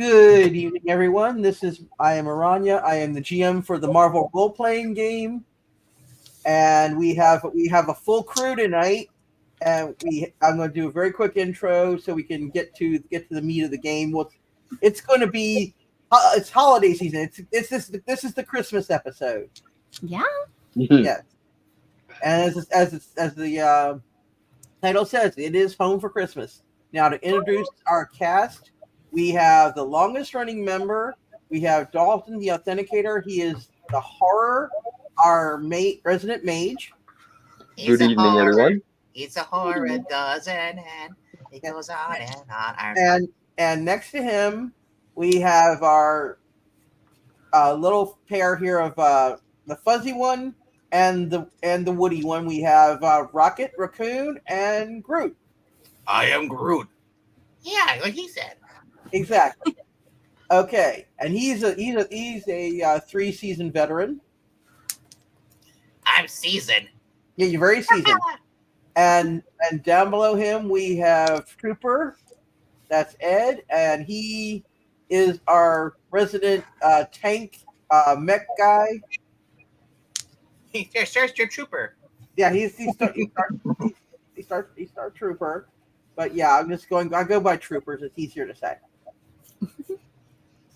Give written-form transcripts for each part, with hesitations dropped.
Good evening, everyone. I am Aranya. I am the GM for the Marvel Role-Playing Game, and we have a full crew tonight. And I'm going to do a very quick intro so we can get to the meat of the game. Well, it's going to be it's holiday season. This is the Christmas episode. Yeah. Yes. And as the title says, it is home for Christmas. Now to introduce our cast, we have the longest running member. We have Dalton, the Authenticator. He is the horror, our resident mage. Good evening, everyone. It's a horror, it doesn't end. It goes on and on. And next to him, we have our little pair here of the fuzzy one and the woody one. We have Rocket, Raccoon, and Groot. I am Groot. Yeah, like he said. Exactly. Okay, and he's a 3-season veteran. I'm seasoned. Yeah, you're very seasoned. And down below him we have Trooper. That's Ed, and he is our resident tank mech guy. He's your trooper. Yeah, he's Star Trooper. But yeah, I go by Troopers. It's easier to say.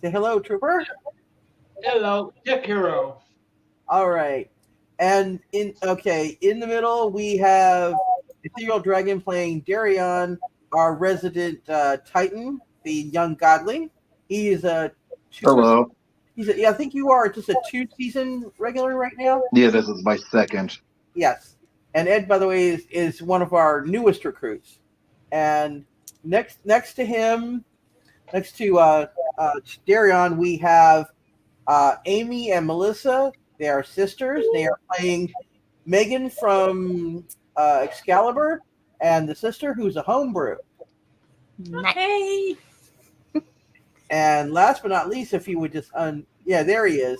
Say hello, Trooper. Hello, Dick Hero. All right. And in the middle we have Ethereal Dragon playing Darion, our resident Titan, the young godling. He is a Hello. I think you are just a 2-season regular right now. Yeah, this is my second. Yes. And Ed, by the way, is one of our newest recruits. And next to him, next to Darion, we have Amy and Melissa. They are sisters. They are playing Megan from Excalibur and the sister who's a homebrew. Hey. And last but not least, if you would just there he is.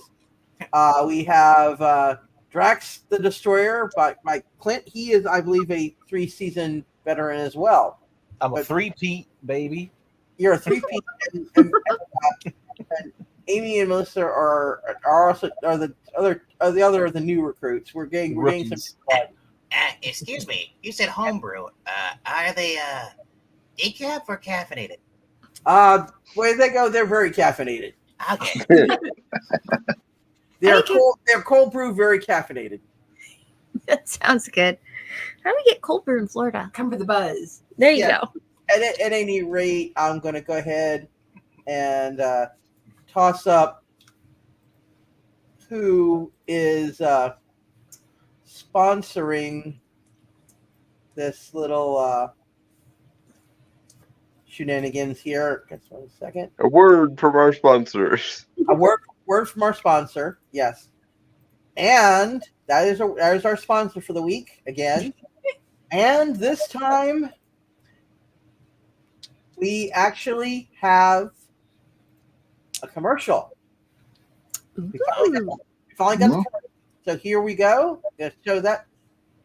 We have Drax the Destroyer by Clint. He is, I believe, a 3-season veteran as well. I'm a 3-peat, baby. You're a 3-peat, and Amy and Melissa are the other of the new recruits. We're getting some. Excuse me. You said homebrew. Are they decaf or caffeinated? Where they go, they're very caffeinated. Okay. They're cold brew, very caffeinated. That sounds good. How do we get cold brew in Florida? Come for the buzz. There you go. At any rate, I'm going to go ahead and toss up who is sponsoring this little shenanigans here. Just 1 second. A word from our sponsors. A word from our sponsor. Yes, and that is our sponsor for the week again. And this time, we actually have a commercial. We finally got the commercial. So here we go. Let's show that.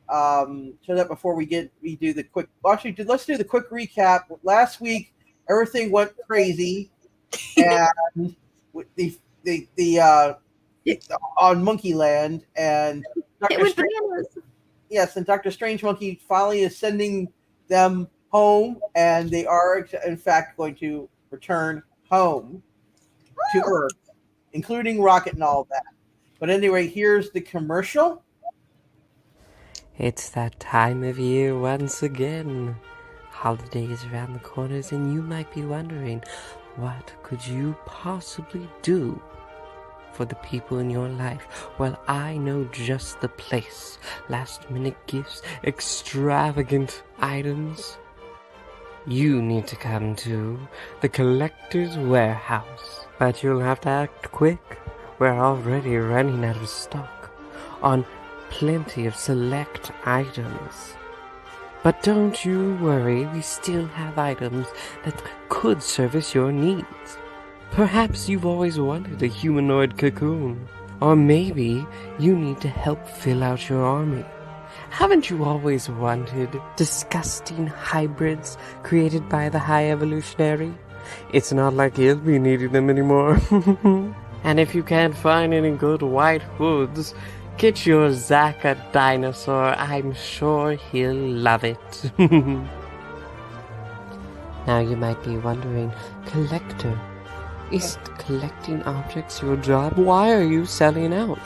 Show that before we do the quick. Actually, let's do the quick recap. Last week, everything went crazy, and with the on Monkey Land, and Dr. Strange Monkey finally is sending them home, and they are in fact going to return home to Earth, including Rocket and all of that. But anyway, here's the commercial. It's that time of year once again. Holidays around the corners, and you might be wondering, what could you possibly do for the people in your life? Well, I know just the place. Last-minute gifts, extravagant items. You need to come to the Collector's Warehouse. But you'll have to act quick. We're already running out of stock on plenty of select items. But don't you worry, we still have items that could service your needs. Perhaps you've always wanted a humanoid cocoon. Or maybe you need to help fill out your army. Haven't you always wanted disgusting hybrids created by the High Evolutionary? It's not like he'll be needing them anymore. And if you can't find any good white hoods, get your Zack a dinosaur. I'm sure he'll love it. Now you might be wondering, collector, is collecting objects your job? Why are you selling out?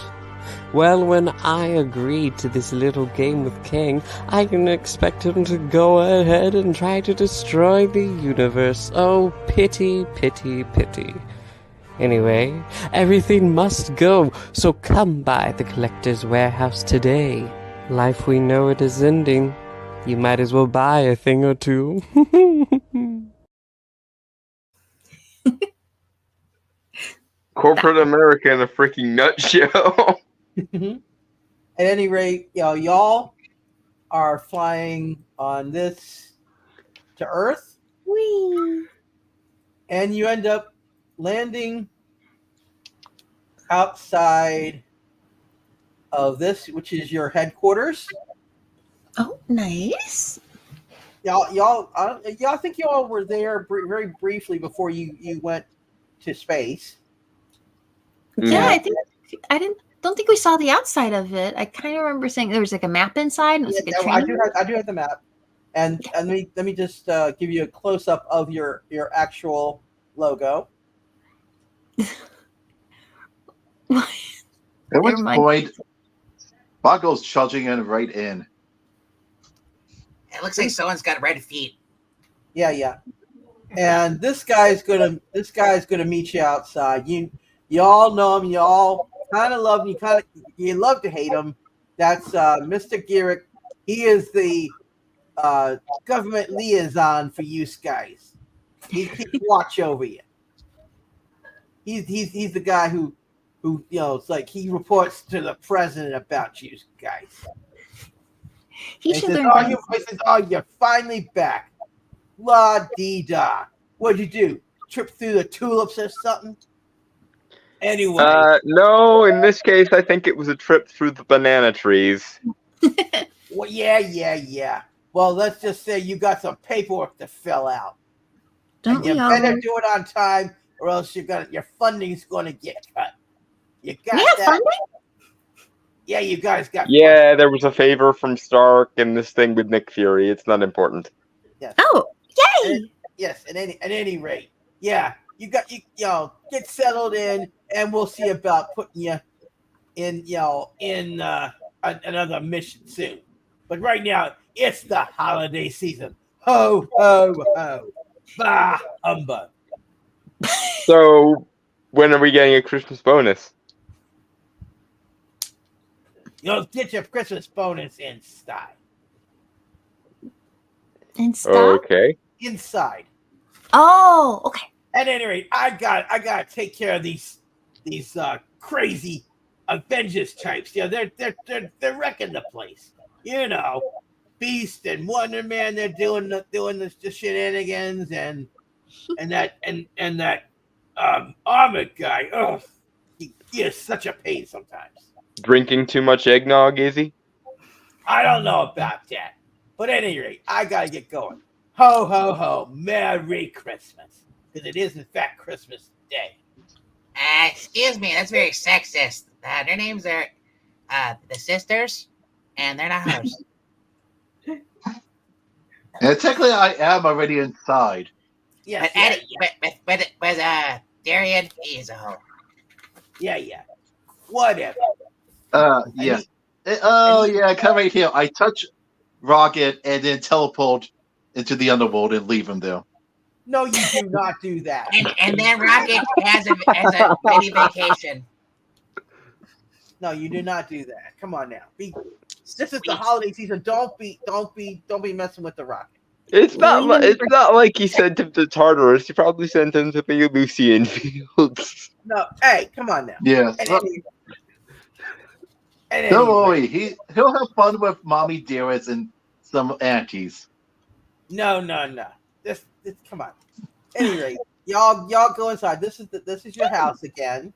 Well, when I agreed to this little game with King, I didn't expect him to go ahead and try to destroy the universe. Oh, pity, pity, pity. Anyway, everything must go, so come by the collector's warehouse today. Life we know it is ending. You might as well buy a thing or two. Corporate America in a freaking nutshell. At any rate, y'all are flying on this to Earth, Whee! and you end up landing outside of this, which is your headquarters. Oh, nice. I think y'all were there very briefly before you went to space. Yeah, don't think we saw the outside of it. I kind of remember saying there was like a map inside. And it was like a train. I do have the map, and let me just give you a close up of your actual logo. At which point, Bongo's charging in right in. It looks like someone's got red feet. Yeah. And this guy's gonna meet you outside. You all know him. You all kind of love him. You love to hate him. That's Mr. Garrick. He is the government liaison for you guys. He keeps watch over you. He's the guy who it's like he reports to the president about you guys. He says, should learn. You're finally back. La dee da. What'd you do? Trip through the tulips or something? Anyway. No, in this case, I think it was a trip through the banana trees. Well, yeah. Well, let's just say you got some paperwork to fill out. Don't and you we all? better do it on time, or else your funding's going to get cut. You got We that? have funding? Yeah, you guys got. Yeah, there was a favor from Stark and this thing with Nick Fury. It's not important. Yes. Oh, yay! Yes. At any rate, yeah, you get settled in, and we'll see about putting you in another mission soon. But right now, it's the holiday season. Ho ho ho! Bah humbug! So, when are we getting a Christmas bonus? You'll get your Christmas bonus inside. Okay. Inside. Oh, okay. At any rate, I gotta take care of these crazy Avengers types. They're wrecking the place. Beast and Wonder Man. They're doing the shenanigans and that Armored guy. Oh, he is such a pain sometimes. Drinking too much eggnog, is he? I don't know about that. But at any rate, I gotta get going. Ho, ho, ho. Merry Christmas. Because it is, in fact, Christmas Day. Excuse me, that's very sexist. Their names are the sisters, and they're not ours. And technically, I am already inside. Yes, But Darian, he's a hoe. Yeah. Whatever. Yeah. Yeah, come right here. I touch Rocket and then teleport into the underworld and leave him there. No, you do not do that. And then Rocket has a mini vacation. No, you do not do that. Come on now. This is the holiday season. Don't be messing with the Rocket. It's not like he sent him to Tartarus. He probably sent him to the Lucian Fields. No, hey, come on now. Yes. Don't worry. He'll have fun with Mommy Dearest and some aunties. No. This come on. Anyway, y'all go inside. This is your house again.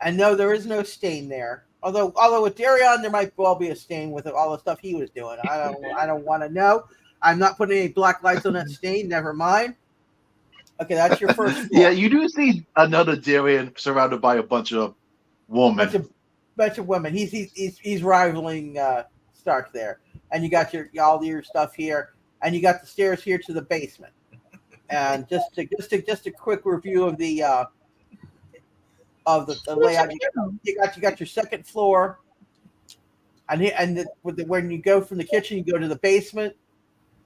And no, there is no stain there. Although with Darion, there might well be a stain with all the stuff he was doing. I don't want to know. I'm not putting any black lights on that stain. Never mind. Okay, that's your first floor. Yeah, you do see another Darien surrounded by a bunch of women. Bunch of women. He's rivaling Stark there, and you got all your stuff here, and you got the stairs here to the basement. And just a quick review of the layout. You got your second floor, and when you go from the kitchen, you go to the basement,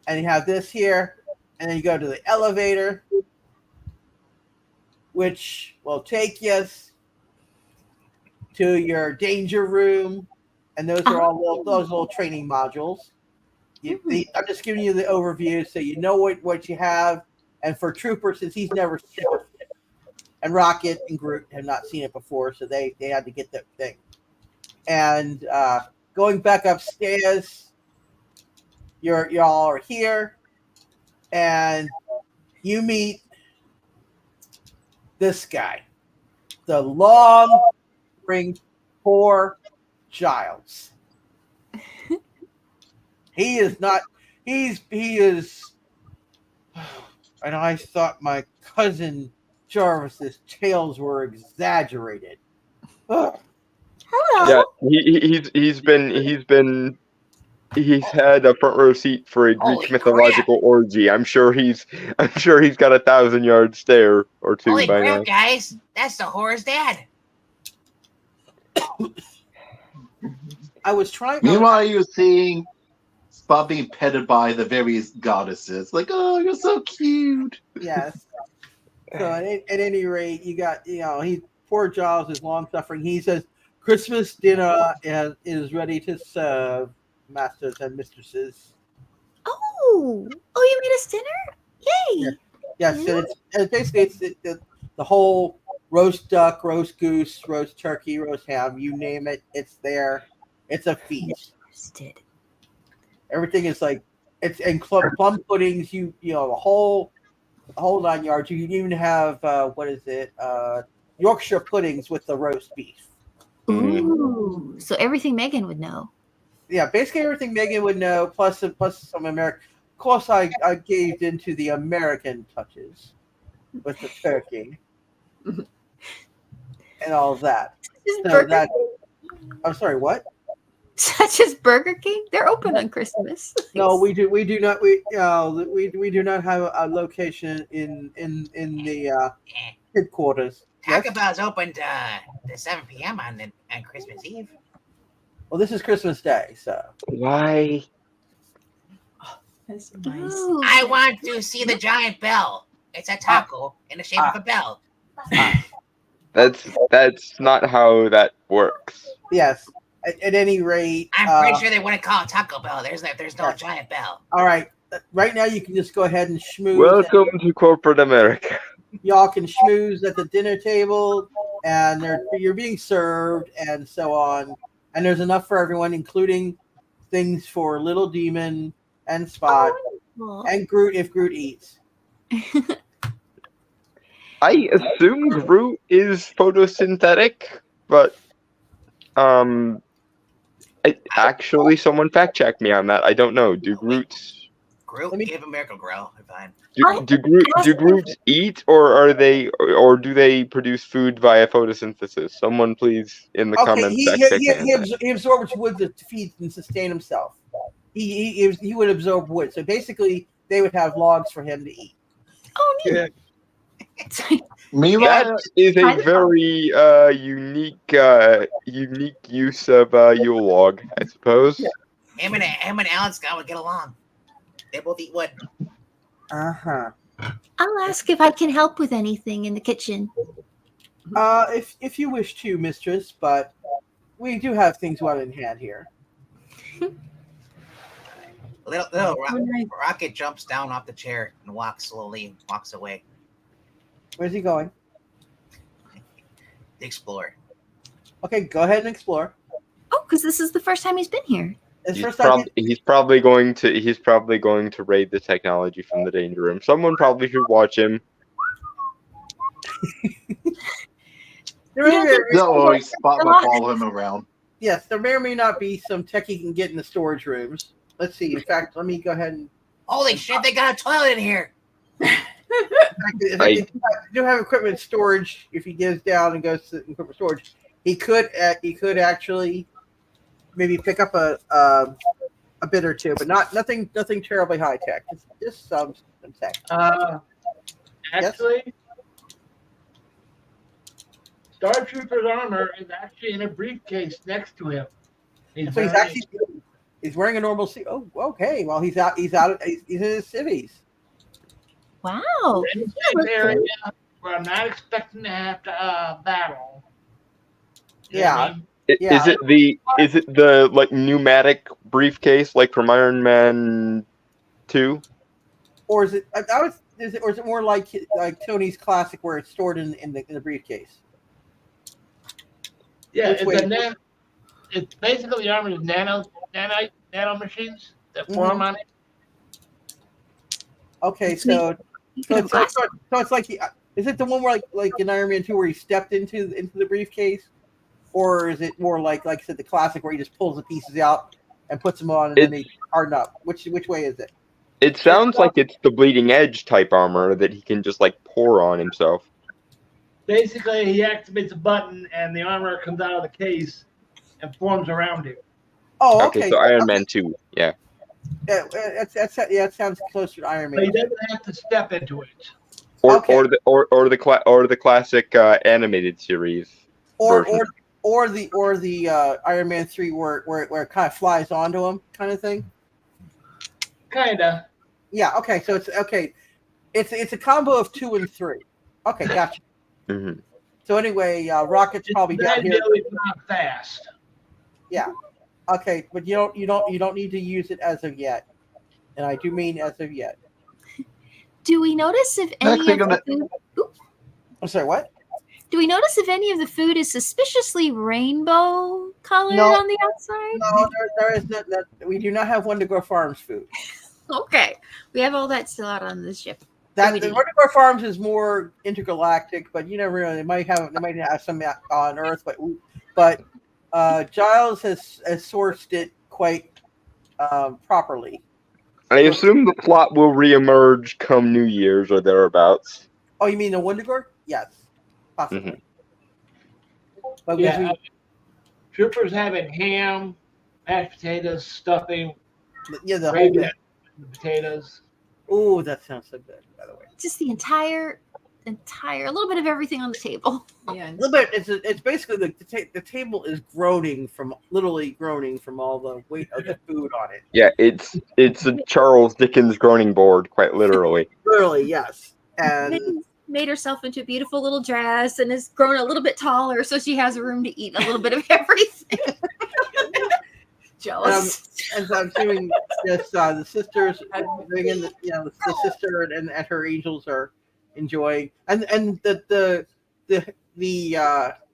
and you have this here, and then you go to the elevator, which will take you to your danger room, and those are all those little training modules. I'm just giving you the overview so you know what you have. And for Trooper, since he's never seen it, and Rocket and Groot have not seen it before, so they had to get that thing. And going back upstairs, y'all are here, and you meet this guy, the long-ring poor Giles. He is. And I thought my cousin Jarvis's tales were exaggerated. Ugh. Hello. Yeah, he's had a front row seat for a Greek Holy mythological orgy. I'm sure he's got a 1,000-yard stare or two Holy by now. crap, guys! That's the whore's dad. I was trying. Meanwhile, you're seeing Spot being petted by the various goddesses. Like, oh, you're so cute. Yes. So at any rate, you got poor Giles is long suffering. He says Christmas dinner is ready to serve, masters and mistresses. Oh, you made us dinner? Yay! Yes, and basically it's the whole roast duck, roast goose, roast turkey, roast ham. You name it, it's there. It's a feast. Everything is like it's and plum puddings. You know the whole 9 yards. You can even have Yorkshire puddings with the roast beef. Ooh, so everything Megan would know. Yeah, basically everything Megan would know, plus some American. Of course, I gazed into the American touches with the turkey and all of that. I'm sorry, what? Such as Burger King, they're open on Christmas. No, we do not. We do not have a location in the headquarters. Taco Bell's opened to 7 p.m. on Christmas Eve. Well, this is Christmas Day, so Why? That's nice. Ooh. I want to see the giant bell. It's a taco in the shape of a bell. That's not how that works. yes. At any rate, I'm pretty sure they wouldn't call it Taco Bell. There's no giant bell. All right, right now you can just go ahead and schmooze. Welcome to corporate America. Y'all can schmooze at the dinner table, and you're being served, and so on. And there's enough for everyone, including things for Little Demon and Spot and Groot if Groot eats. I assume Groot is photosynthetic, but actually, someone fact check me on that. I don't know. Do Groots? Groot, give him Miracle Grow. Fine. Do Groots eat, or do they produce food via photosynthesis? Someone please in the comments he absorbs wood to feed and sustain himself. He would absorb wood, so basically they would have logs for him to eat. Oh, neat. Yeah. Meanwhile, That is a very unique use of Yule log, I suppose. Yeah. Him and Alan Scott would get along. They both eat wood. Uh-huh. I'll ask if I can help with anything in the kitchen. If you wish to, mistress, but we do have things well in hand here. Little Rocket jumps down off the chair and walks away. Where's he going? The explorer. Okay, go ahead and explore. Oh, because this is the first time he's been here. He's probably going to raid the technology from the danger room. Someone probably should watch him. Don't worry, Spot will follow him around. Yes, there may or may not be some tech he can get in the storage rooms. Let's see. In fact, let me go ahead and. Holy shit! They got a toilet in here. In fact, they do have equipment storage. If he goes down and goes to equipment storage, he could actually maybe pick up a bit or two, but nothing terribly high tech. Just some tech. Actually, Star Trooper's armor is actually in a briefcase next to him. So he's wearing a normal suit. Oh, okay. Well, he's in his civvies. Wow. In the same area where I'm not expecting to have to battle. You know what I mean? Yeah. Is it the like pneumatic briefcase like from Iron Man 2? Or is it more like Tony's classic where it's stored in the briefcase? Yeah, it's basically the armor is nano machines that form on it. Okay, so it's like is it the one where like in Iron Man 2 where he stepped into the briefcase, or is it more like I said the classic where he just pulls the pieces out and puts them on and then they harden up? Which way is it? It sounds like it's the bleeding edge type armor that he can just like pour on himself. Basically, he activates a button and the armor comes out of the case and forms around him. Oh, okay. So Iron Man 2, yeah. Yeah, it sounds closer to Iron Man. But he doesn't have to step into it. Or the classic animated series. Or the Iron Man 3 where it kind of flies onto him, kind of thing. Kinda. Yeah. Okay. So it's okay. It's a combo of 2 and 3. Okay, gotcha. Mm-hmm. So anyway, Rocket's probably down here. It's not fast. Yeah. Okay, but you don't need to use it as of yet, and I do mean as of yet. Do we notice if any of the food? I'm sorry. What? Do we notice if any of the food is suspiciously rainbow colored on the outside? No, there is not. We do not have Wendigo Farms food. Okay, we have all that still out on this ship. The Wendigo Farms is more intergalactic, but you never know. They might have some on Earth, but Giles has sourced it quite properly. I assume the plot will reemerge come New Year's or thereabouts. Oh, you mean the Wendigo? Yes, possibly. Mm-hmm. But yeah, Troopers having ham, mashed potatoes, stuffing. Yeah, the whole bit. Potatoes. Oh, that sounds so good. By the way, just the entire, a little bit of everything on the table. Yeah, a little bit. It's basically the table is literally groaning from all the weight of the food on it. Yeah, it's a Charles Dickens groaning board, quite literally. Literally, yes. And made herself into a beautiful little dress and has grown a little bit taller, so she has room to eat a little bit of everything. Jealous. As I'm doing this, the sisters bringing the sister and her angels are enjoying, and the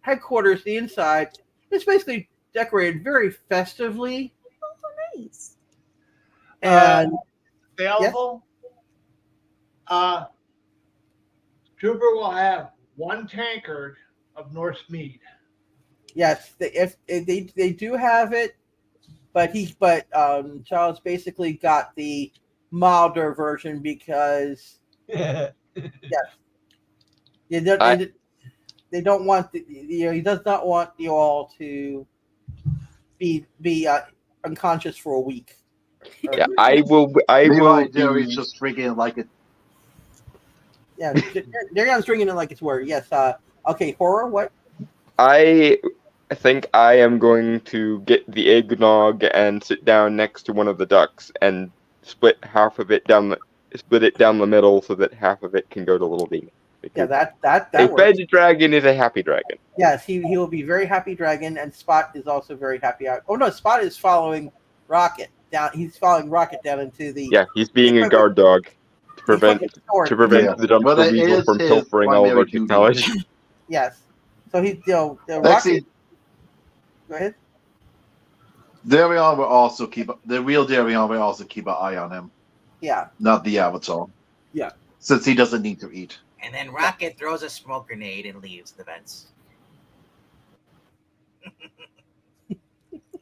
headquarters, the inside, is basically decorated very festively. Oh, nice. And available. Yes? Trooper will have 1 tankard of Norse mead. Yes, they do have it, but Charles basically got the milder version because they don't want he does not want you all to be unconscious for a week. Yeah, I will. He's just drinking it like it. Yeah, Darion's drinking it like it's water. Yes. Okay, horror. What? I think I am going to get the eggnog and sit down next to one of the ducks and split it down the middle so that half of it can go to Little Demon. Yeah, that a works. fed dragon is a happy dragon. Yes, he will be very happy dragon, and Spot is also very happy. Oh no, Spot is following Rocket down. He's following Rocket down into the. Yeah, he's being a guard dog to prevent the dumpster weasel from pilfering all of our technology. Yes, so the Rocket. Go ahead. Darion will also keep the real Darion will also keep an eye on him. Yeah. Not the Avatar. Yeah. Since he doesn't need to eat. And then Rocket throws a smoke grenade and leaves the vents.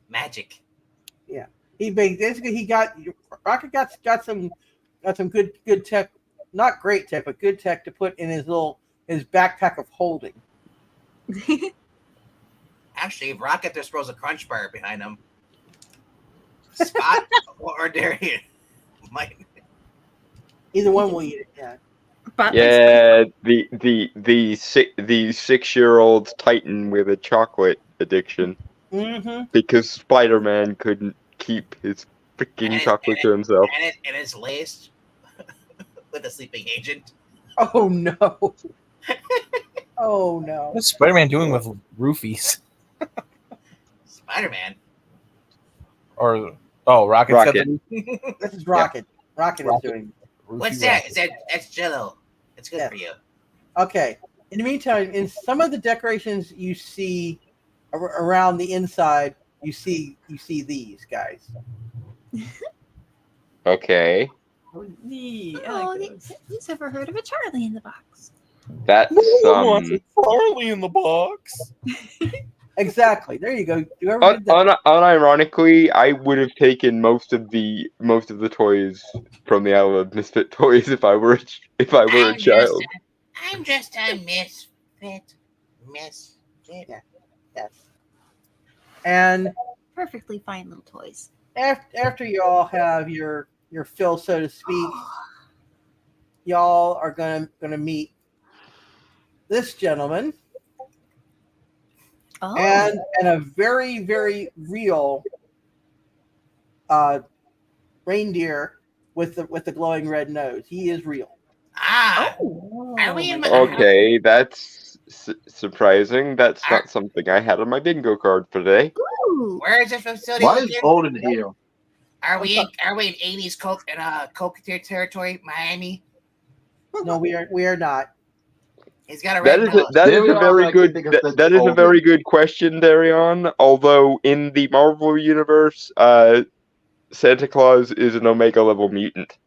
Magic. Yeah. Rocket got some good tech not great tech, but good tech to put in his backpack of holding. Actually, if Rocket just throws a crunch bar behind him, Spot or Darian might. Either one will eat it. Yeah. But Yeah, the 6-year-old Titan with a chocolate addiction Mm-hmm. because Spider-Man couldn't keep his freaking chocolate to himself. And it's laced with a sleeping agent. Oh no. Oh no. What's Spider-Man doing with roofies? Spider-Man. Or Rocket. Rocket. This is Rocket. Rocket is doing. What's Roofie that? Rocket. That's Jello. It's good for you. Okay. In the meantime, in some of the decorations you see around the inside, you see these guys. Okay, oh, who's ever heard of a Charlie in the box? that's Charlie in the box. Exactly. There you go. Whoever did that. unironically, I would have taken most of the toys from the Isle of Misfit Toys if I were a child. I'm just a misfit. Yeah. Yes. And Perfectly fine little toys. after you all have your fill, so to speak, y'all are gonna meet this gentleman Oh, and a very, very real reindeer with the glowing red nose. He is real. Are we in my Okay, that's surprising. That's not something I had on my bingo card for today. ooh. Where is the facility? Why is located? Bolden here? Are we in 80s Coke territory, Miami? No, we are not. He's got a That red is nose. a very good question, Darion. Although in the Marvel universe, Santa Claus is an Omega level mutant,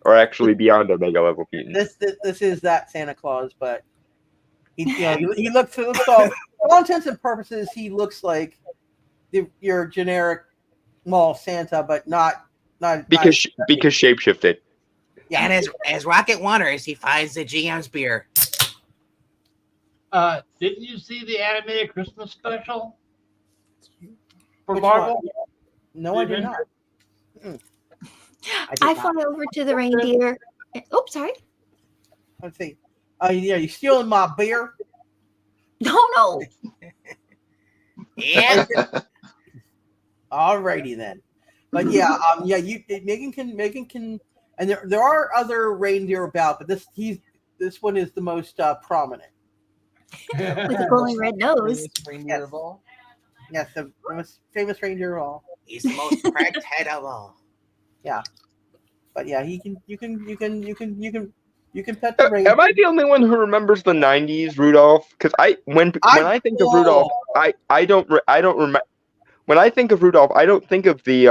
or actually beyond Omega level mutant. This is that Santa Claus, but he looks all, for all intents and purposes, he looks like your generic mall Santa, but not Because shapeshifted. Yeah. And as Rocket wanders, he finds the GM's beer. Didn't you see the animated Christmas special for Which Marvel? one? No, I did not. I fly over to the reindeer. Oops, sorry. Let's see. Yeah, you stealing my beer? No. Yeah. Alrighty then. But yeah, Megan can, and there are other reindeer about, but this one is the most prominent. With the glowing red nose. Reindeer of all. Yes, the most famous reindeer of all. He's the most cracked head of all. Yeah, but yeah, you can pet the reindeer. Am I the only one who remembers the '90s Rudolph? Because when I think of Rudolph, I don't remember. When I think of Rudolph, I don't think of the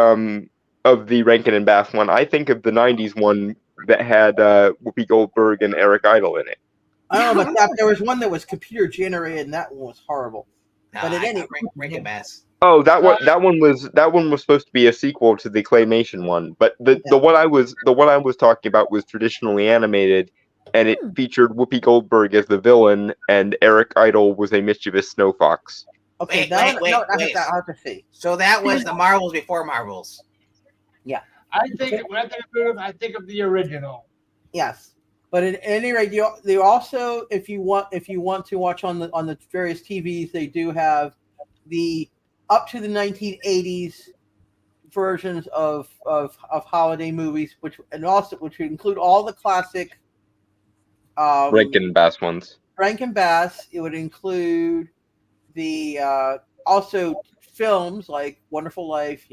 Rankin and Bass one. I think of the '90s one that had Whoopi Goldberg and Eric Idle in it. I don't know about that. There was one that was computer generated, and that one was horrible. No, But at any Rankin Bass. Oh, that one was supposed to be a sequel to the claymation one, but the one I was talking about was traditionally animated, and it featured Whoopi Goldberg as the villain, and Eric Idle was a mischievous snow fox. Okay, Wait. I have to see. So that was the Marvels before Marvels. I think when I think of Rudolph, I think of the original. Yes, but at any rate, they also, if you want to watch on the various TVs, they do have the up to the 1980s versions of holiday movies, which would include all the classic Rankin and Bass ones. Rankin Bass. It would include the also films like Wonderful Life,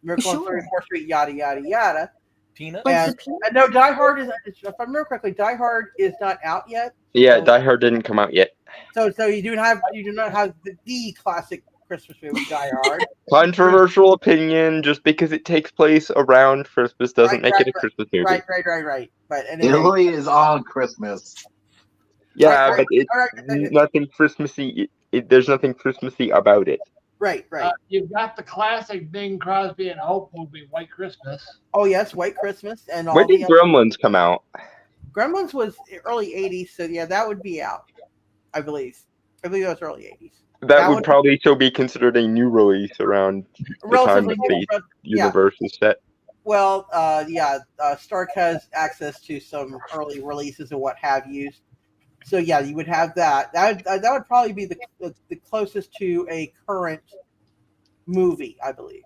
Miracle on 34th Street, yada yada yada. Peanuts. And no, Die Hard is, if I remember correctly, Die Hard is not out yet. Yeah, So- Die Hard didn't come out yet. So you do not have the classic Christmas movie Die Hard. Controversial opinion. Just because it takes place around Christmas doesn't make it a Christmas movie. Right. But anyway, Italy is on Christmas. Yeah, Right, but it's right. nothing Christmassy. There's nothing Christmassy about it. right. You've got the classic Bing Crosby and Hope movie, White Christmas. Oh yes, White Christmas and all When did the Gremlins come out? Gremlins was early '80s, so yeah, that would be out. I believe. I believe that was early '80s. That would probably still be considered a new release around the time Relatively that new, the yeah. universe is set. Well, Stark has access to some early releases and what have you. So yeah, you would have that. That would probably be the closest to a current movie, I believe.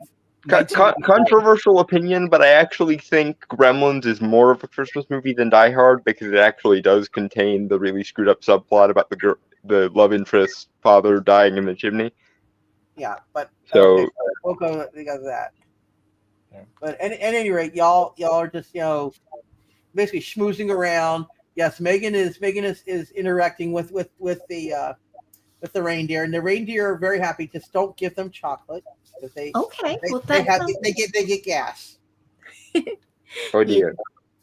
Controversial opinion, but I actually think Gremlins is more of a Christmas movie than Die Hard because it actually does contain the really screwed up subplot about the love interest father dying in the chimney. Yeah, but so okay, we'll go because of that. Yeah. But at any rate, y'all are just basically schmoozing around. Yes, Megan is interacting with the reindeer, and the reindeer are very happy. Just don't give them chocolate because they get gas. Oh dear.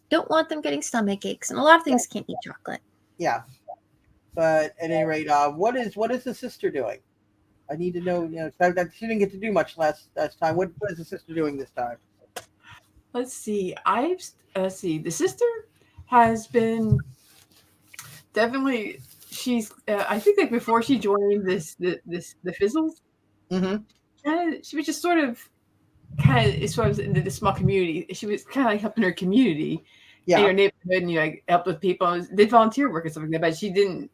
Don't want them getting stomach aches, and a lot of things can't eat chocolate. Yeah, but at any rate, what is the sister doing? I need to know. She didn't get to do much last time. What is the sister doing this time? Let's see. The sister has been definitely. She's. I think like before she joined the Fizzles. Mm-hmm. She was just sort of in the small community. She was kind of like helping her community in her neighborhood, and like helped with people, did volunteer work and stuff like that. But she didn't.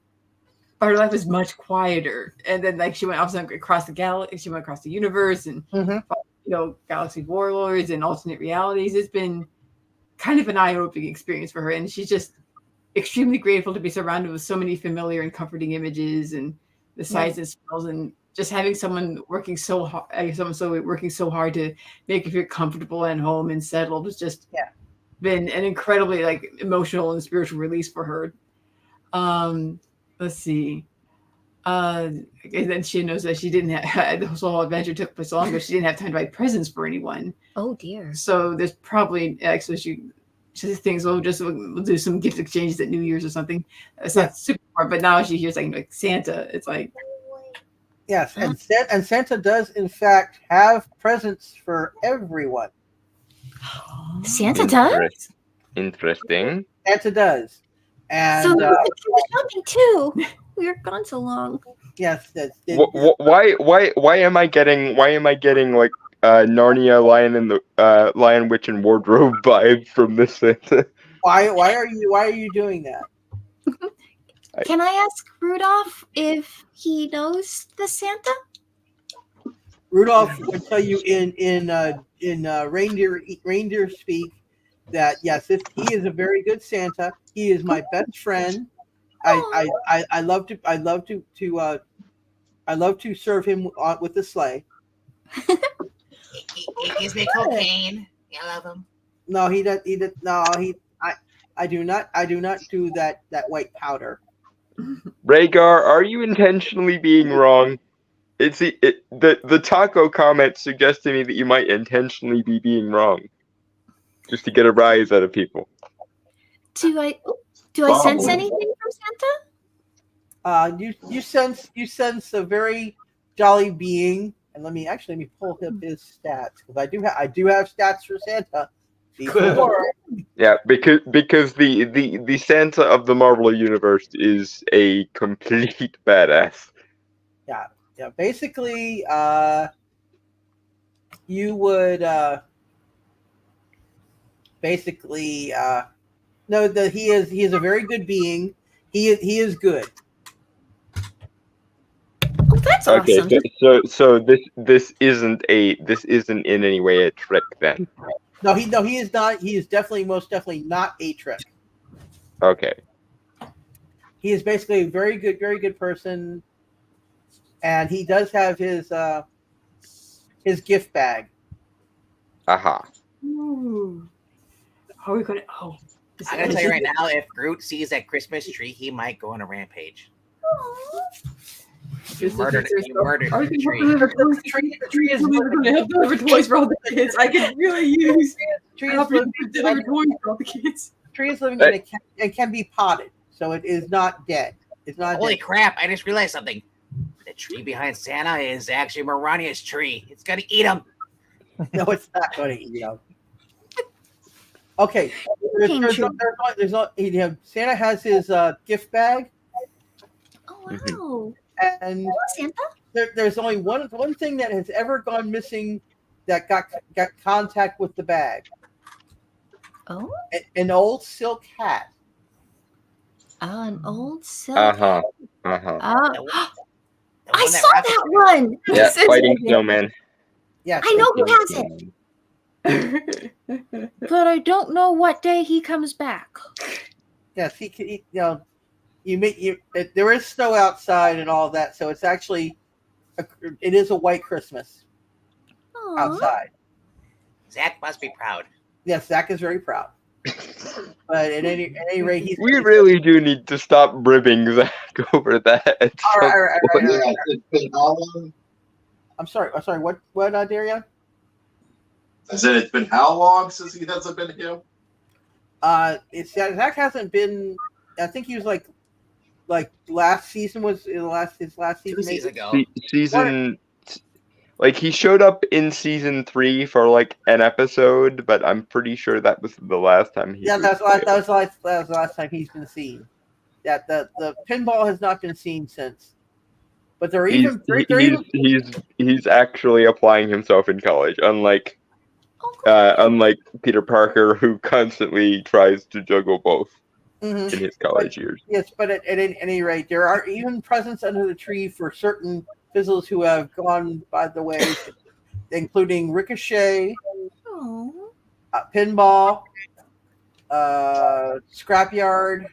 But her life was much quieter. And then like she went across the galaxy. She went across the universe and galaxy warlords and alternate realities. It's been kind of an eye-opening experience for her, and she's just extremely grateful to be surrounded with so many familiar and comforting images and the sights and smells, and just having someone working so hard, to make her feel comfortable and home and settled has just been an incredibly like emotional and spiritual release for her. Let's see. And then she knows that she didn't have the whole adventure took place long ago. She didn't have time to buy presents for anyone. Oh dear. So there's probably actually she thinks we'll do some gift exchanges at New Year's or something. It's not super hard, but now she hears like Santa. It's like yes, and Santa does in fact have presents for everyone. Santa does? Interesting. Santa does. And so shopping too. We were gone so long. Yes. Why am I getting like Narnia Lion Witch and Wardrobe vibe from this Santa? Why are you doing that? Can I ask Rudolph if he knows the Santa? Rudolph would tell you in reindeer speak that yes, he is a very good Santa. He is my best friend. I love to serve him with the sleigh. He gives me cocaine. I love him. No, he does. I do not do that white powder. Rhaegar, are you intentionally being wrong? The taco comment suggests to me that you might intentionally be being wrong, just to get a rise out of people. Do I sense anything from Santa? You sense a very jolly being, and let me pull up his stats because I do have stats for Santa. Before. Yeah, because the Santa of the Marvel universe is a complete badass. Yeah. Basically, you would know that he is a very good being. He is good. Oh, that's awesome. So this isn't in any way a trick then. No, he is not. He is most definitely not a trick. Okay. He is basically a very good person, and he does have his gift bag. Aha. Ooh. How are we gonna? Oh, I'm gonna tell you right now. If Groot sees that Christmas tree, he might go on a rampage. You murdered the tree. The tree is going to help deliver toys for all the kids. I could really use help deliver toys for all the kids. Tree is living in and can be potted, so it is not dead. It's not. Holy dead. crap! I just realized something. The tree behind Santa is actually Marania's tree. It's gonna eat him. No, it's not going to eat him. Okay, Santa has his gift bag. Oh wow! And Santa? there's only one thing that has ever gone missing that got contact with the bag. Oh, an old silk hat. An old silk. Uh-huh. I one saw that one. Yeah, fighting snowman. Yeah, I know who has it. But I don't know what day he comes back. Yes, there is snow outside and all that, so it's actually it is a white Christmas outside. Zach must be proud. Yes, Zach is very proud. But at any rate, we really do need to stop ribbing Zach over that. All right. I'm sorry. What, Darian? I said it's been how long since he hasn't been here? Zach hasn't been. I think he was like last season was his last season. 2 seasons ago. Like he showed up in season 3 for like an episode, but I'm pretty sure that was the last time he. Yeah, that was the last time he's been seen. Yeah, the pinball has not been seen since. But he's actually applying himself in college, unlike Peter Parker, who constantly tries to juggle both in his college years. Yes, but at any rate, there are even presents under the tree for certain fizzles who have gone by the way, including Ricochet, Pinball, Scrapyard,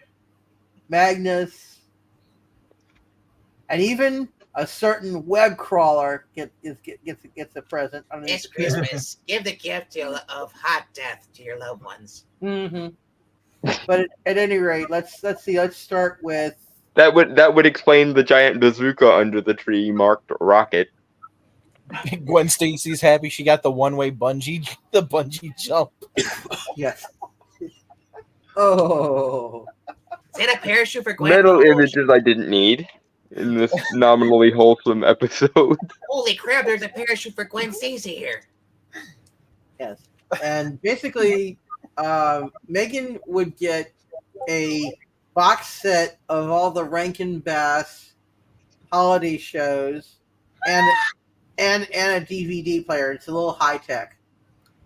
Magnus, and even a certain web crawler gets a present. This Christmas, give the gift of hot death to your loved ones. Mm-hmm. But at any rate, let's see. Let's start with that would explain the giant bazooka under the tree marked rocket. Gwen Stacy's happy she got the one-way bungee jump. Yes. Oh. Is that a parachute for Gwen? Metal images I didn't need in this nominally wholesome episode. Holy crap! There's a parachute for Gwen Stacy here. Yes, and basically, Megan would get a box set of all the Rankin Bass holiday shows and a DVD player. It's a little high tech.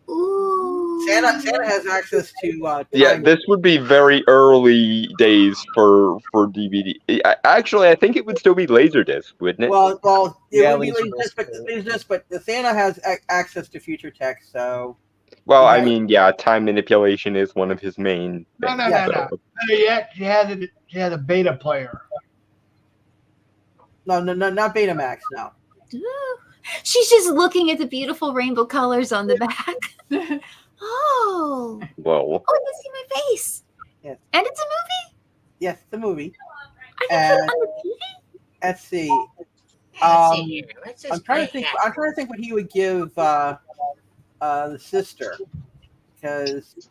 Ooh. Santa has access to. This would be very early days for DVD. Actually, I think it would still be Laserdisc, wouldn't it? Well, it would be Laserdisc, but the Santa has access to future tech, so. Well, I mean, time manipulation is one of his main things. No. Better yet, she had a beta player. No, not Betamax, no. She's just looking at the beautiful rainbow colors on the back. Oh. Whoa. Oh, you see my face. Yes. And it's a movie? Yes, it's a movie. I can put it on the TV? Let's see. I'm trying to think what he would give the sister, because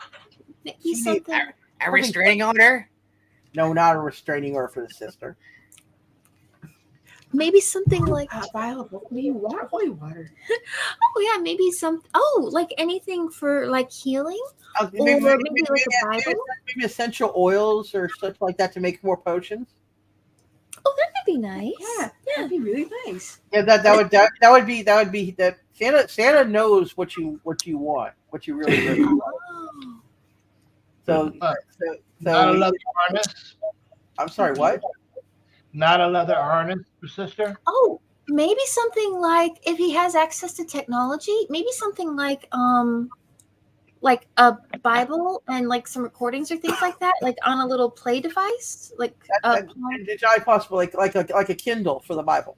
a restraining order. No, not a restraining order for the sister. Maybe something like holy water. Oh yeah, maybe like anything for like healing, maybe like a Bible. Maybe essential oils or such like that to make more potions. Oh, that could be nice. Yeah, that'd be really nice. Yeah, that would be that. Santa knows what you want, what you really want. So not a leather harness. I'm sorry, what? Not a leather harness for sister. Oh, maybe something like if he has access to technology, maybe something like a Bible and like some recordings or things like that, like on a little play device, like it's possible, like a Kindle for the Bible.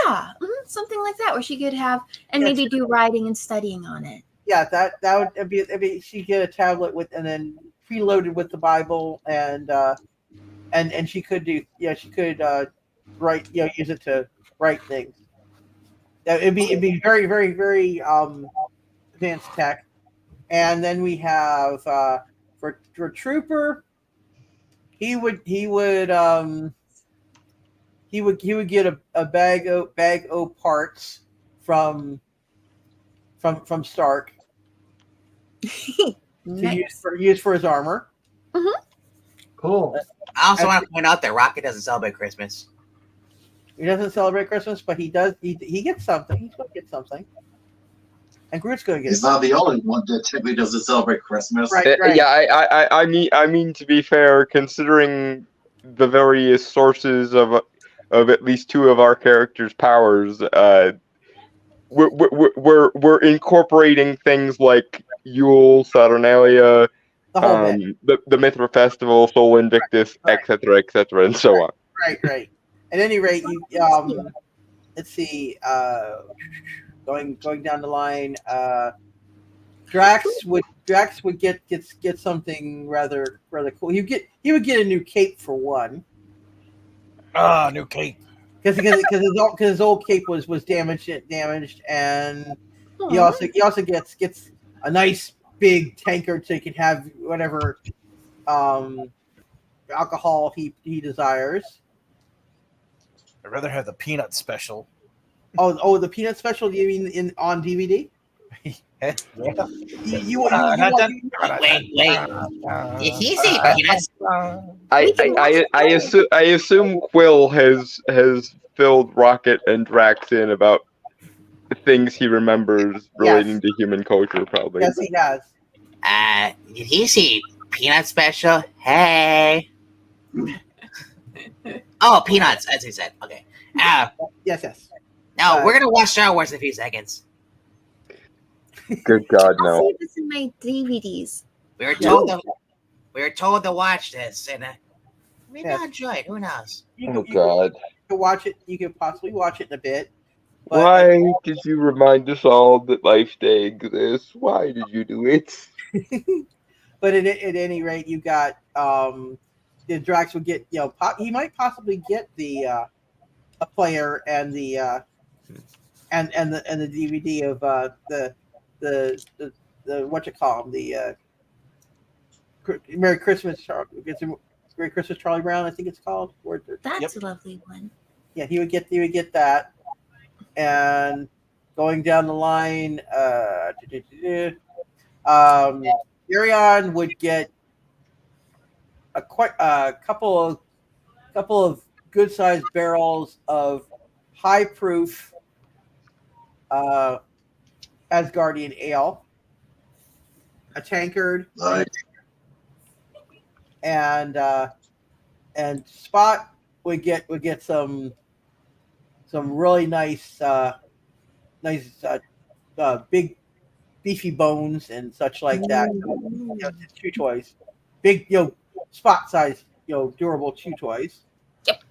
Yeah, something like that, where she could have maybe do writing and studying on it. Yeah, that would be. She get a tablet with and then preloaded with the Bible and she could do. Yeah, she could write. Use it to write things. It'd be very very very advanced tech. And then we have for Trooper, he would get a bag of parts from Stark. use for his armor. Cool. I also want to point out that Rocket doesn't celebrate Christmas. He doesn't celebrate Christmas, but he does. He gets something. He's going to get something. And Groot's going to get. He's not the only one that typically doesn't celebrate Christmas. Right. Yeah, I mean to be fair, considering the various sources of at least two of our characters' powers, we're incorporating things like Yule, Saturnalia, the Mithra Festival, Sol Invictus, etc., and so on. Right. At any rate, you let's see. Going down the line, Drax would get something rather cool. He would get a new cape for one. New cape. Because his old cape was damaged, and he also gets a nice big tankard so he can have whatever alcohol he desires. I'd rather have the peanut special. Oh, the peanut special? You mean on DVD? Wait. Did he say peanuts? I assume Quill has filled Rocket and Drax in about the things he remembers relating to human culture, probably. Yes, he has. Did he see peanut special? Hey. Oh, peanuts, as he said. Okay. Yes. No, we're gonna watch Star Wars in a few seconds. Good God, no! I'll see this in my DVDs. We were told to watch this, and maybe I'll enjoy it. Who knows? God! You can watch it. You can possibly watch it in a bit. But why did you remind us all that Life Day exists? Why did you do it? But at any rate, you got the Drax would get he might possibly get the a player and the and the DVD of the what you call them, the Merry Christmas Charlie Brown, I think it's called. That's a lovely one. Yeah, he would get that. And going down the line, Arion would get a couple of good-sized barrels of high-proof Asgardian ale, a tankard, and Spot would get some really nice big beefy bones and such like that. Chew toys, big Spot size durable chew toys. Yep.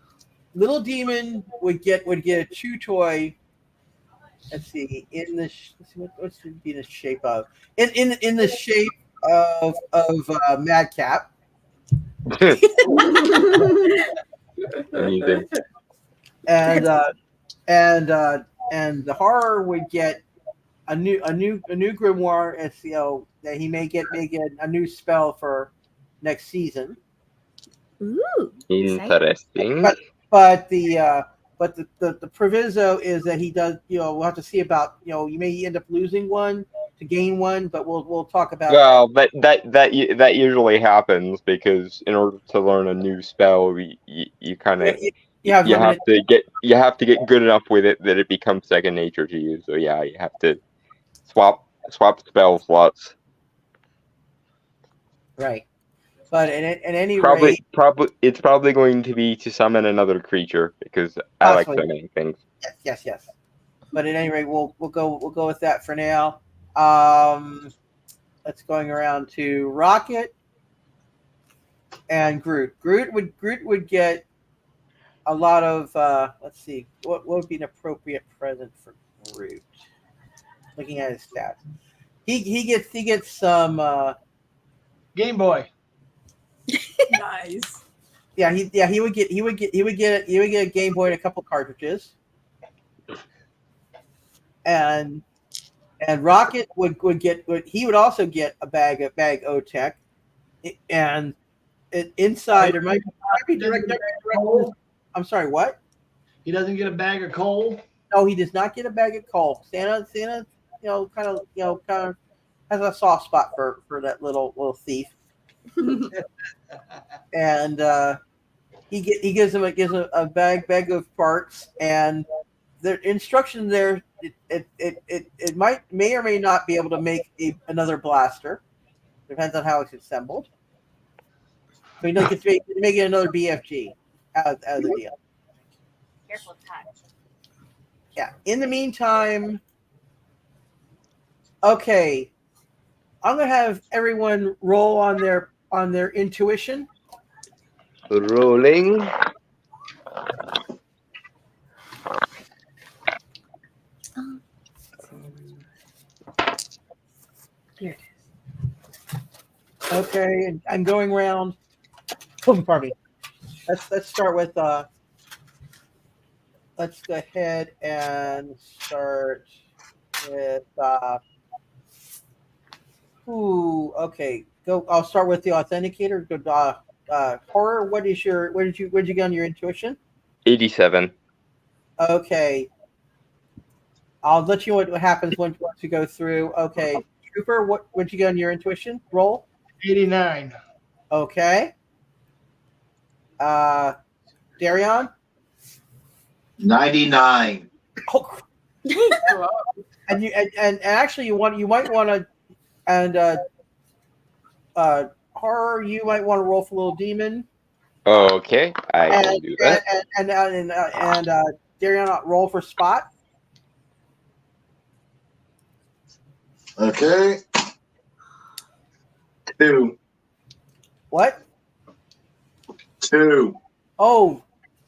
Little Demon would get a chew toy. Let's see, what's it be the shape of? In the shape of Madcap. Amazing. And the horror would get a new grimoire. It's that he may get a new spell for next season. Ooh, interesting. But the proviso is that he does. We'll have to see about. You may end up losing one to gain one, but we'll talk about. Well, that usually happens because in order to learn a new spell, you kind of you have to get good enough with it that it becomes second nature to you. So yeah, you have to swap spell slots. Right. But at any rate, it's probably going to be to summon another creature because I like summoning things. Yes. But at any rate, we'll go with that for now. Let's going around to Rocket and Groot. Groot would get a lot of. Let's see, what would be an appropriate present for Groot? Looking at his stats, he gets some Game Boy. Nice. Yeah, he would get a Game Boy and a couple cartridges, and Rocket would also get a bag O-Tech, and inside there might be direct. I'm sorry, what? He doesn't get a bag of coal. No, he does not get a bag of coal. Santa, kind of has a soft spot for that little thief, and he gives him a bag of parts, and the instruction there it may or may not be able to make another blaster. Depends on how it's assembled. So he gets to make it another BFG out of the deal. Careful time. Yeah. In the meantime, okay, I'm gonna have everyone roll on their intuition. Rolling. Here it is. Okay, and I'm going around. Oh, pardon me. Let's start with. Let's go ahead and start with. Okay. Go. I'll start with the authenticator. Go. Horror. What did you get on your intuition? 87. Okay. I'll let you know what happens once you go through. Okay. Trooper, what did you get on your intuition roll? 89. Okay. Darion? 99. Oh, and actually you might want to, and Horror, you might want to roll for Little Demon. Okay, I can do that. And Darion, roll for Spot. Okay. 2. What? 2. Oh,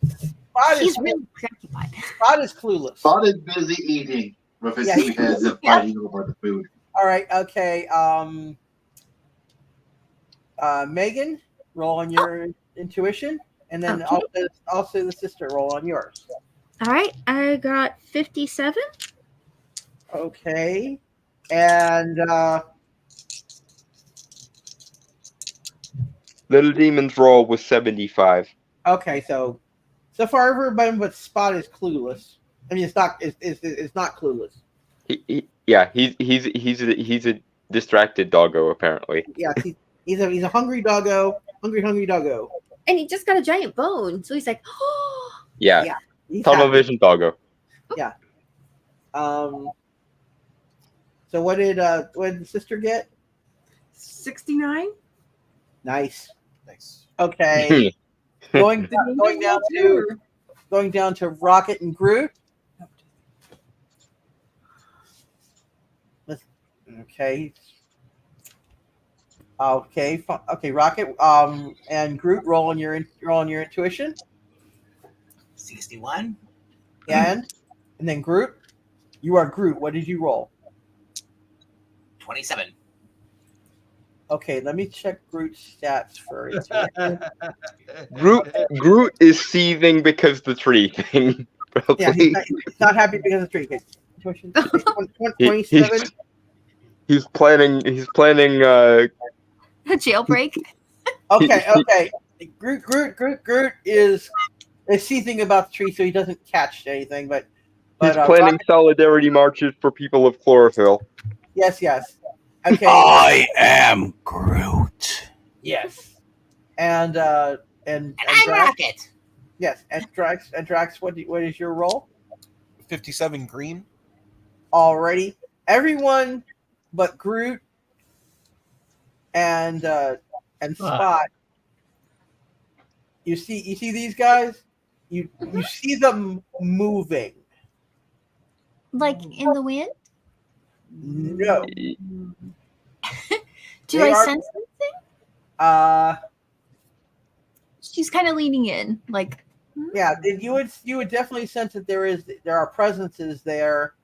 Spot He's really preoccupied. Spot is clueless. Spot is busy eating with his two heads and fighting over the food. All right. Okay. Megan, roll on your intuition, and then Okay. also the sister roll on yours. All right, I got 57. Okay. And Little Demon's roll was 75. okay, so far everybody but Spot is clueless. I mean, it's not clueless. He's a distracted doggo apparently. Yeah, he's a hungry doggo, hungry doggo. And he just got a giant bone, so he's like, oh. Yeah. He's Tunnel happy. vision doggo. Yeah. So what did the sister get? 69. Nice. Nice. Okay. going down to Rocket and Groot. Okay. Okay, Rocket. And Groot, roll on your intuition. 61. And then Groot. You are Groot. What did you roll? 27. Okay, let me check Groot's stats for it. Groot is seething because the tree thing. Yeah, he's not happy because of the tree. Okay. Intuition, 27. He's planning A jailbreak. Okay. Groot is seething about the tree, so he doesn't catch anything. But he's planning solidarity marches for people of chlorophyll. Yes. Okay. I am Groot. Yes. And I'm Rocket. Yes, and Drax, what is your role? 57 green. Alrighty. Everyone but Groot and Spot. You see these guys? You see them moving. Like in the wind? No. Do They I are- sense something? She's kind of leaning in, like. Yeah, you would definitely sense that there are presences there,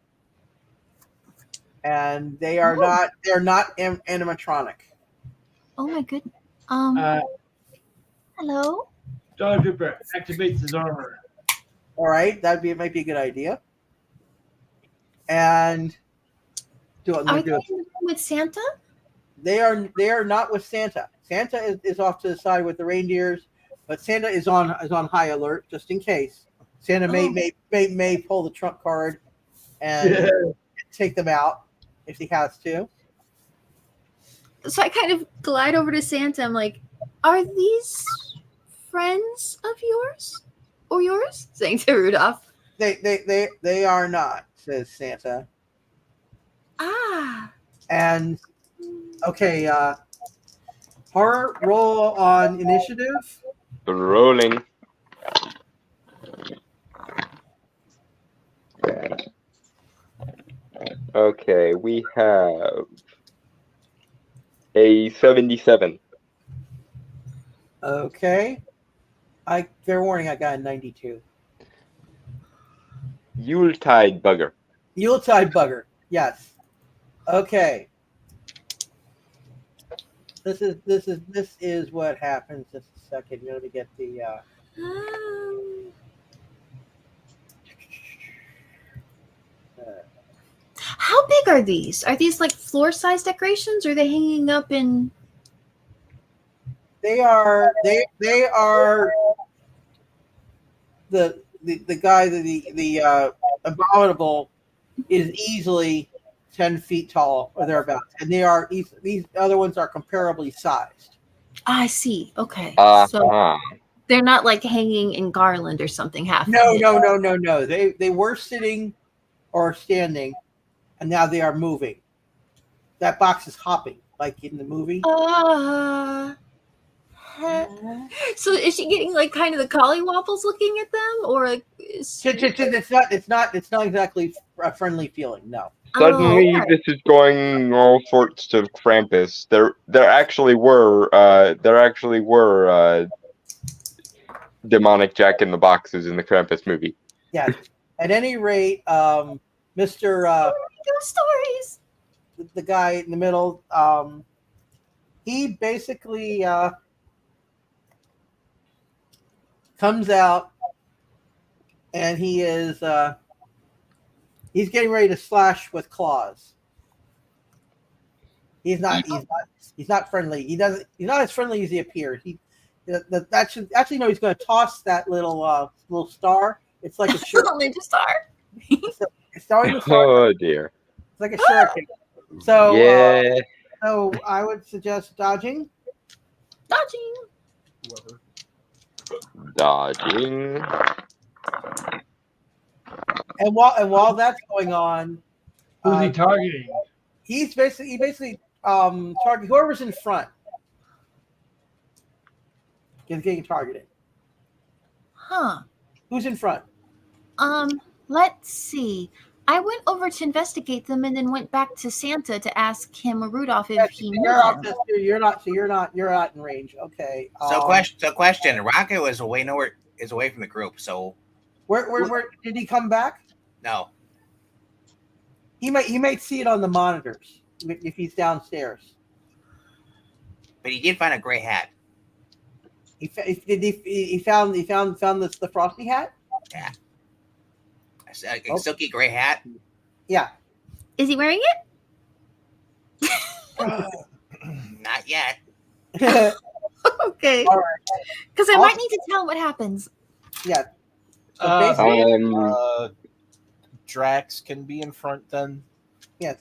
and they're not animatronic. Oh my goodness. Hello. Stormtrooper activates his armor. All right, might be a good idea. And Are they in the room with Santa? They are not with Santa. Santa is off to the side with the reindeers, but Santa is on high alert just in case. Santa may pull the trump card and take them out if he has to. So I kind of glide over to Santa. I'm like, "Are these friends of yours or yours?" Saying to Rudolph. They are not, says Santa. Ah. And okay, horror, roll on initiative. Rolling. Okay, we have a 77. Okay. Fair warning, I got a 92. Yuletide bugger. Yuletide bugger. Yes. Okay. This is what happens. Just a second. Let me get the. How big are these? Are these like floor-size decorations, or are they hanging up in? They are the guy, the abominable is easily 10 feet tall or thereabouts, and these other ones are comparably sized. I see. Okay, Uh-huh. so they're not like hanging in garland or something. No. They were sitting or standing, and now they are moving. That box is hopping, like in the movie. So is she getting like kind of the collywobbles looking at them, or like, it's not exactly a friendly feeling. No. Suddenly, this is going all sorts of Krampus. There actually were demonic Jack in the Boxes in the Krampus movie. Yeah. At any rate, Mr. Stories. The guy in the middle, he basically comes out, and he is he's getting ready to slash with claws. He's not friendly. He's not as friendly as he appears. Actually no, he's going to toss that little star. It's like a ninja star. It's starting to Oh dear. It's like a shuriken. So yeah. So I would suggest dodging. Dodging. And while that's going on, who's he targeting? He basically target whoever's in front. Is getting targeted. Huh. Who's in front? Let's see. I went over to investigate them and then went back to Santa to ask him or Rudolph if he knew them. You're not in range. Okay. So question. Rocket is away from the group. So where did he come back? No. He might see it on the monitors if he's downstairs. But he did find a gray hat. He found the frosty hat. Yeah. A silky gray hat. Yeah. Is he wearing it? Not yet. Okay. All right. Because I might need to tell him what happens. Yeah. So Drax can be in front then. Yes.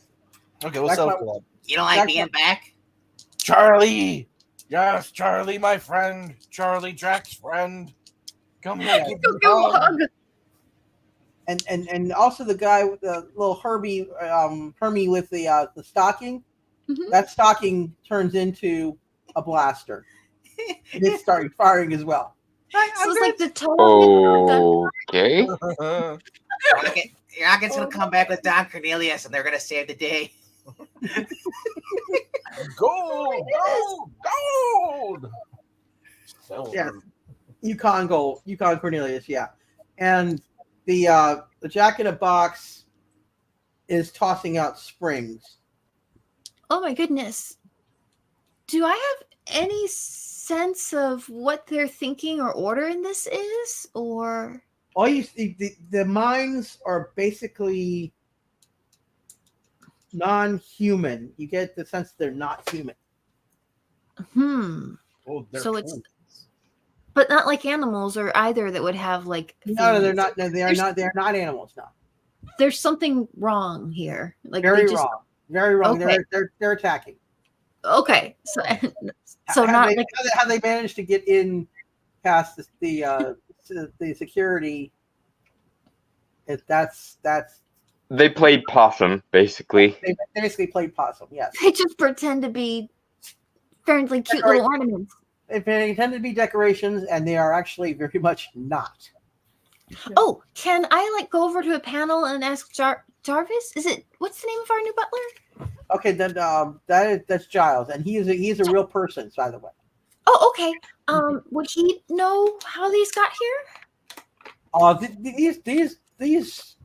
Okay, what's up, Club? You don't like being back? Charlie! Yes, Charlie, my friend. Charlie, Drax's friend. Come here. Give me a hug. And also the guy with the little Hermie with the stocking. Mm-hmm. That stocking turns into a blaster. And it started firing as well. So it's like the total. Okay. Rocket's gonna come back with Don Cornelius, and they're gonna save the day. Gold! Yeah, Yukon Cornelius, yeah, and the Jack in a Box is tossing out springs. Oh my goodness! Do I have any sense of what they're thinking or order in this is, or? All you see, the minds are basically non-human. You get the sense they're not human. Oh, so it's, but not like animals or either that would have like. No, they're not. No, they are not. They are not animals. No. There's something wrong here. Like very wrong. Very wrong. Okay. They're attacking. Okay, so How not they, like how they managed to get in past the security? That's They played possum, basically. they basically played possum. Yes, they just pretend to be friendly, cute little ornaments. they pretend to be decorations, and they are actually very much not. Oh, can I like go over to a panel and ask Jarvis? What's the name of our new butler? Okay, then that's Giles, and he's a real person, by the way. Oh, okay. Would he know how these got here? These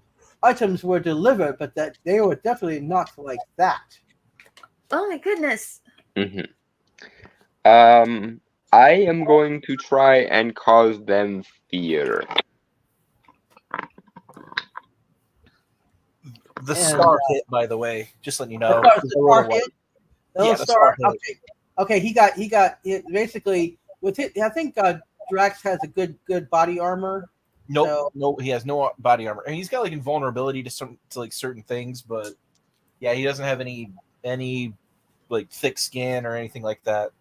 items were delivered, but that they were definitely not like that. Oh my goodness. Mm-hmm. I am going to try and cause them fear. The star hit, by the way, just letting you know. The star hit. Yeah, the star hit. Okay. He got it basically with it. I think Drax has a good body armor. Nope, So, no, he has no body armor, and he's got like invulnerability to like certain things, but yeah, he doesn't have any like thick skin or anything like that.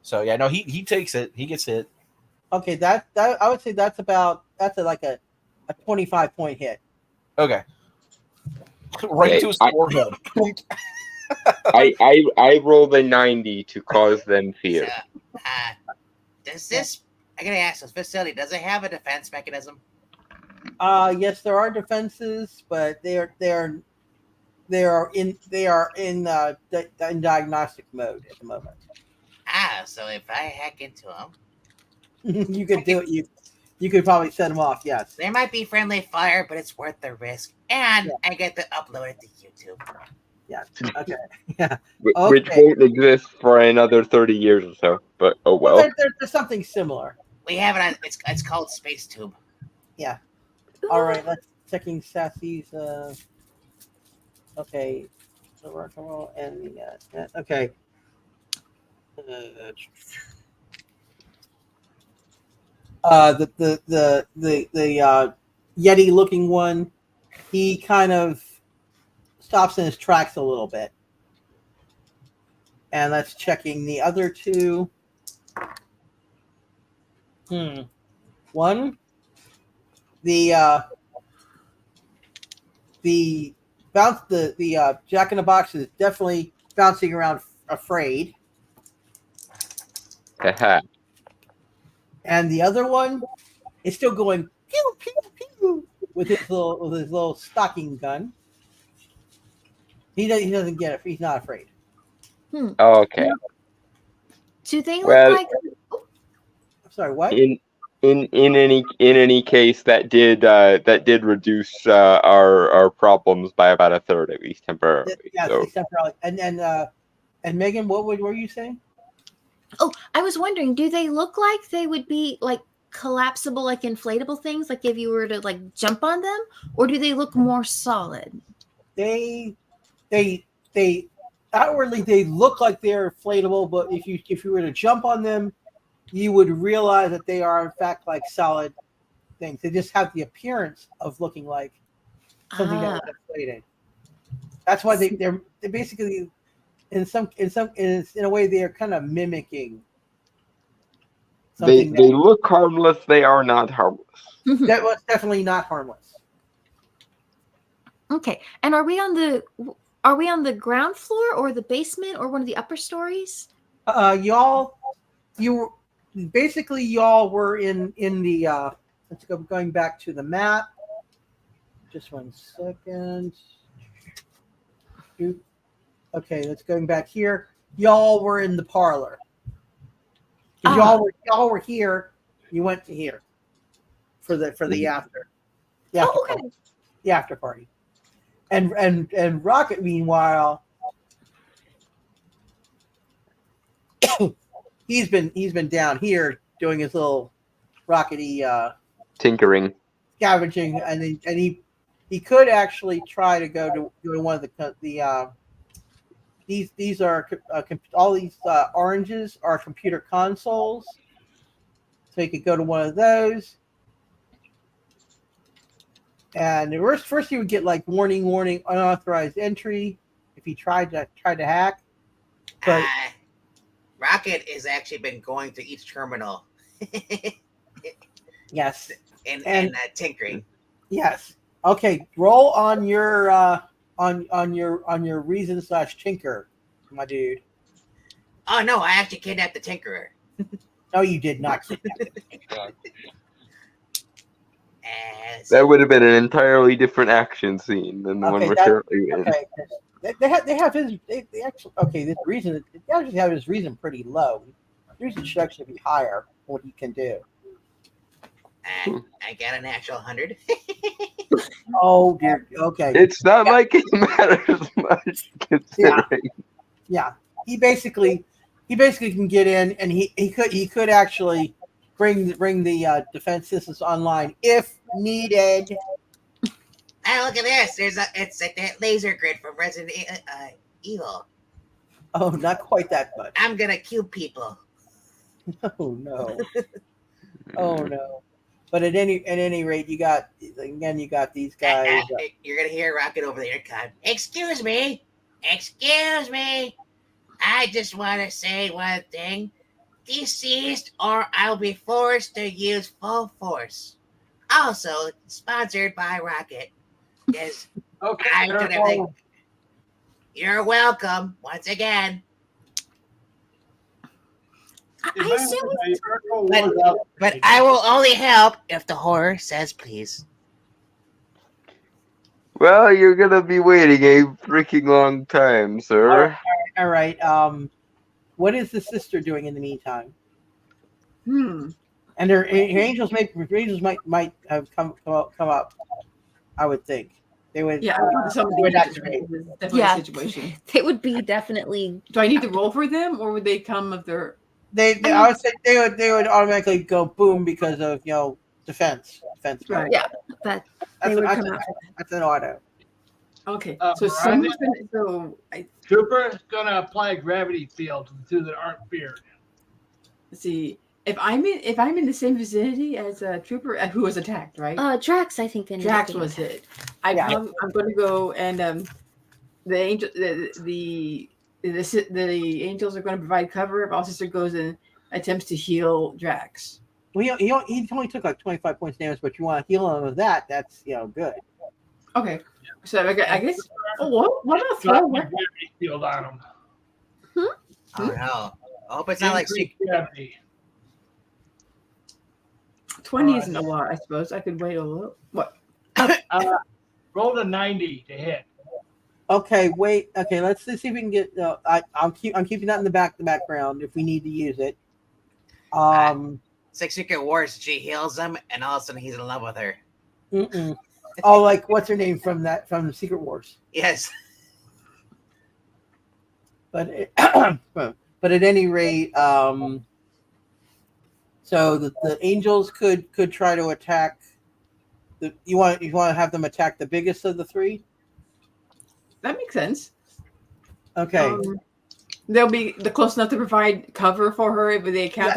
So yeah, no, he takes it. He gets hit. okay, that I would say that's like a 25-point hit. Okay. Right to his forehead. I rolled a 90 to cause them fear. So, does this? I gotta ask this facility. Does it have a defense mechanism? Yes, there are defenses, but they are in diagnostic mode at the moment. So if I hack into them, You could do it. You could probably set them off. Yes. there might be friendly fire, but it's worth the risk, and I get to upload it to YouTube. Yeah. Okay. Yeah. Which won't exist for another 30 years or so. But oh well. There's something similar. We have it on. It's called Space Tube. Yeah. All right. Let's checking Sassy's. Okay. The rock and roll and the okay. The Yeti looking one, he kind of stops in his tracks a little bit. And that's checking the other two. One, the Jack in the Box is definitely bouncing around afraid. And the other one is still going pew pew pew with his little stocking gun. He doesn't get it. He's not afraid. Oh, okay. Do they look like? I'm sorry. What? In any case, that did reduce our problems by about a third, at least temporarily. Yes, so. temporarily. And Megan, what were you saying? Oh, I was wondering, do they look like they would be like collapsible, like inflatable things, like if you were to like jump on them, or do they look more solid? They outwardly they look like they're inflatable, but if you were to jump on them, you would realize that they are in fact like solid things. They just have the appearance of looking like something that was inflated. That's why they're basically in a way they are kind of mimicking. They look harmless. They are not harmless. That was definitely not harmless. Okay, and are we on the ground floor or the basement or one of the upper stories? Y'all were in the let's go going back to the map. Just 1 second. Okay, let's going back here. Y'all were in the parlor. Y'all were here. You went to here for the after. The after party. And Rocket, meanwhile, he's been down here doing his little rockety tinkering, scavenging, and he could actually try to go to one of the these are all these oranges are computer consoles, so he could go to one of those. And first he would get like warning, unauthorized entry if he tried to hack. But Rocket has actually been going to each terminal. yes, and tinkering. Yes. Okay. Roll on your on your reason / tinker, my dude. Oh no, I actually kidnapped the tinkerer. No, you did not kidnap the tinkerer. That would have been an entirely different action scene than the one we're currently in. Okay. They have his they actually this reason they actually have his reason pretty low. His reason should actually be higher for what he can do. I got an actual 100. Oh dear. Okay. It's not like it matters much considering. Yeah. He basically can get in, and he could actually bring the defense systems online if needed. Hey, look at this! It's like that laser grid from Resident Evil. Oh, not quite that much. I'm gonna kill people. Oh no. Oh no. But at any rate, you got these guys. You're gonna hear Rocket over there, God. Excuse me. I just want to say one thing. Deceased, or I'll be forced to use full force. Also, sponsored by Rocket. Yes. Okay. You're welcome once again. But I will only help if the horror says please. Well, you're gonna be waiting a freaking long time, sir. All right. What is the sister doing in the meantime? And her angels might have come up. I would think they would. Yeah, situation. They would be definitely. Do I need to roll for them, or would they come of their? I would say they would automatically go boom because of defense. Right. Yeah, but they would come out. That's an auto. Okay, Trooper is gonna apply a gravity field to the two that aren't feared. Let's see. If I'm in the same vicinity as a trooper who was attacked, right? Drax, I think. Drax was hit. I'm going to go and the angels are going to provide cover if our sister goes and attempts to heal Drax. Well, he only took like 25 points damage, but you want to heal him with that? That's good. Okay, so I guess. Oh, what about throw my gravity field on him? Oh no! I hope it's not like gravity. 20 isn't a lot, I suppose. I could wait a little. What? Roll a 90 to hit. Okay, wait. Okay, let's see if we can get. I'm keeping that in the background if we need to use it. It's like Secret Wars. She heals him, and all of a sudden he's in love with her. Oh, like what's her name from Secret Wars? Yes. But at any rate, so the angels could try to attack. You want to have them attack the biggest of the three? That makes sense. Okay. They'll be close enough to provide cover for her if they attack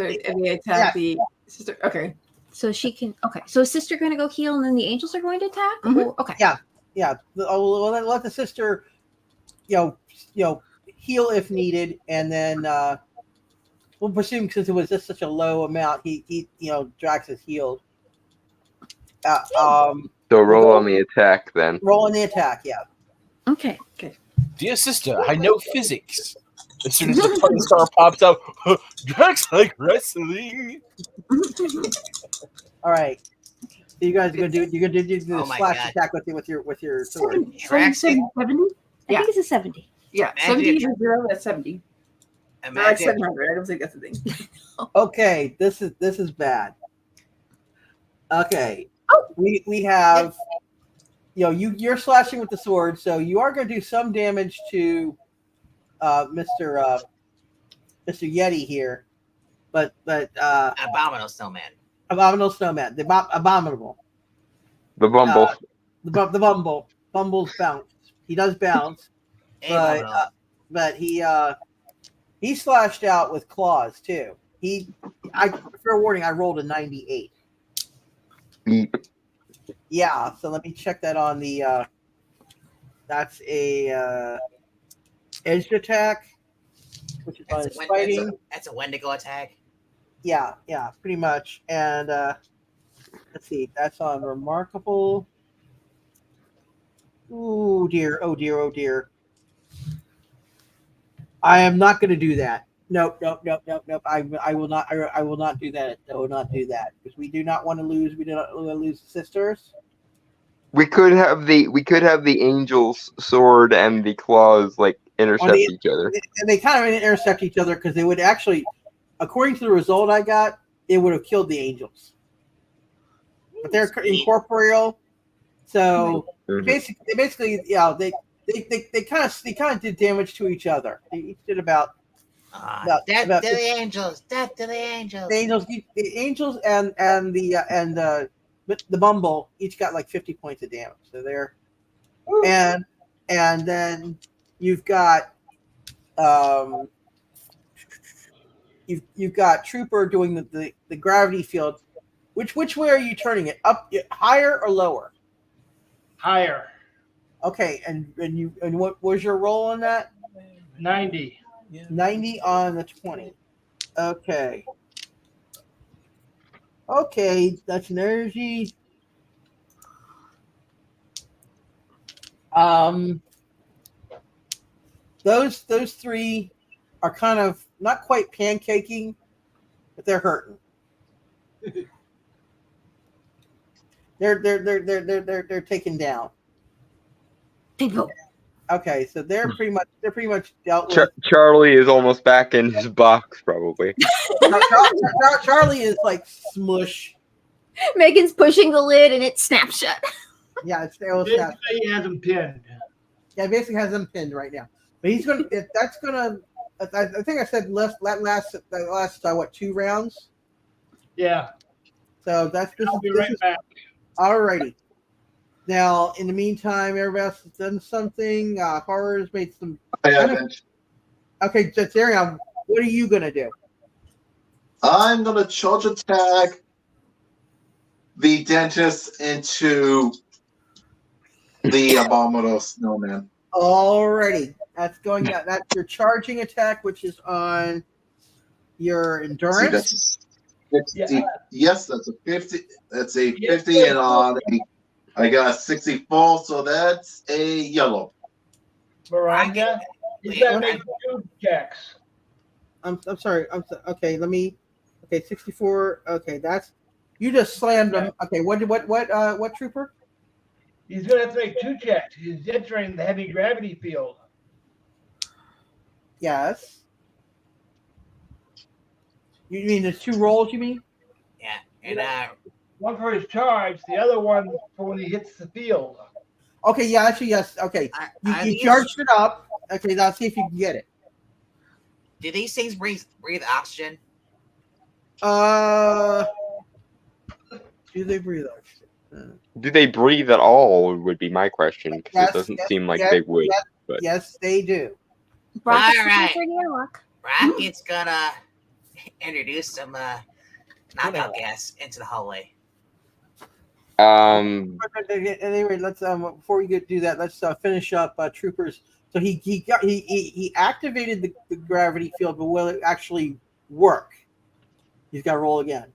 the sister. Okay. So she can. Okay. So is sister going to go heal, and then the angels are going to attack? Mm-hmm. Okay. Yeah. Well, then let the sister, heal if needed, and then we'll presume since it was just such a low amount, he Drax is healed. So roll on the attack then. Roll on the attack, yeah. Okay. Dear sister, I know physics. As soon as the party star pops out, Drax like wrestling. All right. So you guys are gonna do the slash attack with your sword. 70? I think it's a 70. Yeah, 70 is 0. That's 70. Like 700. I don't think that's the thing. Okay, this is bad. Okay, we have. You're slashing with the sword, so you are going to do some damage to Mr. Yeti here, but Abominable Snowman, the abominable, the Bumble, the Bumble's bounce. He does bounce, but he slashed out with claws too. Fair warning, I rolled a 98. Beep. Yeah, so let me check that on the. That's a edged attack. which is on his fighting. That's a Wendigo attack. Yeah, pretty much. And let's see, that's on remarkable. Oh dear. I am not going to do that. Nope. I will not. I will not do that. I will not do that because we do not want to lose. We do not want to lose the sisters. We could have the angel's sword and the claws like intercept each other. And they kind of intercept each other because they would actually, according to the result I got, it would have killed the angels. But they're incorporeal, so basically, yeah, they kind of did damage to each other. They each did about. Death to the angels! Death to the angels! The angels and the Bumble each got like 50 points of damage. So they're and then you've got you've got Trooper doing the gravity field. Which way are you turning it? Up, higher or lower? Higher. Okay, and what was your roll on that? 90. 90 on the 20. Okay. Okay, that's an energy. Those three are kind of not quite pancaking, but they're hurting. They're taken down. Okay, so they're pretty much dealt with. Charlie is almost back in his box, probably. Charlie is like smush. Megan's pushing the lid and it snaps shut. Yeah, basically he has him pinned. Yeah, basically has him pinned right now. But he's gonna. That's gonna. I think I said that last 2 rounds. Yeah. So that's this. I'll be right back. Alrighty. Now, in the meantime, everybody else has done something. Horror's made some. I haven't. Okay, Darian, what are you gonna do? I'm gonna charge attack the dentist into the abominable snowman. Alrighty, that's going. That's your charging attack, which is on your endurance. Yes, that's a 50. That's a 50, and on I got a 64, so that's a yellow. Miranda, you gotta make 2 checks. I'm sorry. Okay. Let me. Okay, 64. Okay, that's you just slammed him. Okay, what trooper? He's gonna have to make 2 checks. He's entering the heavy gravity field. Yes. You mean there's 2 rolls? You mean? Yeah, and one for his charge, the other one for when he hits the field. Okay, yeah, actually, yes. Okay, you charged it up. Okay, now see if you can get it. Do these things breathe oxygen? Do they breathe oxygen? Do they breathe at all? Would be my question because it doesn't seem like they would. But. Yes, they do. All right. Rocket's gonna introduce some knockout gas into the hallway. Anyway, let's before we do that, let's finish up Troopers. So he activated the gravity field, but will it actually work? He's got to roll again.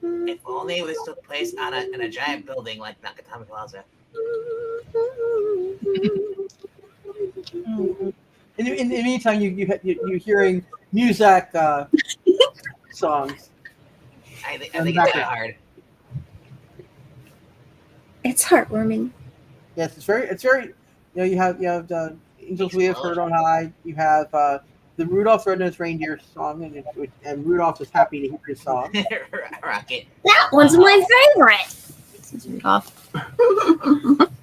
If only this took place in a giant building like Nakatomi Plaza. In the meantime, you're hearing music songs. I think it's that hard. It's heartwarming. Yes, it's very. You have the Angels We Have Heard on High. You have the Rudolph Red-Nosed Reindeer song, and Rudolph is happy to hear his song. Rocket. That one's my favorite. Rudolph.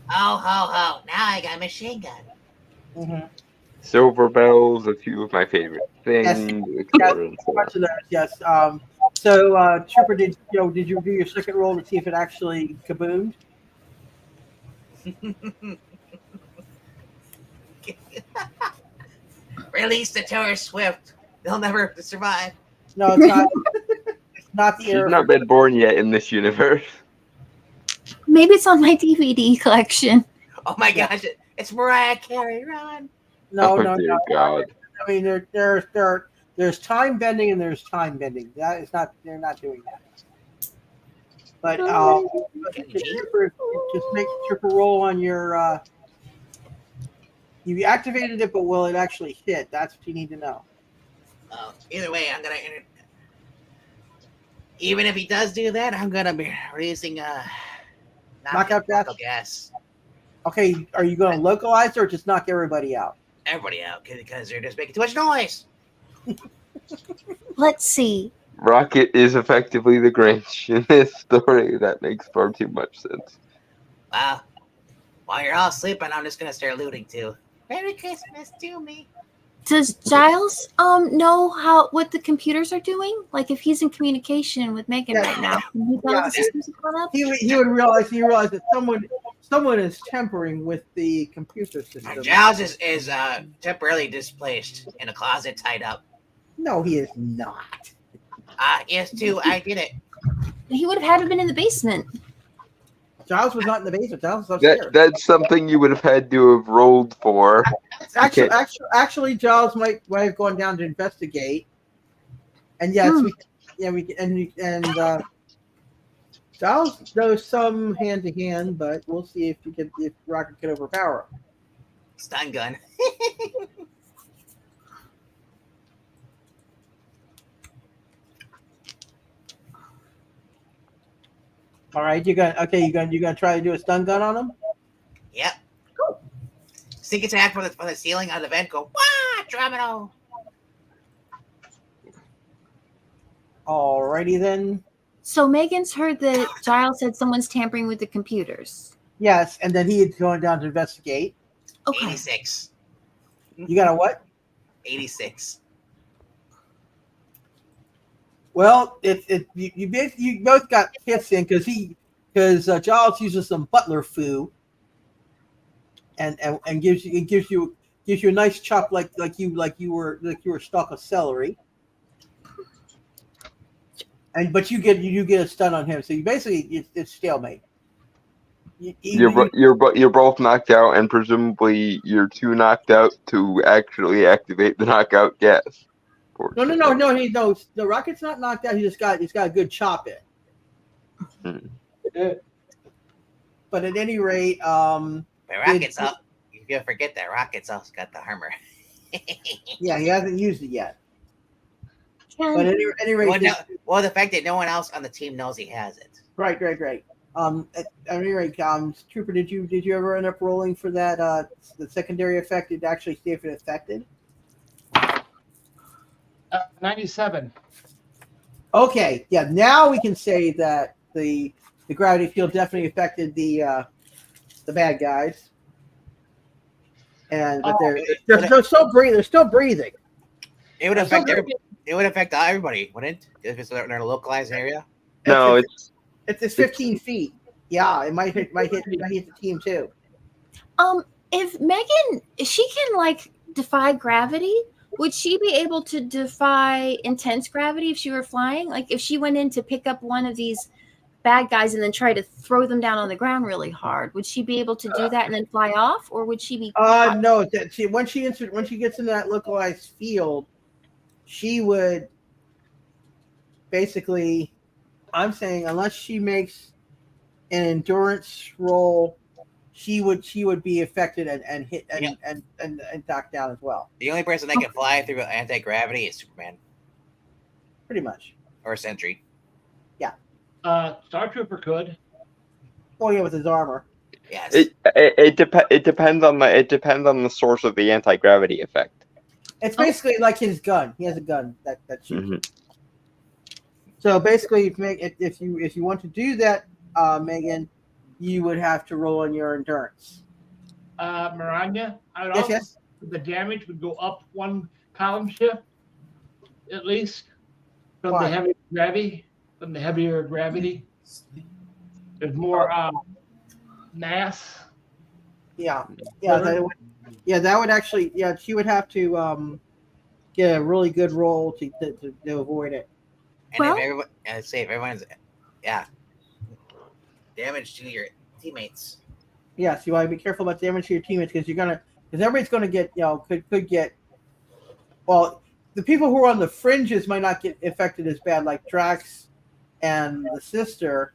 Oh, now I got a machine gun. Mm-hmm. Silver bells, a few of my favorite things. Yes. So, Trooper, did you do your second roll to see if it actually kaboomed? Release the Taylor Swift. They'll never survive. No, it's not. It's not the She's era. not been born yet in this universe. Maybe it's on my DVD collection. Oh my gosh, it's Mariah Carey. Run. No, Oh, no, dear no. God. I mean, there's time bending and there's time bending. That is not. They're not doing that. But just make a triple roll on your. You activated it, but will it actually hit? That's what you need to know. Either way, I'm gonna. Even if he does do that, I'm gonna be releasing Knockout gas. Okay, are you going to localize or just knock everybody out? Everybody out because they're just making too much noise. Let's see. Rocket is effectively the Grinch in this story. That makes far too much sense. Wow. While you're all sleeping, I'm just gonna start looting too. Merry Christmas to me. Does Giles know what the computers are doing? Like if he's in communication with Megan right now, can he tell the systems have gone up? He would realize that someone is tampering with the computer system. Giles is temporarily displaced in a closet tied up. No, he is not. Yes, too. I did it. He would have had to been in the basement. Giles was not in the basement. Giles was upstairs. That's something you would have had to have rolled for. Actually, Giles might have gone down to investigate. And yes, Giles knows some hand to hand, but we'll see if Rocket can overpower him. Stun gun. All right, you're gonna try to do a stun gun on him? Yep. Cool. Sneak attack from the ceiling on the vent. Go wah, Domino. Alrighty then. So Megan's heard that Giles said someone's tampering with the computers. Yes, and then he had gone down to investigate. Okay. 86. You got a what? 86. Well, you both got hits in because Giles uses some butler foo, and gives you a nice chop like you were a stalk of celery, but you get a stun on him, so you basically it's stalemate. You're both knocked out, and presumably you're too knocked out to actually activate the knockout gas. No. The Rocket's not knocked out. He's got a good chop in. But at any rate, the Rocket's up. You forget that Rocket's also got the armor. Yeah, he hasn't used it yet. But at any rate, the fact that no one else on the team knows he has it. Right. At any rate, Trooper, did you ever end up rolling for that the secondary effect? Did actually see if it affected? 97. Okay, yeah. Now we can say that the gravity field definitely affected the bad guys, but they're still breathing. They're still breathing. It would affect everybody. It would affect everybody, wouldn't it? If it's in a localized area. No, it's 15 feet. Yeah, it might hit the team too. If Megan, she can defy gravity. Would she be able to defy intense gravity if she were flying? Like if she went in to pick up one of these bad guys and then try to throw them down on the ground really hard, would she be able to do that and then fly off, or would she be? No. When she gets in that localized field, she would basically. I'm saying unless she makes an endurance roll, she would be affected and hit and knocked down as well. The only person that can fly through anti-gravity is Superman. Pretty much. Or Sentry. Yeah. Star Trooper could. Oh yeah, with his armor. Yes. It depends on the source of the anti-gravity effect. It's basically like his gun. He has a gun that shoots. Mm-hmm. So basically, if you want to do that, Megan, you would have to roll on your endurance. Miranda, Yes. The damage would go up one column shift, at least, from Why? the heavier gravity. There's more mass. Yeah. That would actually. Yeah, she would have to. get a really good roll to avoid it. And Well- if everyone, say if everyone's, damage to your teammates. Yes, you want to be careful about damage to your teammates because everybody's going to get, could get. Well, the people who are on the fringes might not get affected as bad, like Drax and the sister,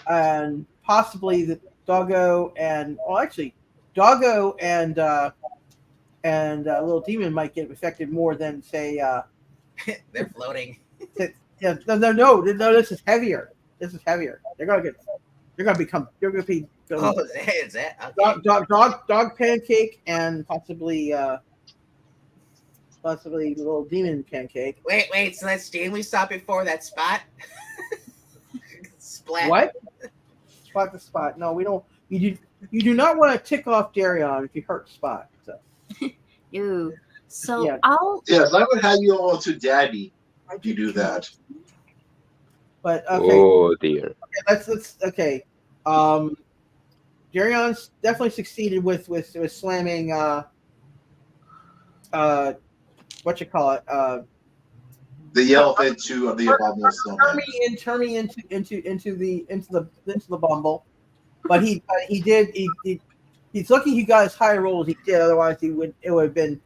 and possibly the Doggo and Doggo and Little Demon might get affected more than say. They're floating. Yeah, no. This is heavier. They're gonna be. Oh, is that? Okay. Dog pancake and possibly Little Demon pancake. Wait. So didn't we stop before that spot? Splat. What? Spot to spot. No, we don't. You do not want to tick off Darion if you hurt Spot. So. Ew. So Yeah. Yes, I would have you all to Daddy if you do that. But okay. Oh dear. Let's okay. Darion's definitely succeeded with slamming what you call it The elephant to the abominable snowman. turning into the bumble, but he's lucky he got as high a roll as he did. Otherwise, it would have been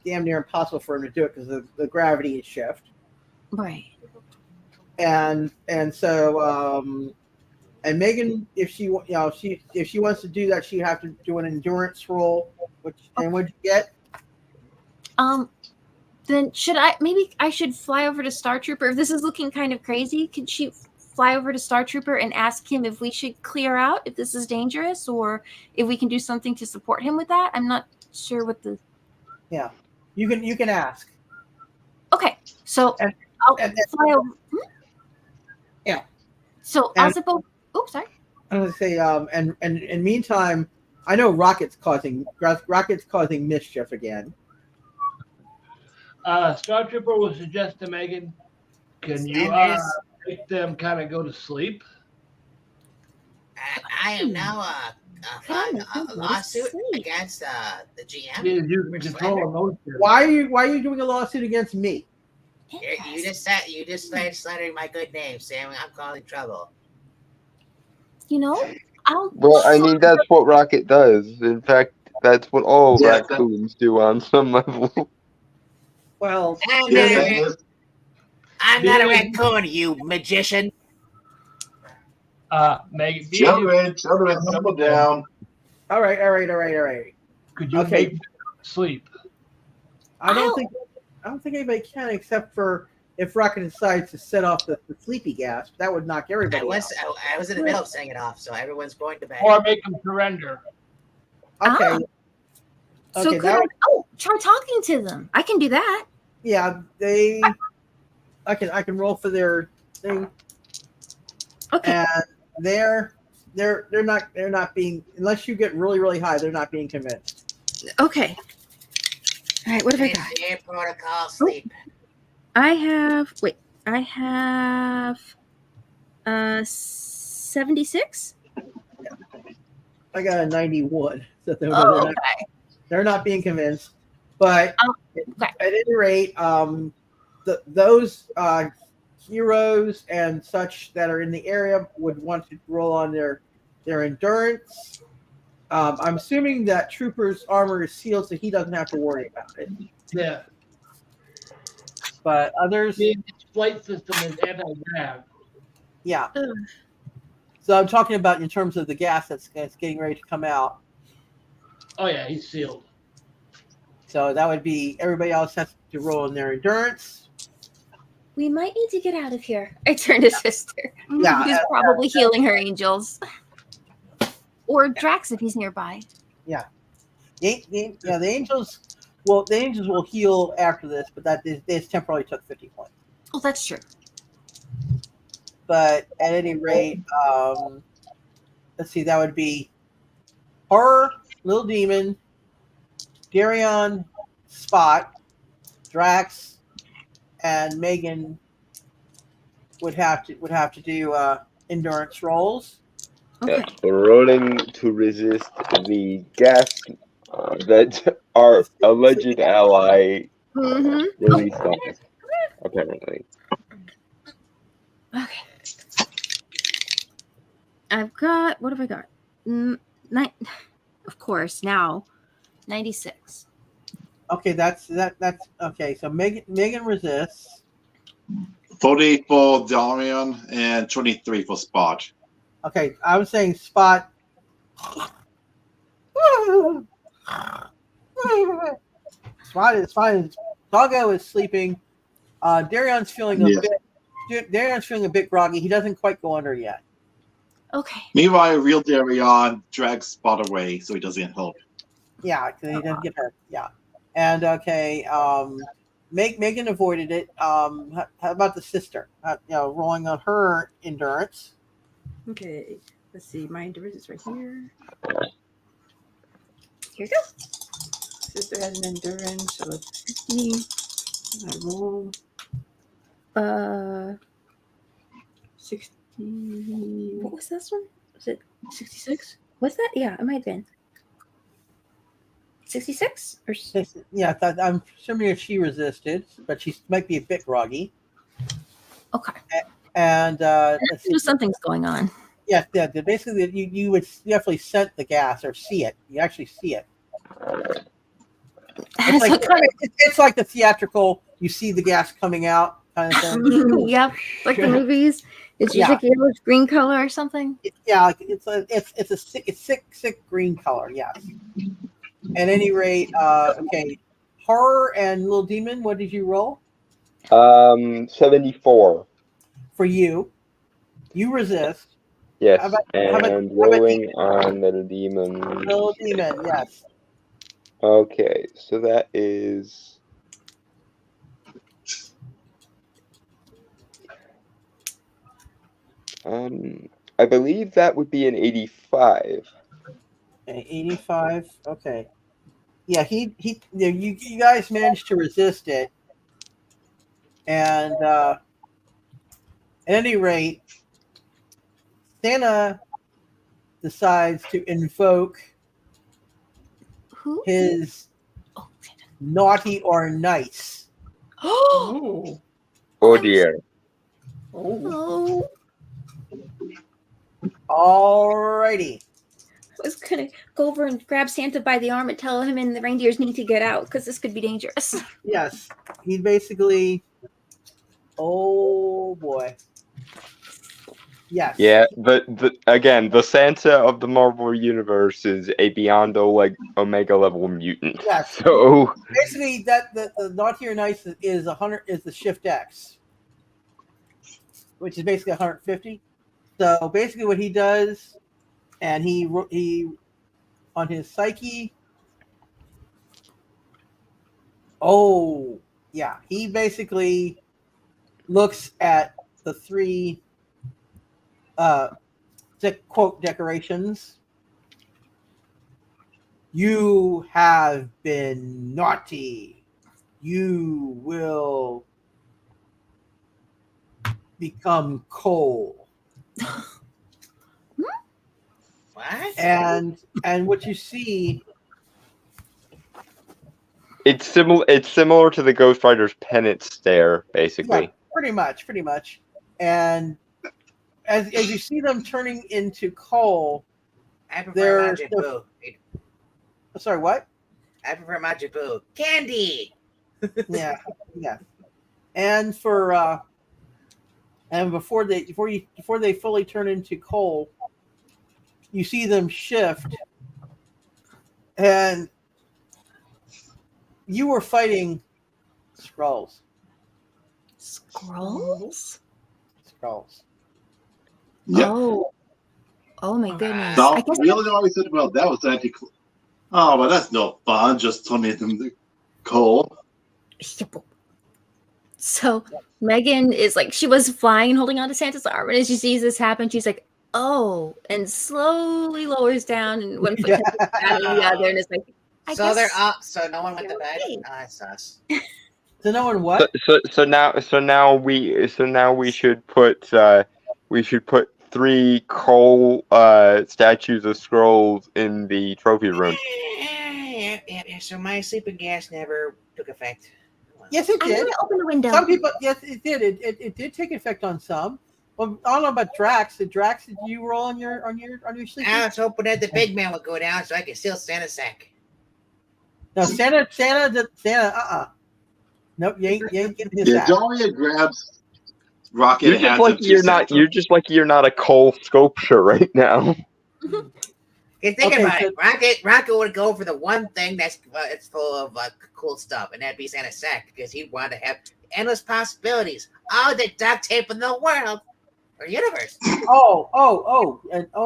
damn near impossible for him to do it because of the gravity shift. right. And so and Megan, if she wants to do that, she'd have to do an endurance roll. And what'd you get? Then I should fly over to Star Trooper if this is looking kind of crazy. Could she fly over to Star Trooper and ask him if we should clear out if this is dangerous or if we can do something to support him with that? I'm not sure what the. Yeah, you can ask. Okay, so I'll fly over. Yeah. So I'll zip over. Oops, sorry. I was gonna say, and meantime, I know Rocket's causing mischief again. Star Trooper will suggest to Megan, can you make them kind of go to sleep? I am now a lawsuit against the GM. You can control emotion. Why are you doing a lawsuit against me? You just started slandering my good name, Sam. I'm causing trouble. Well, I mean, that's what Rocket does. In fact, that's what all raccoons do on some level. Well, I'm not a raccoon, you magician. Megan, Children, double down. All right. Could you make them sleep? I don't think anybody can except for if Rocket decides to set off the sleepy gas. That would knock everybody out. I was in the middle of setting it off, so everyone's going to bed. Or make them surrender. Okay. So could I try talking to them? I can do that. Yeah, I can roll for their thing. Okay. And they're not being, unless you get really, really high, they're not being convinced. Okay. All right, what have I got? Air protocol sleep. I have 76. I got a 91. So they're not being convinced. But at any rate, those heroes and such that are in the area would want to roll on their endurance. I'm assuming that Trooper's armor is sealed, so he doesn't have to worry about it. Yeah. But others, the flight system is anti-grav. Yeah. So I'm talking about in terms of the gas that's getting ready to come out. Oh yeah, he's sealed. So that would be everybody else has to roll in their endurance. We might need to get out of here. I turned to Sister. Yeah, Who's probably healing her angels. Or Drax if he's nearby. Yeah. The angels. Well, the angels will heal after this, but this temporarily took 50 points. Oh, that's true. But at any rate, let's see, that would be Horror, Little Demon, Darion, Spot, Drax, and Megan would have to do endurance rolls. Okay. Rolling to resist the gas that our alleged ally released on us, apparently. Okay. I've got, what have I got? Of course, now 96. Okay, that's okay. So Megan resists. 40 for Darian and 23 for Spot. Okay, I was saying Spot. Spot is fine. Doggo is sleeping. Darion's feeling Darion's feeling a bit groggy. He doesn't quite go under yet. Okay. Meanwhile, real Darion drags Spot away so he doesn't get help. Yeah, because he doesn't get hurt. Yeah. And okay, Megan avoided it. How about the sister? Rolling on her endurance. Okay, let's see. My endurance is right here. Here you go. Sister has an endurance, so it's 50. I roll 60. What was this one? Was it 66? What's that? Yeah, it might have been 66 or yeah. I'm assuming if she resisted, but she might be a bit groggy. Okay. And something's going on. Yeah. Basically, you would definitely scent the gas or see it. You actually see it. It's like the theatrical. You see the gas coming out kind of thing. Yep, like the movies. It's usually like yellowish green color or something. Yeah, it's a sick green color. Yes. At any rate, okay. Horror and Little Demon. What did you roll? 74. For you, you resist. Yes, rolling on Little Demon. Little Demon, yes. Okay, so that is I believe that would be an 85. Okay, 85. Okay. Yeah, you guys managed to resist it. And at any rate, Santa decides to invoke his naughty or nice. Oh dear. Oh. Alrighty. I was gonna go over and grab Santa by the arm and tell him and the reindeers need to get out because this could be dangerous. Yes, he's basically. Oh boy. Yes. Yeah, again, the Santa of the Marvel Universe is a beyond Omega level mutant. Yes. So basically, that the naughty or nice is 100 is the Shift X, which is basically 150. So basically, what he does, and he on his psyche. Oh yeah, he basically looks at the three quote decorations. You have been naughty. You will become coal. What? And what you see, it's similar to the Ghost Rider's penance stare, basically. Yeah, pretty much. And as you see them turning into coal, I prefer Magic Boo. Sorry, what? I prefer Magic Boo. Candy. Yeah. And before they fully turn into coal, you see them shift, and you were fighting Skrulls. Skrulls? Skrulls. Yep. Oh my goodness. So, I guess we only always said, well, that was oh, but that's no fun, just turning them to coal. So Megan is like, she was flying and holding onto Santa's arm, and as she sees this happen, she's like, oh, and slowly lowers down and one foot down and the other, and it's like, they're up, so no one went to bed. That's sus. So no one what? So now we should put 3 coal statues of Skrulls in the trophy room. Yeah. So my sleeping gas never took effect. Yes, it I'm did. gonna open the window. Some people, yes, it did. It did take effect on some. Well, I don't know about Drax. Did you roll on your sleeping? I was hoping that the big man would go down so I could steal Santa's sack. No, Santa. Nope, you ain't getting his Yeah, sack. Daria grabs Rocket You're and just hands like him to you're not. Santa. You're just like you're not a Cole sculpture right now. Okay, think about it. Rocket would go for the one thing that's it's full of cool stuff, and that'd be Santa's sack because he'd want to have endless possibilities, all the duct tape in the world or universe.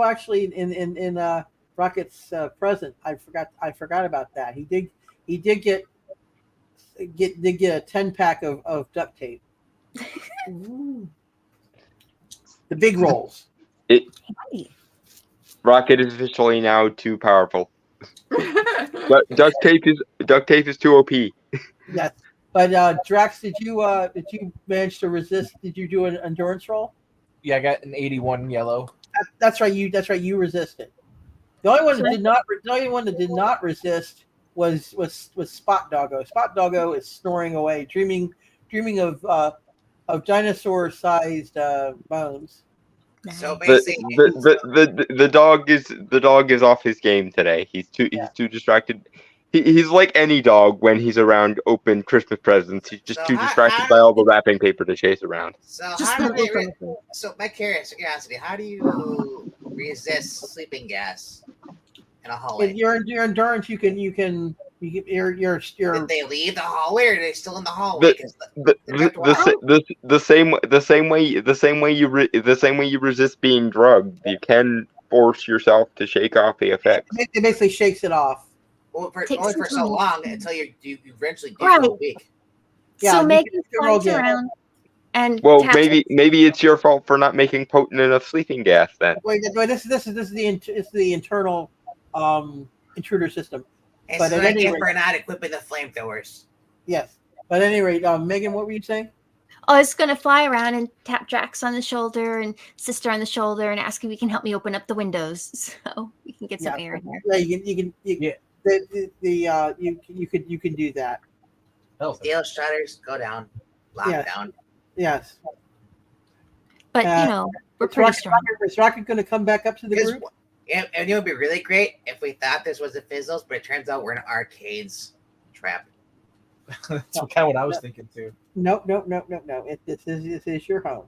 Actually, in Rocket's present, I forgot about that. He did get a 10-pack of duct tape. The big rolls. Rocket is officially now too powerful. But duct tape is too OP. Yes, but Drax, did you manage to resist? Did you do an endurance roll? Yeah, I got an 81 yellow. That's right. You resisted. The only one that did not resist was Spot Doggo. Spot Doggo is snoring away, dreaming of dinosaur-sized bones. So basically, the dog is off his game today. He's too distracted. He's like any dog when he's around open Christmas presents. He's just too distracted by all the wrapping paper to chase around. So my curiosity, how do you resist sleeping gas in a hallway? Your endurance, you can. Did they leave the hallway, or are they still in the hallway? The same way you resist being drugged. You can force yourself to shake off the effects. It basically shakes it off. Well, only for so long until you eventually do Right. go weak. Yeah, so you Megan can roll flies again. around and maybe it's your fault for not making potent enough sleeping gas then. Wait, this is the internal intruder system. And But so at I any get rate- for not equipping the flamethrowers. Yes, but at any rate, Megan, what were you saying? I was going to fly around and tap Drax on the shoulder and Sister on the shoulder and ask if he can help me open up the windows so we can get some air in here. Yeah, you can do that. Steel shutters go down, lockdown. Yes. But we're pretty strong. Is Rocket going to come back up to the group? And it would be really great if we thought this was a Fizzles, but it turns out we're in an arcades trap. That's kind of what I was thinking too. No. This is your home.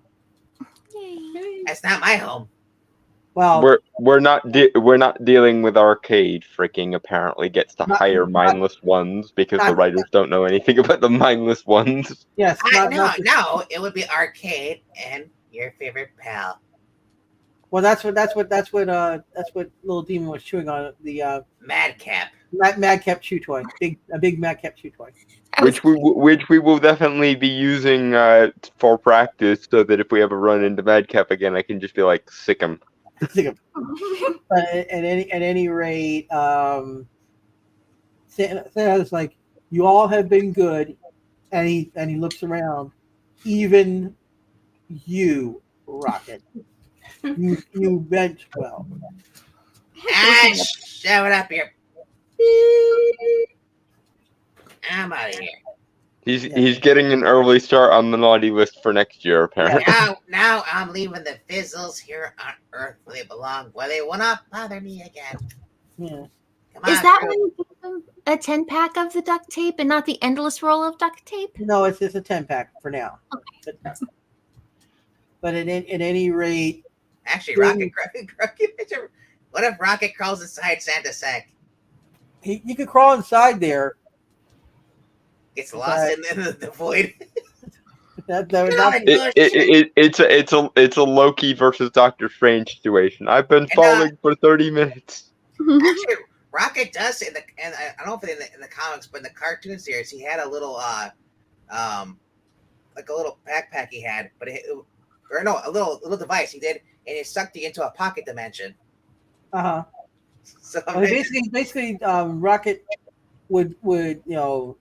That's not my home. Well, we're not dealing with arcade. Freaking apparently gets to hire mindless ones because the writers don't know anything about the mindless ones. Yes. No, it would be arcade and your favorite pal. Well, that's what Little Demon was chewing on, the Madcap. Madcap chew toy, a big Madcap chew toy, which we will definitely be using for practice, so that if we ever run into Madcap again, I can just be like, sick him. But at any rate, Santa's like, you all have been good, and he looks around, even you, Rocket. You meant well. Shove it up here. I'm out of here. He's getting an early start on the naughty list for next year, apparently. Now I'm leaving the Fizzles here on Earth where they belong, where they will not bother me again. Yeah. Is that when you give them a 10-pack of the duct tape and not the endless roll of duct tape? No, it's a 10-pack for now. Okay. But at any rate, actually, Rocket. What if Rocket crawls inside Santa's sack? You could crawl inside there. Gets lost in the void. It's a Loki versus Doctor Strange situation. I've been falling for 30 minutes. Actually, Rocket does I don't know if it's in the comics, but in the cartoon series, he had a little like a little backpack he had, but a little device he did, and it sucked you into a pocket dimension. So basically, Rocket would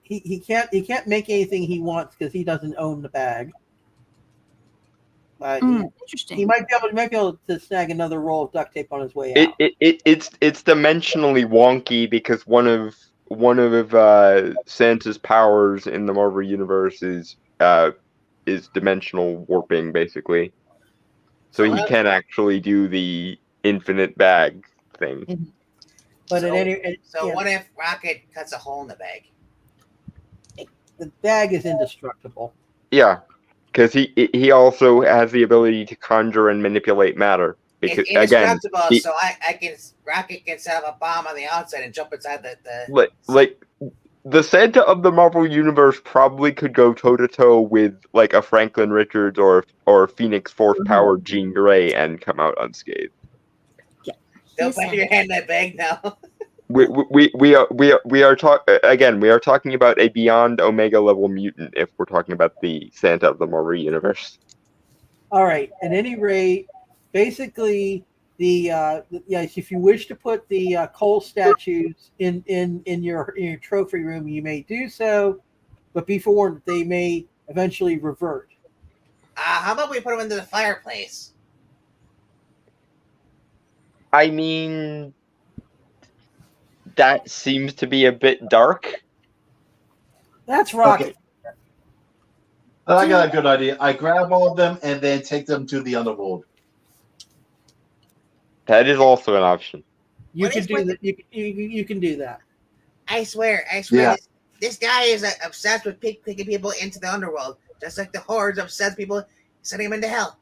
he can't make anything he wants because he doesn't own the bag. Interesting. He might be able to snag another roll of duct tape on his way out. It's dimensionally wonky because one of Santa's powers in the Marvel universe is dimensional warping, basically. So he can actually do the infinite bag thing. But what if Rocket cuts a hole in the bag? The bag is indestructible. Yeah, because he also has the ability to conjure and manipulate matter. Because It's indestructible, so Rocket can set up a bomb on the outside and jump inside the like the Santa of the Marvel universe probably could go toe to toe with like a Franklin Richards or Phoenix Force powered Jean Grey and come out unscathed. Yeah, don't put your hand in that bag now. We are talking about a beyond Omega level mutant if we're talking about the Santa of the Marvel universe. All right. At any rate, basically, if you wish to put the Cole statues in your trophy room, you may do so, but be forewarned they may eventually revert. How about we put them into the fireplace? I mean, that seems to be a bit dark. That's Rocket. Okay. I got a good idea. I grab all of them and then take them to the underworld. That is also an option. You can do that. You can do that. I swear. Yeah. This guy is obsessed with picking people into the underworld, just like the hordes obsessed people sending them into hell.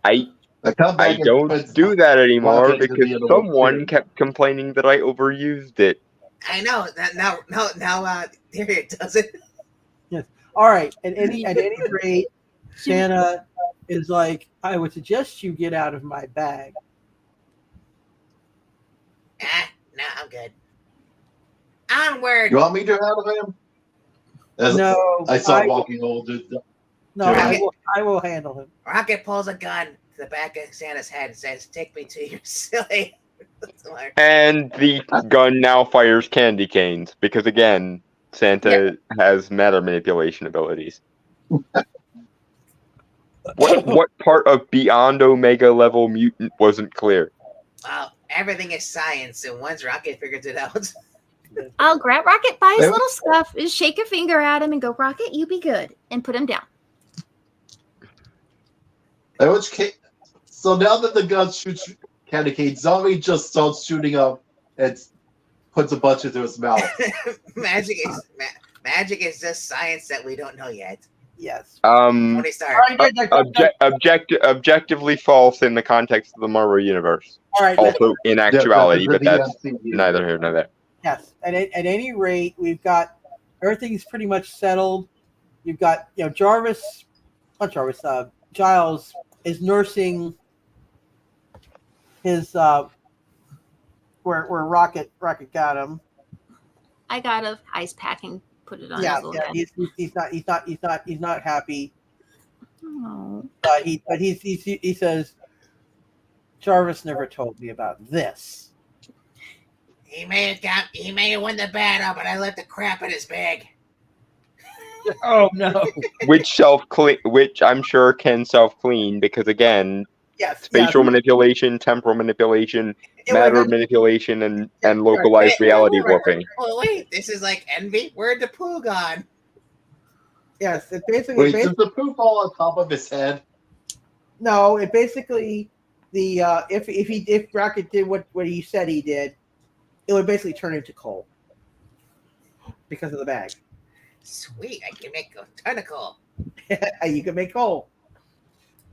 I don't do that anymore because someone kept complaining that I overused it. I know that now. Here it does it. Yes. All right. At any rate, Santa is like, I would suggest you get out of my bag. No, I'm good. Onward. You want me to handle him? No. I saw walking old. No, I will handle him. Rocket pulls a gun to the back of Santa's head and says, "Take me to your silly." And the gun now fires candy canes because, again, Santa has matter manipulation abilities. What part of beyond Omega level mutant wasn't clear? Well, everything is science, and once Rocket figures it out. I'll grab Rocket by his little scuff, just shake a finger at him and go, Rocket, you be good, and put him down. In which case, so now that the gun shoots candy cane, Zombie just starts shooting up and puts a bunch into his mouth. Magic is just science that we don't know yet. Yes. Objectively false in the context of the Marvel universe. All right. Also in actuality, but that's neither here nor there. Yes. At any rate, we've got everything's pretty much settled. You've got Giles is nursing his where Rocket got him. I got a ice pack and put it on his little head. He's not happy. Oh. But he says, Jarvis never told me about this. He may have won the battle, but I left the crap in his bag. Oh no! Which I'm sure can self-clean because again, spatial manipulation, temporal manipulation, matter manipulation, and localized reality warping. Oh wait, this is like Envy. Where'd the poo gone? Yes, it basically. Wait, does the poo fall on top of his head? No, it basically if Rocket did what he said he did, it would basically turn into coal because of the bag. Sweet, I can make a ton of coal. You can make coal.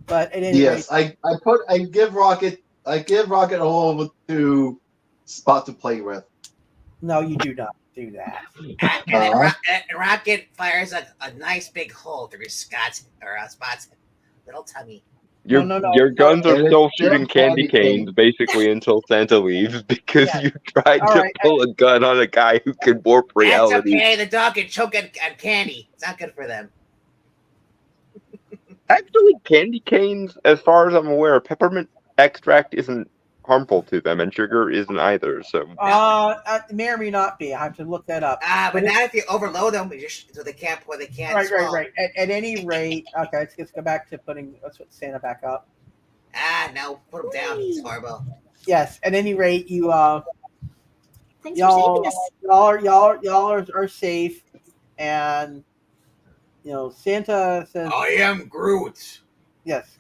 But at any rate, I give Rocket a whole to spot to play with. No, you do not do that. And Rocket fires a nice big hole through Spot's little tummy. Your guns are still shooting candy canes basically until Santa leaves because you tried to pull a gun on a guy who can warp reality. That's okay. The dog can choke on candy. It's not good for them. Actually, candy canes, as far as I'm aware, peppermint extract isn't harmful to them, and sugar isn't either. So, may or may not be. I have to look that up. But not if you overload them, so they can't. Right. At any rate, okay. Let's go back to let's put Santa back up. No, put him down. He's horrible. Yes. At any rate, you Thanks for saving us. Y'all are safe, and Santa says, I am Groot. Yes.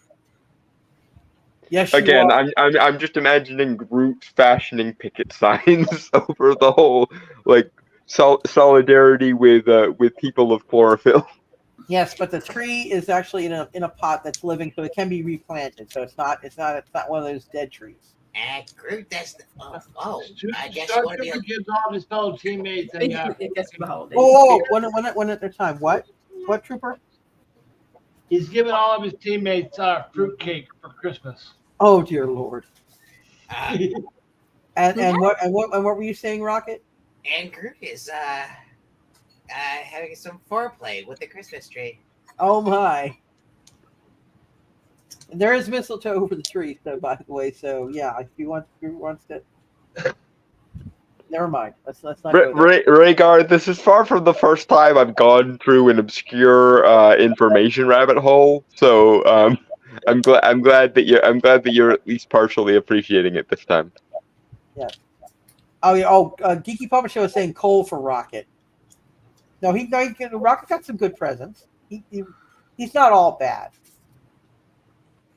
Yes. Again, I'm just imagining Groot fashioning picket signs over the whole solidarity with people of chlorophyll. Yes, but the tree is actually in a pot that's living, so it can be replanted. So it's not one of those dead trees. And Groot, that's the I guess Star you want to be Trooper gives all of his fellow teammates a That's for the holidays. Oh, one at a time. What trooper? he's given all of his teammates fruitcake for Christmas. Oh dear Lord! uh, And what were you saying, Rocket? and Groot is having some foreplay with the Christmas tree. Oh my! And there is mistletoe over the tree, so by the way. So yeah, if you wants to. Never mind. Let's not go there. Rhaegar, this is far from the first time I've gone through an obscure information rabbit hole. So I'm glad that you're at least partially appreciating it this time. Yeah. Oh yeah. Oh, Geeky Puppet Show is saying coal for Rocket. No, Rocket got some good presents. He's not all bad.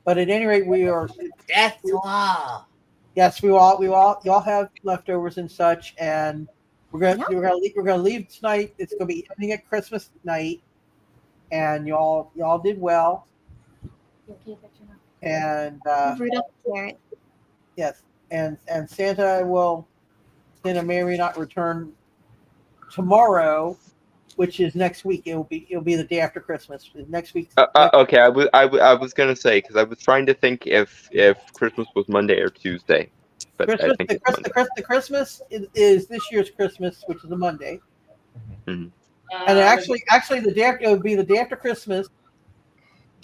But at any rate, we are. Death to all. Yes, y'all have leftovers and such, and we're gonna leave tonight. It's gonna be evening at Christmas night, and y'all did well. And Rudolph the carrot. yes, and Santa may or may not return tomorrow, which is next week. It'll be the day after Christmas. Next week. Okay, I was gonna say, because I was trying to think if Christmas was Monday or Tuesday, but I think the Christmas is this year's Christmas, which is a Monday. Mhm. And actually, the day after, it would be the day after Christmas.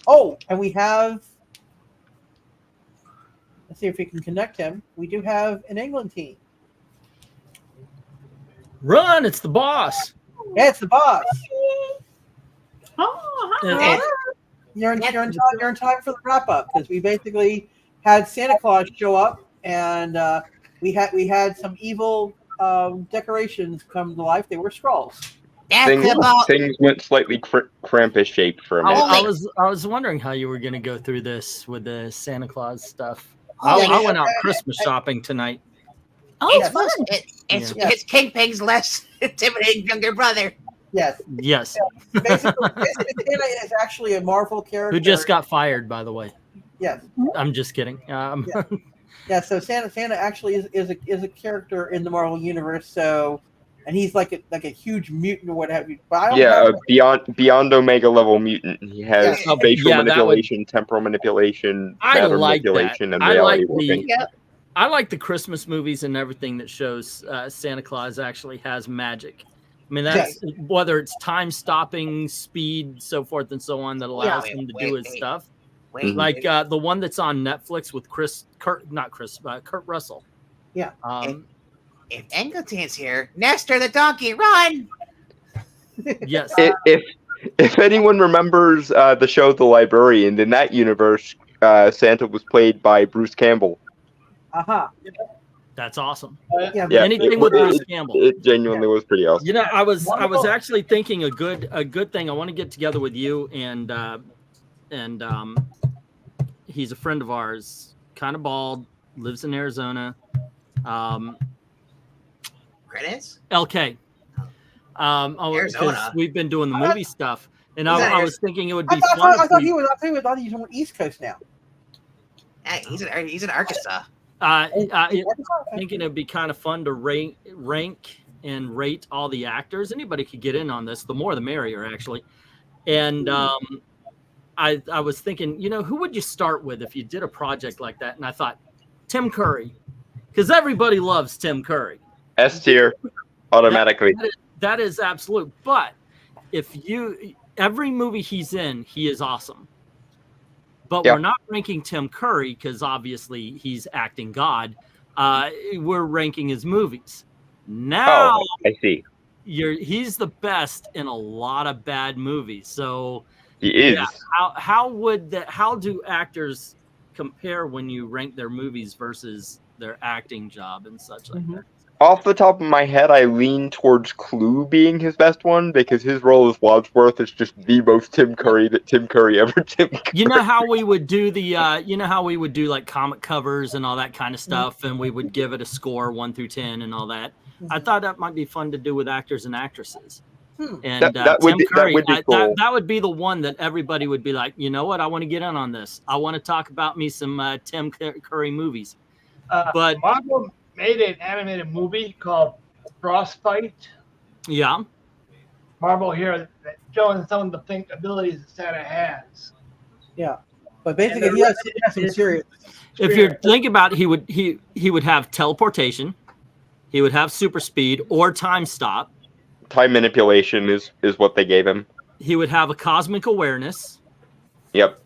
Oh, and we have. Let's see if we can connect him. We do have an England team. Run! It's the boss. Yeah, it's the boss. Oh, Yeah. You're in time for the wrap up, because we basically had Santa Claus show up, and we had some evil decorations come to life. They were Skrulls. Things went slightly Krampus shaped for a minute. I was wondering how you were going to go through this with the Santa Claus stuff. I went out Christmas shopping tonight. Oh, It's fun. It's Kingpin's less intimidating younger brother. Yes. Yes. Basically, Santa is actually a Marvel character Who just got fired, by the way. Yes. I'm just kidding. Yeah. So Santa actually is a character in the Marvel universe. So, and he's like a huge mutant or what have you. But I don't have beyond Omega level mutant. He has facial manipulation, temporal manipulation, matter manipulation, and reality warping. I like the Christmas movies and everything that shows Santa Claus actually has magic. I mean, that's whether it's time stopping, speed, so forth and so on that allows him to do his stuff. Like the one that's on Netflix with Kurt Russell. Yeah. If Angleton's here, Nestor the donkey, run! Yes. If anyone remembers the show The Librarian, in that universe, Santa was played by Bruce Campbell. That's awesome. Yeah. Anything with Bruce Campbell. It genuinely was pretty awesome. You know, I was actually thinking a good thing. I want to get together with you and he's a friend of ours, kind of bald, lives in Arizona. Credits? LK. Arizona. We've been doing the movie stuff, and I was thinking it would be fun. I thought he was on East Coast now. Hey, he's in Arkansas. Thinking it'd be kind of fun to rank and rate all the actors. Anybody could get in on this. The more, the merrier, actually. And I was thinking, who would you start with if you did a project like that? And I thought, Tim Curry, because everybody loves Tim Curry. S tier, automatically. That is absolute. But every movie he's in, he is awesome. But we're not ranking Tim Curry because obviously he's acting God. We're ranking his movies. Now, I see. He's the best in a lot of bad movies. So he is. Yeah, how do actors compare when you rank their movies versus their acting job and such like that? off the top of my head, I lean towards Clue being his best one because his role as Wadsworth is just the most Tim Curry that Tim Curry ever Tim Curry. You know how we would do like comic covers and all that kind of stuff, and we would give it a score 1 through 10 and all that. I thought that might be fun to do with actors and actresses. And that Tim would Curry, be cool. that would be the one that everybody would be like, you know what, I want to get in on this. I want to talk about me some Tim Curry movies. But Marvel made an animated movie called Frostbite. Yeah. Marvel here that showing some of the think abilities that Santa has. Yeah, but basically he has some serious. If you think about it, he would have teleportation, he would have super speed or time stop. Time manipulation is what they gave him. He would have a cosmic awareness. Yep.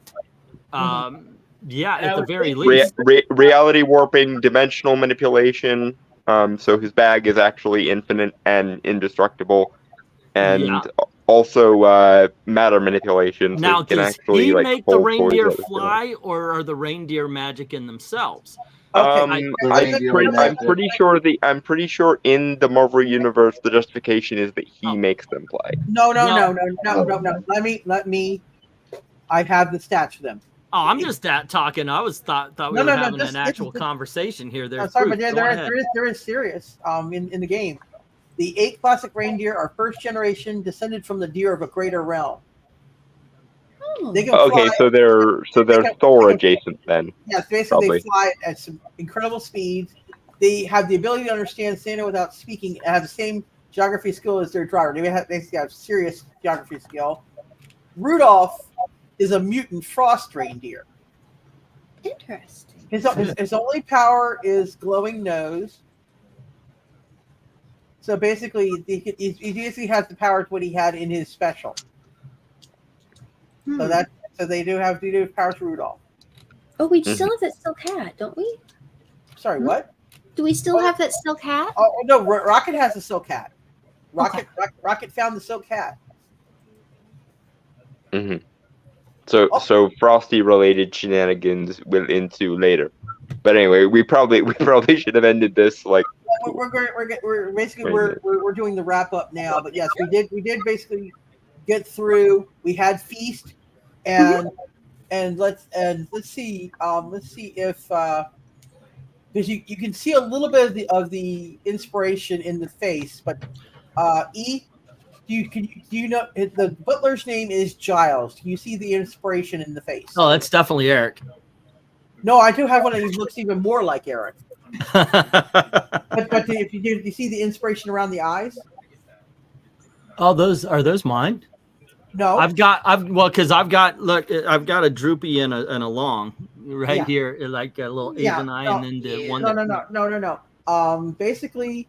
Yeah, at the very least. Reality warping, dimensional manipulation. So his bag is actually infinite and indestructible, and also matter manipulation. So Now, can does actually, he like, make the hold reindeer towards fly, or are the reindeer magic in themselves? I'm pretty sure in the Marvel universe the justification is that he makes them fly. No. Let me. I have the stats for them. Oh, I'm just talking. I thought we were having an actual conversation here. There's sorry, but there is serious. In the game, the 8 classic reindeer are first generation, descended from the deer of a greater realm. They can fly, so they're Thor adjacent then. Yes, basically they fly at some incredible speeds. They have the ability to understand Santa without speaking, and have the same geography skill as their driver. They basically have serious geography skill. Rudolph is a mutant frost reindeer. Interesting. His only power is glowing nose. So basically, he basically has the powers what he had in his special. So they do have powers for Rudolph. Oh, we still have that silk hat, don't we? Sorry, what? Do we still have that silk hat? Oh no, Rocket has a silk hat. Rocket found the silk hat. Mm-hmm. So Frosty related shenanigans will ensue later. But anyway, we probably should have ended this like. We're basically doing the wrap up now. But yes, we did basically get through. We had Feast, and let's see if because you can see a little bit of the inspiration in the face, but do you know the butler's name is Giles? Do you see the inspiration in the face? Oh, that's definitely Eric. No, I do have one that looks even more like Eric. but if you see the inspiration around the eyes? Oh, are those mine? No, I've got a droopy and a long right here, like a little Asian eye, and then the one. No. Basically,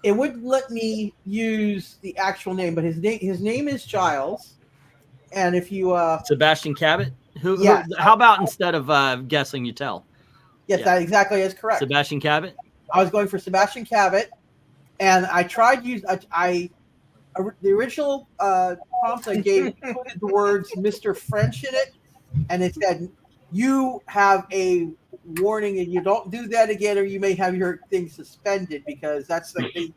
it wouldn't let me use the actual name, but his name is Giles, and if you Sebastian Cabot. How about instead of guessing, you tell? Yes, that exactly is correct. Sebastian Cabot. I was going for Sebastian Cabot, and I tried the original prompt I gave included the words Mr. French in it, and it said, "You have a warning, and you don't do that again, or you may have your thing suspended," because that's like you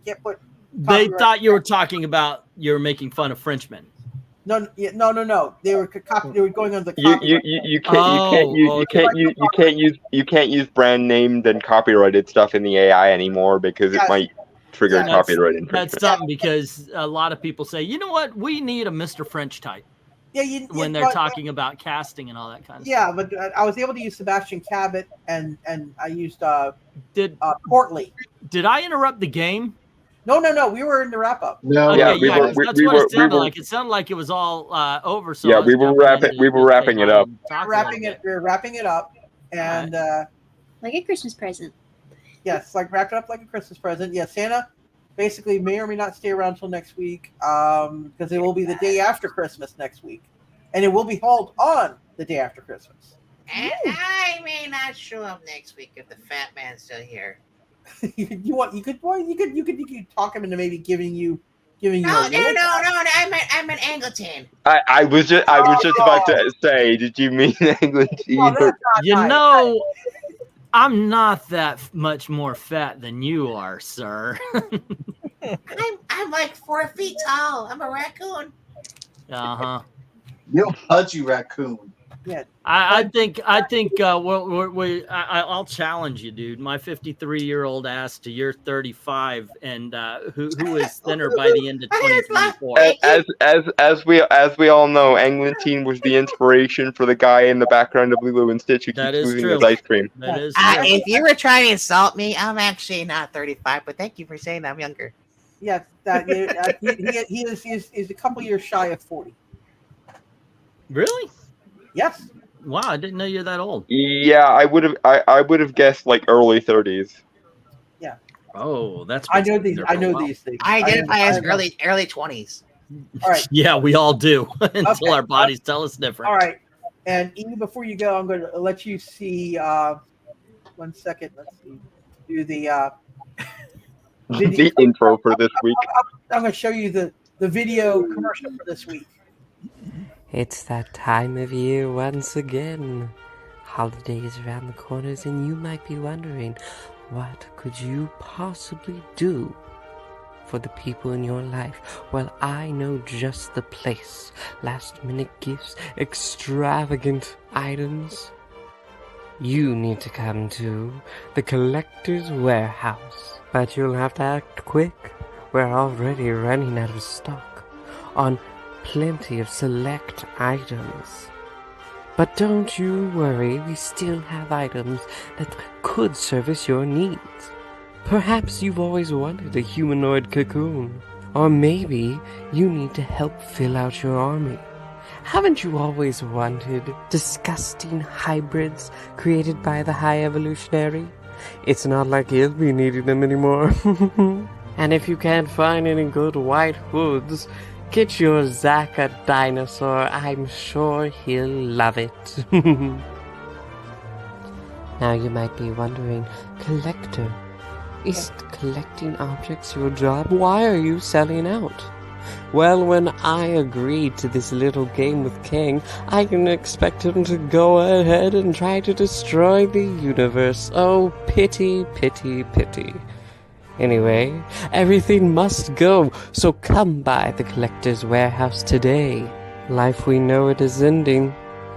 can't put. They thought you were talking about you're making fun of Frenchmen. No. They were going on the copyright. You can't use brand named and copyrighted stuff in the AI anymore because it might trigger copyright infringement. That's something because a lot of people say, you know what, we need a Mr. French type. When they're talking about casting and all that kind of stuff. Yeah, but I was able to use Sebastian Cabot and I used Portly. Did I interrupt the game? No. We were in the wrap up. No, that's what it sounded like. It sounded like it was all over. So yeah, we were wrapping it up. We're wrapping it up, and like a Christmas present. Yes, wrapped it up like a Christmas present. Yeah, Santa basically may or may not stay around until next week, because it will be the day after Christmas next week, and it will be hauled on the day after Christmas. And I may not show up next week if the fat man's still here. You could talk him into maybe giving you. No, I'm an Angleton. I was just about to say, did you mean Angleton? You know, I'm not that much more fat than you are, sir. I'm like 4 feet tall. I'm a raccoon. Uh-huh. You're a pudgy raccoon. Yeah. I think I'll challenge you, dude. My 53-year-old ass to your 35, and who is thinner by the end of 2024. As we all know, Anglintine was the inspiration for the guy in the background of Lilo and Stitch who That keeps is losing true. his ice cream. That is true. If you were trying to insult me, I'm actually not 35, but thank you for saying that I'm younger. Yes, he is a couple years shy of 40. Really? Yes. Wow, I didn't know you're that old. Yeah, I would have guessed like early 30s. Yeah. Oh, that's. I know these things. I identify as early 20s. All right. Yeah, we all do until our bodies tell us different. All right. And even before you go, I'm going to let you see. 1 second. Let's see. Do the The intro for this week. I'm going to show you the video commercial for this week. It's that time of year once again. Holidays around the corners, and you might be wondering, what could you possibly do for the people in your life? Well, I know just the place. Last-minute gifts, extravagant items. You need to come to the Collector's Warehouse. But you'll have to act quick. We're already running out of stock on plenty of select items. But don't you worry, we still have items that could service your needs. Perhaps you've always wanted a humanoid cocoon, or maybe you need to help fill out your army. Haven't you always wanted disgusting hybrids created by the High Evolutionary? It's not like he'll be needing them anymore. And if you can't find any good white hoods, get your Zack a dinosaur. I'm sure he'll love it. Now you might be wondering, Collector, is collecting objects your job? Why are you selling out? Well, when I agreed to this little game with King, I didn't expect him to go ahead and try to destroy the universe. Oh, pity, pity, pity. Anyway, everything must go, so come by the Collector's Warehouse today. Life we know it is ending.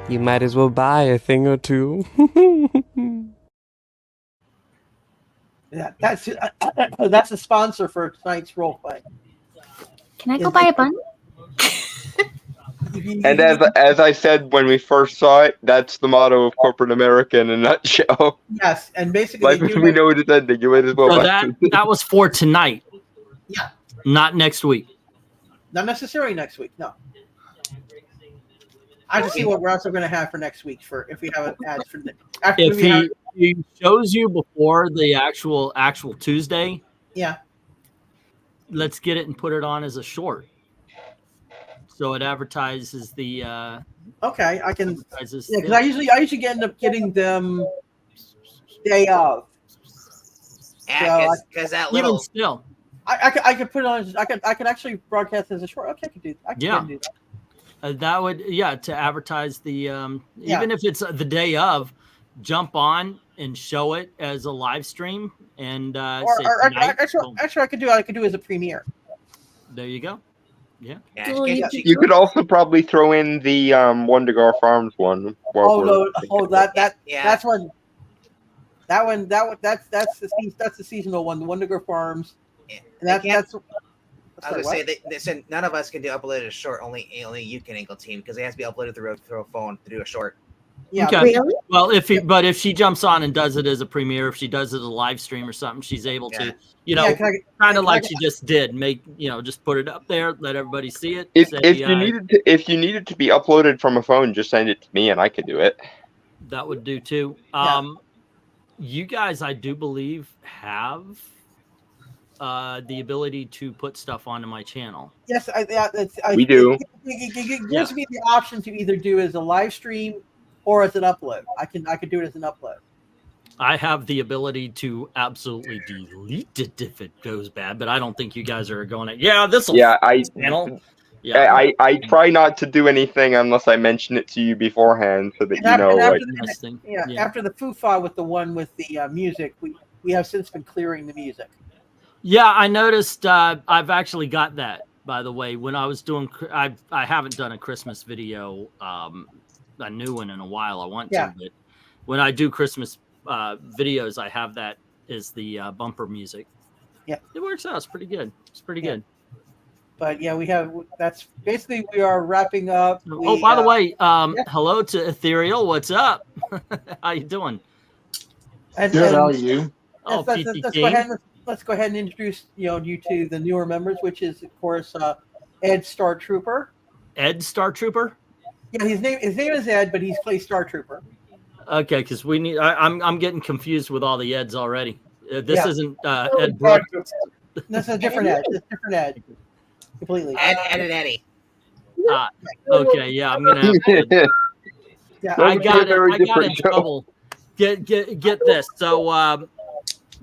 You might as well buy a thing or two. Yeah, that's a sponsor for tonight's role play. Can I go buy a bun? And as I said when we first saw it, that's the motto of corporate America in a nutshell. Yes, and basically, Life as we know it is ending. You might as well. So that was for tonight. Yeah. Not next week. Not necessarily next week. No. I have to see what we're also going to have for next week for if we have an ad for after if he shows you before the actual Tuesday. Yeah. Let's get it and put it on as a short. So it advertises the. Okay, I can. Yeah, because yeah. I usually end up getting them day of. Yeah, because that little. Even still. I could put it on. I could actually broadcast as a short. Okay, I could do. I can do that. That would to advertise the even if it's the day of, jump on and show it as a live stream and actually I could do it. I could do it as a premiere. There you go. Yeah. You could also probably throw in the Wondergar Farms one. That's one. That's the seasonal one. The Wondergar Farms. Yeah. And that's. I was gonna say they said none of us can do uploaded as short. Only you can, Angle Team, because it has to be uploaded through a phone to do a short. Yeah. Okay. Really? Well, if she jumps on and does it as a premiere, if she does it as a live stream or something, she's able to, kind of like she just did, just put it up there, let everybody see it. If you needed to be uploaded from a phone, just send it to me and I could do it. That would do too. You guys, I do believe, have the ability to put stuff onto my channel. Yes, we do. It gives me the option to either do as a live stream or as an upload. I could do it as an upload. I have the ability to absolutely delete it if it goes bad, but I don't think you guys are going to. Yeah, this will channel. Yeah. I try not to do anything unless I mention it to you beforehand, so that you know. After the foo-fa with the one with the music, we have since been clearing the music. Yeah, I noticed. I've actually got that, by the way. When I was doing, I haven't done a Christmas video, a new one in a while. I want to, but when I do Christmas videos, I have that as the bumper music. Yeah, it works out. It's pretty good. It's pretty good. But yeah, that's basically we are wrapping up. By the way, hello to Ethereal. What's up? How you doing? Good. How are you? Let's go ahead and introduce you to the newer members, which is of course Ed Star Trooper. Ed Star Trooper. Yeah, his name is Ed, but he's plays Star Trooper. Okay, because we need. I'm getting confused with all the Eds already. This isn't Ed Brooks. This is a different Ed. This is different Ed. Completely. Ed and Eddie. Okay, yeah, I'm gonna have to. Yeah, I got in trouble. Get this. So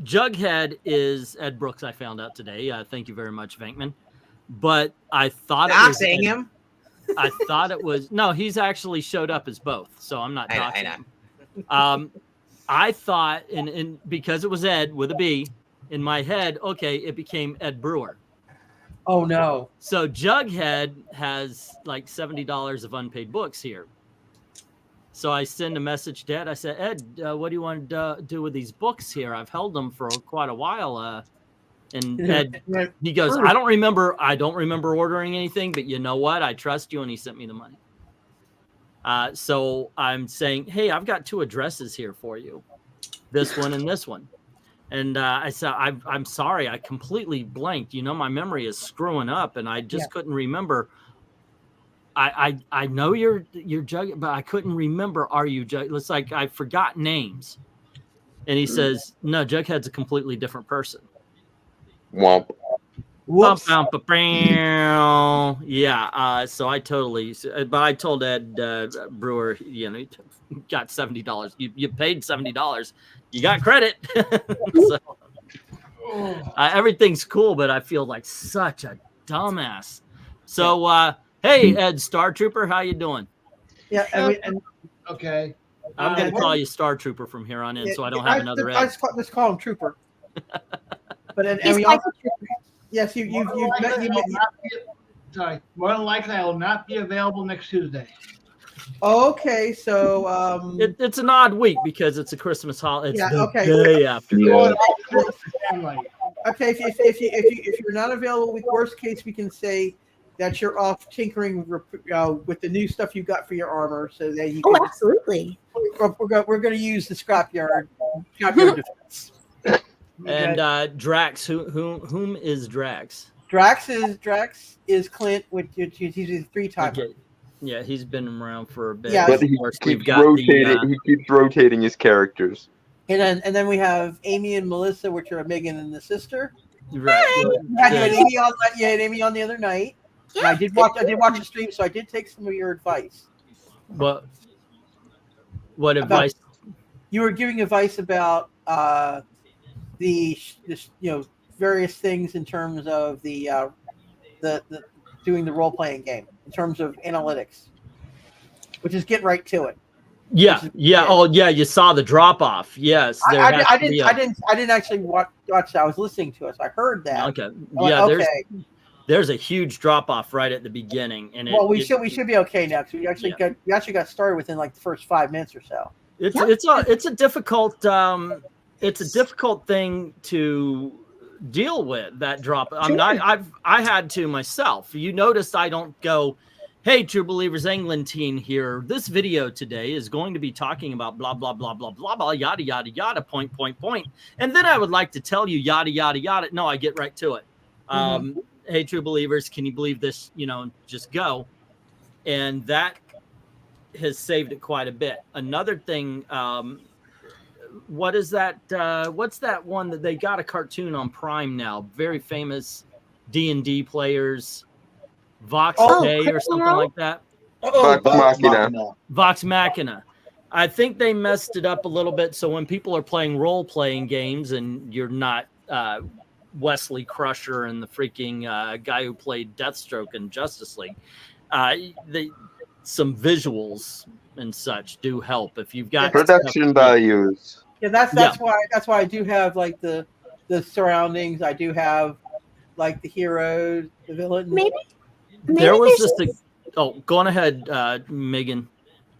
Jughead is Ed Brooks. I found out today. Thank you very much, Venkman. But I thought it was saying him. I thought it was no. He's actually showed up as both, so I'm not doxing him. I thought, and because it was Ed with a B in my head, okay, it became Ed Brewer. Oh no! So Jughead has like $70 of unpaid books here. So I send a message to Ed. I said, Ed, what do you want to do with these books here? I've held them for quite a while. And Ed, he goes, I don't remember ordering anything, but you know what? I trust you. And he sent me the money. So I'm saying, hey, I've got 2 addresses here for you. This one and this one. And I said, I'm sorry. I completely blanked. My memory is screwing up and I just couldn't remember. I know you're Jughead, but I couldn't remember. Are you Jughead? It's like I forgot names. And he says, no, Jughead's a completely different person. Womp. Whoops. Yeah. So I totally, but I told Ed Brewer, he got $70. You paid $70. You got credit. So everything's cool, but I feel like such a dumbass. So, hey, Ed Star Trooper, how you doing? Yeah. Okay. I'm going to call you Star Trooper from here on in, so I don't have another Ed. Let's call him Trooper. But yes, you've sorry. More than likely, I will not be available next Tuesday. Okay, so it's an odd week because it's a Christmas holiday. It's the day after. Okay, if you're not available, worst case we can say that you're off tinkering with the new stuff you got for your armor, so that you. Oh, absolutely. We're going to use the scrapyard defense. And Drax, whom is Drax? Drax is Clint, which he's a 3-timer. Okay. Yeah, he's been around for a bit. Yeah, but he keeps rotating his characters. And then we have Amy and Melissa, which are Megan and the sister. Right. You had Amy on the other night. Yeah. I did watch the stream, so I did take some of your advice. What advice? You were giving advice about the various things in terms of the doing the role playing game in terms of analytics, which is get right to it. Yeah. Oh, yeah. You saw the drop off. Yes. I didn't actually watch that. I was listening to it. So I heard that. Okay. Yeah. There's a huge drop off right at the beginning, and we should be okay now because we actually got started within like the first 5 minutes or so. It's a difficult thing to deal with, that drop. I had to myself. You noticed I don't go, hey, True Believers Englentine here. This video today is going to be talking about blah, blah, blah, blah, blah, blah, yada, yada, yada, point. And then I would like to tell you yada, yada, yada. No, I get right to it. Hey, True Believers, can you believe this? Just go. And that has saved it quite a bit. Another thing, what is that? What's that one that they got a cartoon on Prime now? Very famous D&D players, Vox Day or something like that. Vox Machina. I think they messed it up a little bit. So when people are playing role-playing games and you're not Wesley Crusher and the freaking guy who played Deathstroke in Justice League. Some visuals and such do help if you've got production values. Yeah, that's why I do have like the surroundings. I do have like the heroes, the villains. Maybe there was just go on ahead, Megan.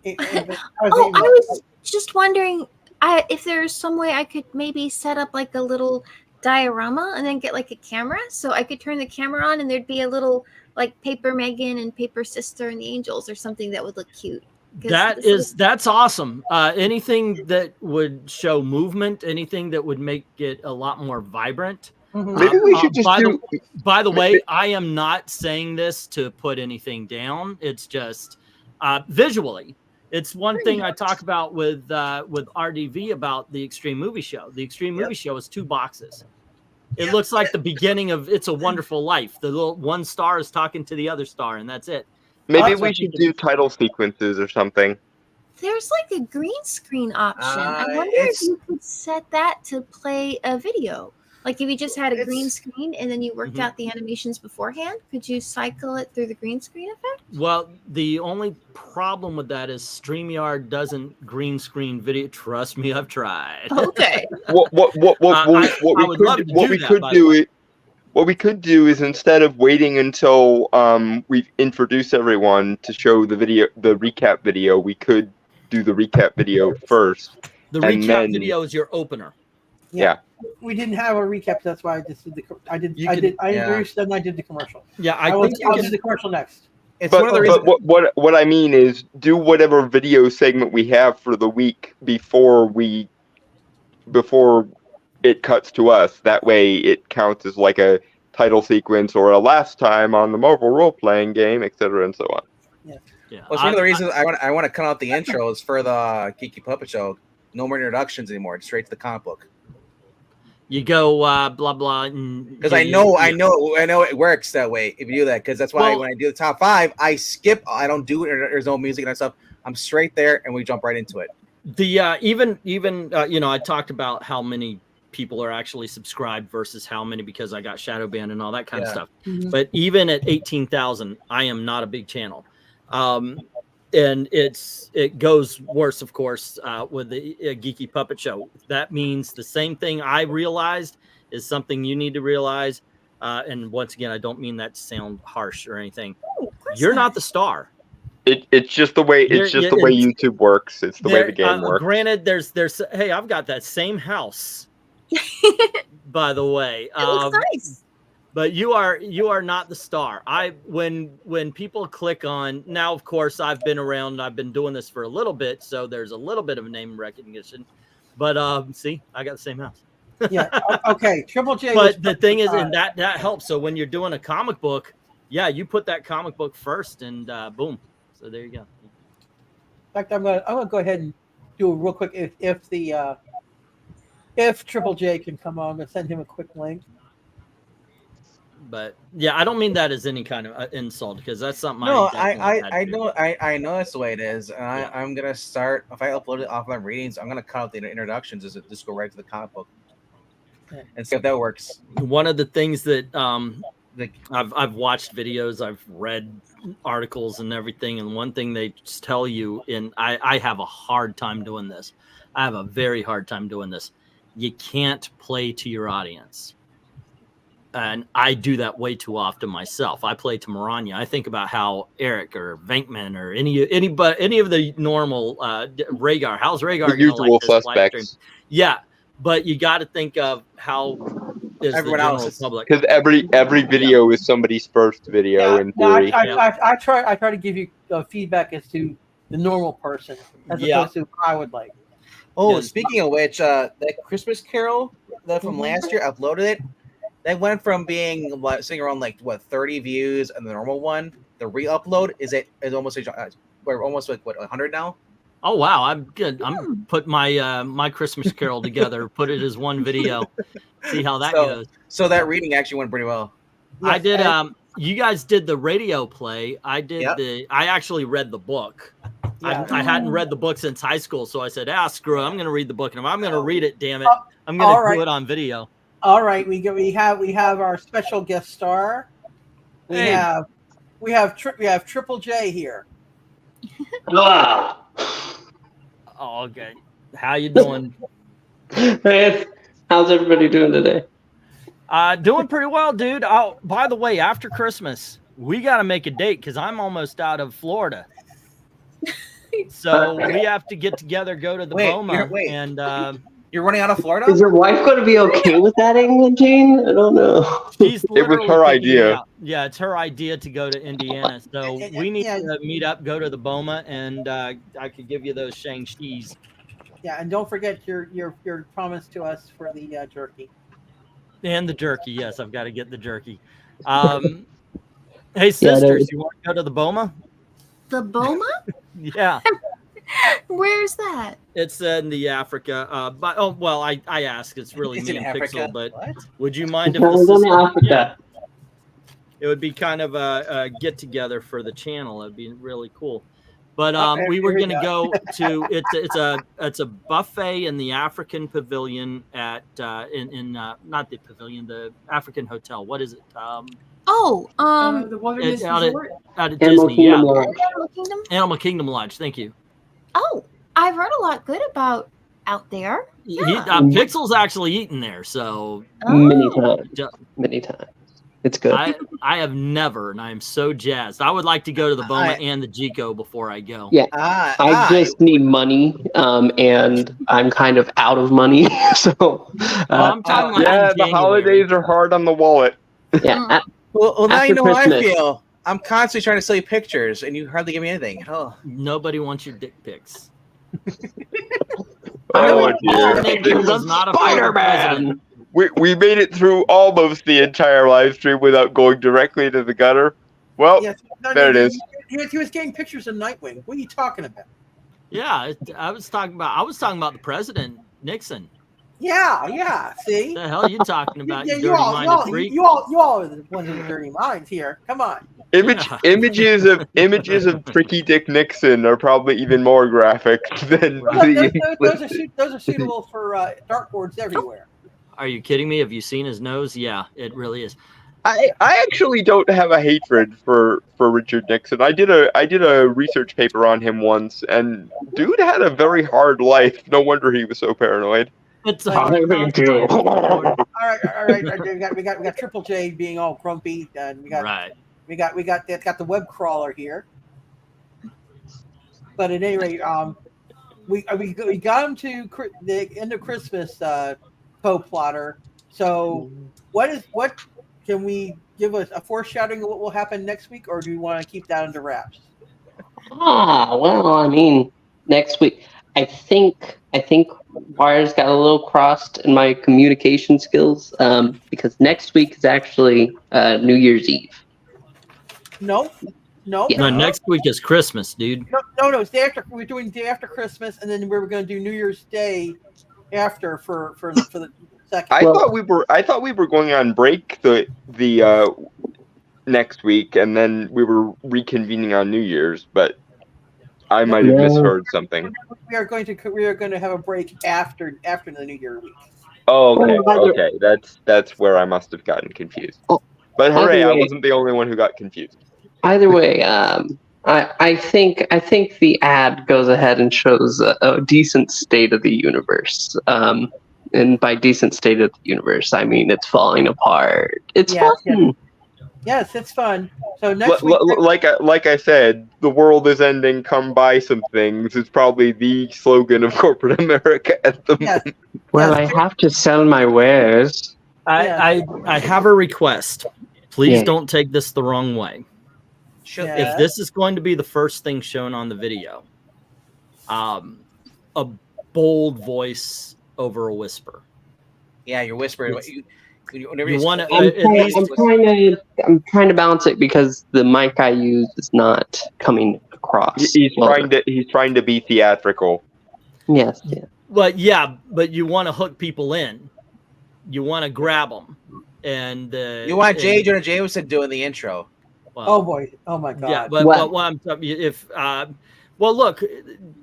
I was just wondering if there's some way I could maybe set up like a little diorama and then get like a camera so I could turn the camera on and there'd be a little like Paper Megan and Paper Sister and the Angels or something that would look cute. That's awesome. Anything that would show movement, anything that would make it a lot more vibrant. Maybe we should just by the way, I am not saying this to put anything down. It's just visually. It's one thing I talk about with RDV about the Extreme Movie Show. The Extreme Movie Show is 2 boxes. It looks like the beginning of It's a Wonderful Life. The little one star is talking to the other star, and that's it. Maybe we should do title sequences or something. There's like a green screen option. I wonder if you could set that to play a video. Like if you just had a green screen and then you worked out the animations beforehand, could you cycle it through the green screen effect? Well, the only problem with that is StreamYard doesn't green screen video. Trust me, I've tried. Okay. What we could do is instead of waiting until we've introduced everyone to show the recap video, we could do the recap video first. The recap video is your opener. Yeah. We didn't have a recap. That's why I just did I introduced, then I did the commercial. Yeah, I'll do the commercial next. It's one of the reasons. What I mean is, do whatever video segment we have for the week before it cuts to us. That way, it counts as like a title sequence or a last time on the Marvel role-playing game, etc., and so on. Yeah. Well, it's one of the reasons I want to cut out the intros for the Geeky Puppet Show. No more introductions anymore. It's straight to the comic book. You go blah blah, because I know it works that way if you do that. Because that's why when I do the top 5, I skip. I don't do it. There's no music and stuff. I'm straight there, and we jump right into it. The even I talked about how many people are actually subscribed versus how many because I got shadow banned and all that kind of stuff. But even at 18,000, I am not a big channel. And it goes worse, of course, with the Geeky Puppet Show. That means the same thing I realized is something you need to realize. And once again, I don't mean that to sound harsh or anything. You're not the star. It's just the way YouTube works. It's the way the game works. Granted, there's hey, I've got that same house. By the way, it looks nice. But you are not the star. When people click on now, of course, I've been around. I've been doing this for a little bit, so there's a little bit of name recognition. But see, I got the same house. Yeah. Okay. Triple J. But the thing is, and that helps. So when you're doing a comic book, you put that comic book first, and boom. So there you go. In fact, I'm gonna go ahead and do it real quick. If Triple J can come on, I'm gonna send him a quick link. But yeah, I don't mean that as any kind of insult because that's something. No, I know that's the way it is, and I'm gonna start. If I upload it off my readings, I'm gonna cut out the introductions. Just go right to the comic book and see if that works. One of the things that I've watched videos, I've read articles and everything, and one thing they just tell you, and I have a hard time doing this. I have a very hard time doing this. You can't play to your audience. And I do that way too often myself. I play to Maranya. I think about how Eric or Venkman or any of the normal Rhaegar. How's Rhaegar the usual suspects? Yeah, but you got to think of how is everyone else public, because every video is somebody's first video in theory. I try to give you feedback as to the normal person as opposed to I would like. Oh, speaking of which, that Christmas Carol from last year, I uploaded it. That went from being sitting around 30 views and the normal one. The re-upload is almost we're almost 100 now. Oh wow, I'm good. I'm put my Christmas Carol together, put it as one video, see how that goes. So that reading actually went pretty well. I did. You guys did the radio play. I did I actually read the book. Yeah. I hadn't read the book since high school, so I said, screw it. I'm going to read the book, and if I'm going to read it, damn it, I'm going to do it on video. All right, we have our special guest star. We Hey. have Triple J here. Ah. Oh, okay. How you doing? Hey, how's everybody doing today? Doing pretty well, dude. Oh, by the way, after Christmas, we got to make a date because I'm almost out of Florida. So we have to get together, go to the Boma, and you're running out of Florida. Is your wife going to be okay with that, England Jane? I don't know. She's It was literally her kicking me idea. out. Yeah, it's her idea to go to Indiana. So we need to meet up, go to the Boma, and I could give you those Shang-Chi's. Yeah, and don't forget your promise to us for the jerky. And the jerky, yes, I've got to get the jerky. Hey, sisters, you want to go to the Boma? The Boma? Yeah. Where's that? It's in the Africa. I asked. It's really It's me in and Africa? Pixel, but What? would you mind if It's the in sisters, Africa. it would be kind of a get together for the channel. It'd be really cool. But we were here we going to go to it's a buffet in the African Pavilion at in not the pavilion, the African Hotel. What is it? The Wilderness out Resort. at Animal Disney, yeah. Kingdom Lodge. Animal Kingdom? Animal Kingdom Lodge. Thank you. Oh, I've heard a lot good about out there. Pixel's actually eaten there, so Many times. It's good. I have never, and I am so jazzed. I would like to go to the Boma and the Jico before I go. Yeah, I just need money, and I'm kind of out of money. So, I'm talking about Yeah, in the January. holidays are hard on the wallet. yeah. Well, now After you know how I Christmas. feel. I'm constantly trying to sell you pictures, and you hardly give me anything. Oh, Nobody wants your dick pics. Oh, Nick dear. was not a favorite president. We made it through almost the entire live stream without going directly to the gutter. Well, Yes, there it is. He was getting pictures of Nightwing. What are you talking about? Yeah, I was talking about the president, Nixon. Yeah. See, What the hell are you talking about? Yeah, you you dirty all minded freak. you all are the ones with the dirty minds here. Come on. Images of Tricky Dick Nixon are probably even more graphic than Those are suitable for dartboards everywhere. Are you kidding me? Have you seen his nose? Yeah, it really is. I actually don't have a hatred for Richard Nixon. I did a research paper on him once, and dude had a very hard life. No wonder he was so paranoid. It's all right. We got Triple J being all grumpy, and we got the web crawler here. But at any rate, we got him to the end of Christmas co-plotter. So what can we give us a foreshadowing of what will happen next week, or do you want to keep that under wraps? Well, I mean, next week, I think wires got a little crossed in my communication skills, because next week is actually New Year's Eve. No. No, next week is Christmas, dude. No, it's day after. We're doing day after Christmas, and then we're going to do New Year's Day after for the second. I thought we were going on break the next week, and then we were reconvening on New Year's, but I might have misheard something. We are going to have a break after the New Year week. Oh, okay. That's where I must have gotten confused. But hooray, I wasn't the only one who got confused. Either way, I think the ad goes ahead and shows a decent state of the universe. And by decent state of the universe, I mean it's falling apart. It's fun. Yes, it's fun. So next week, like I said, the world is ending. Come buy some things. It's probably the slogan of corporate America at the moment. Well, I have to sell my wares. I have a request. Please don't take this the wrong way. If this is going to be the first thing shown on the video, a bold voice over a whisper. Yeah, you're whispering. I'm trying to balance it because the mic I use is not coming across. He's trying to be theatrical. Yes. Yeah. But you want to hook people in. You want to grab them, and you want J. Jonah Jameson doing the intro. Well, oh boy! Oh my God! Yeah, but what I'm telling you, if Well, look,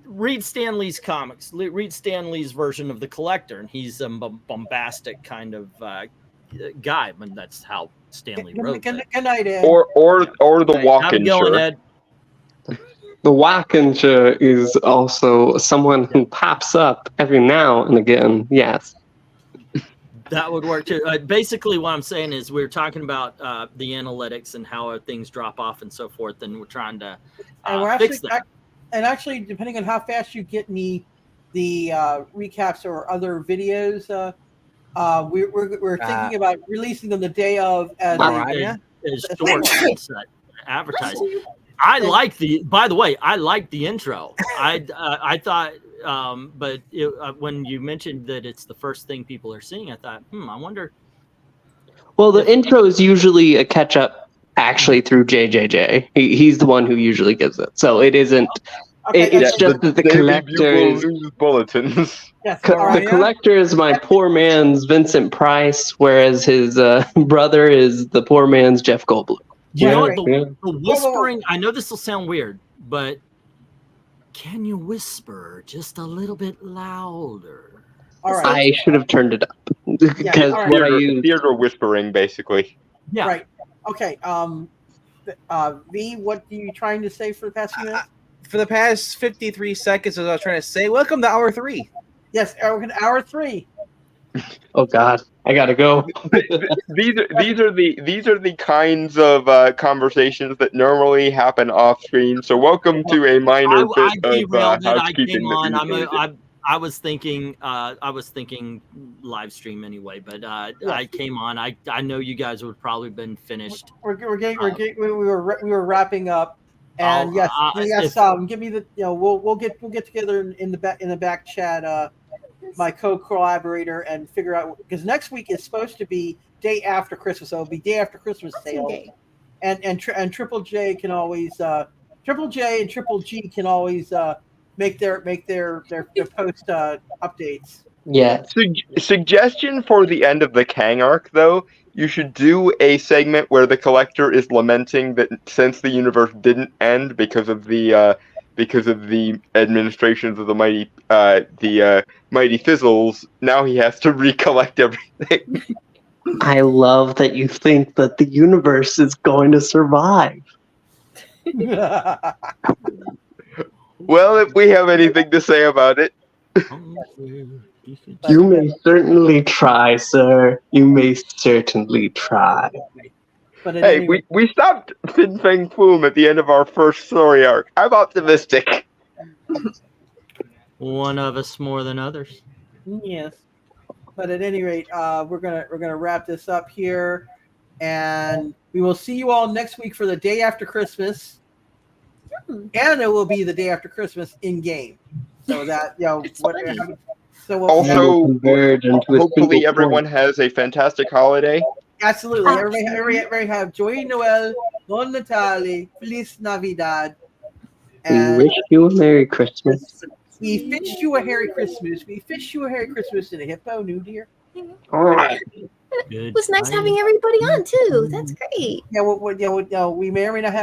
read Stan Lee's comics. Read Stan Lee's version of the Collector, and he's a bombastic kind of guy. I mean, that's how Stan Lee wrote it. Good night, Ed. Or the Have a going, Walkinsure. Ed. The Walkinsure is also someone who pops up every now and again. Yes. That would work too. Basically, what I'm saying is we're talking about the analytics and how things drop off and so forth, and we're trying to fix that. And actually, depending on how fast you get me the recaps or other videos, we're thinking about releasing them the day of as short advertising. I like the. By the way, I like the intro. I thought, but when you mentioned that it's the first thing people are seeing, I thought, I wonder. Well, the intro is usually a catch up. Actually, through JJJ, he's the one who usually gives it. So it isn't. It's just that the collector bulletins. Yes, the collector is my poor man's Vincent Price, whereas his brother is the poor man's Jeff Goldblum. You know what, the whispering. I know this will sound weird, but can you whisper just a little bit louder? All right. I should have turned it up because what I use theater whispering, basically. Yeah. Right. Okay. V, what are you trying to say for the past few minutes? For the past 53 seconds, as I was trying to say, welcome to hour 3. Yes, hour 3. Oh God, I gotta go. These are the kinds of conversations that normally happen off screen. So welcome to a minor bit of housekeeping. I was thinking live stream anyway, but I came on. I know you guys would probably been finished. We were wrapping up, and give me the we'll get together in the back chat. My co-collaborator and figure out, because next week is supposed to be day after Christmas, so it'll be day after Christmas sale, and Triple J can always Triple J and Triple G can always make their post updates. Yeah. Suggestion for the end of the Kang arc, though, you should do a segment where the collector is lamenting that since the universe didn't end because of the administrations of the mighty Fizzles, now he has to recollect everything. I love that you think that the universe is going to survive. Well, if we have anything to say about it. You may certainly try, sir. You may certainly try. But hey, we stopped Fin Fang Foom at the end of our first story arc. I'm optimistic. One of us more than others. Yes. But at any rate, we're gonna wrap this up here, and we will see you all next week for the day after Christmas, and it will be the day after Christmas in game. So that also, hopefully everyone has a fantastic holiday. Absolutely, everybody have Joy Noel, Bon Natale, Feliz Navidad. And we wish you a Merry Christmas. We fished you a Merry Christmas. We fished you a Merry Christmas and a Hippo New Deer. All right. It was nice having everybody on too. That's great. Yeah, we may or may not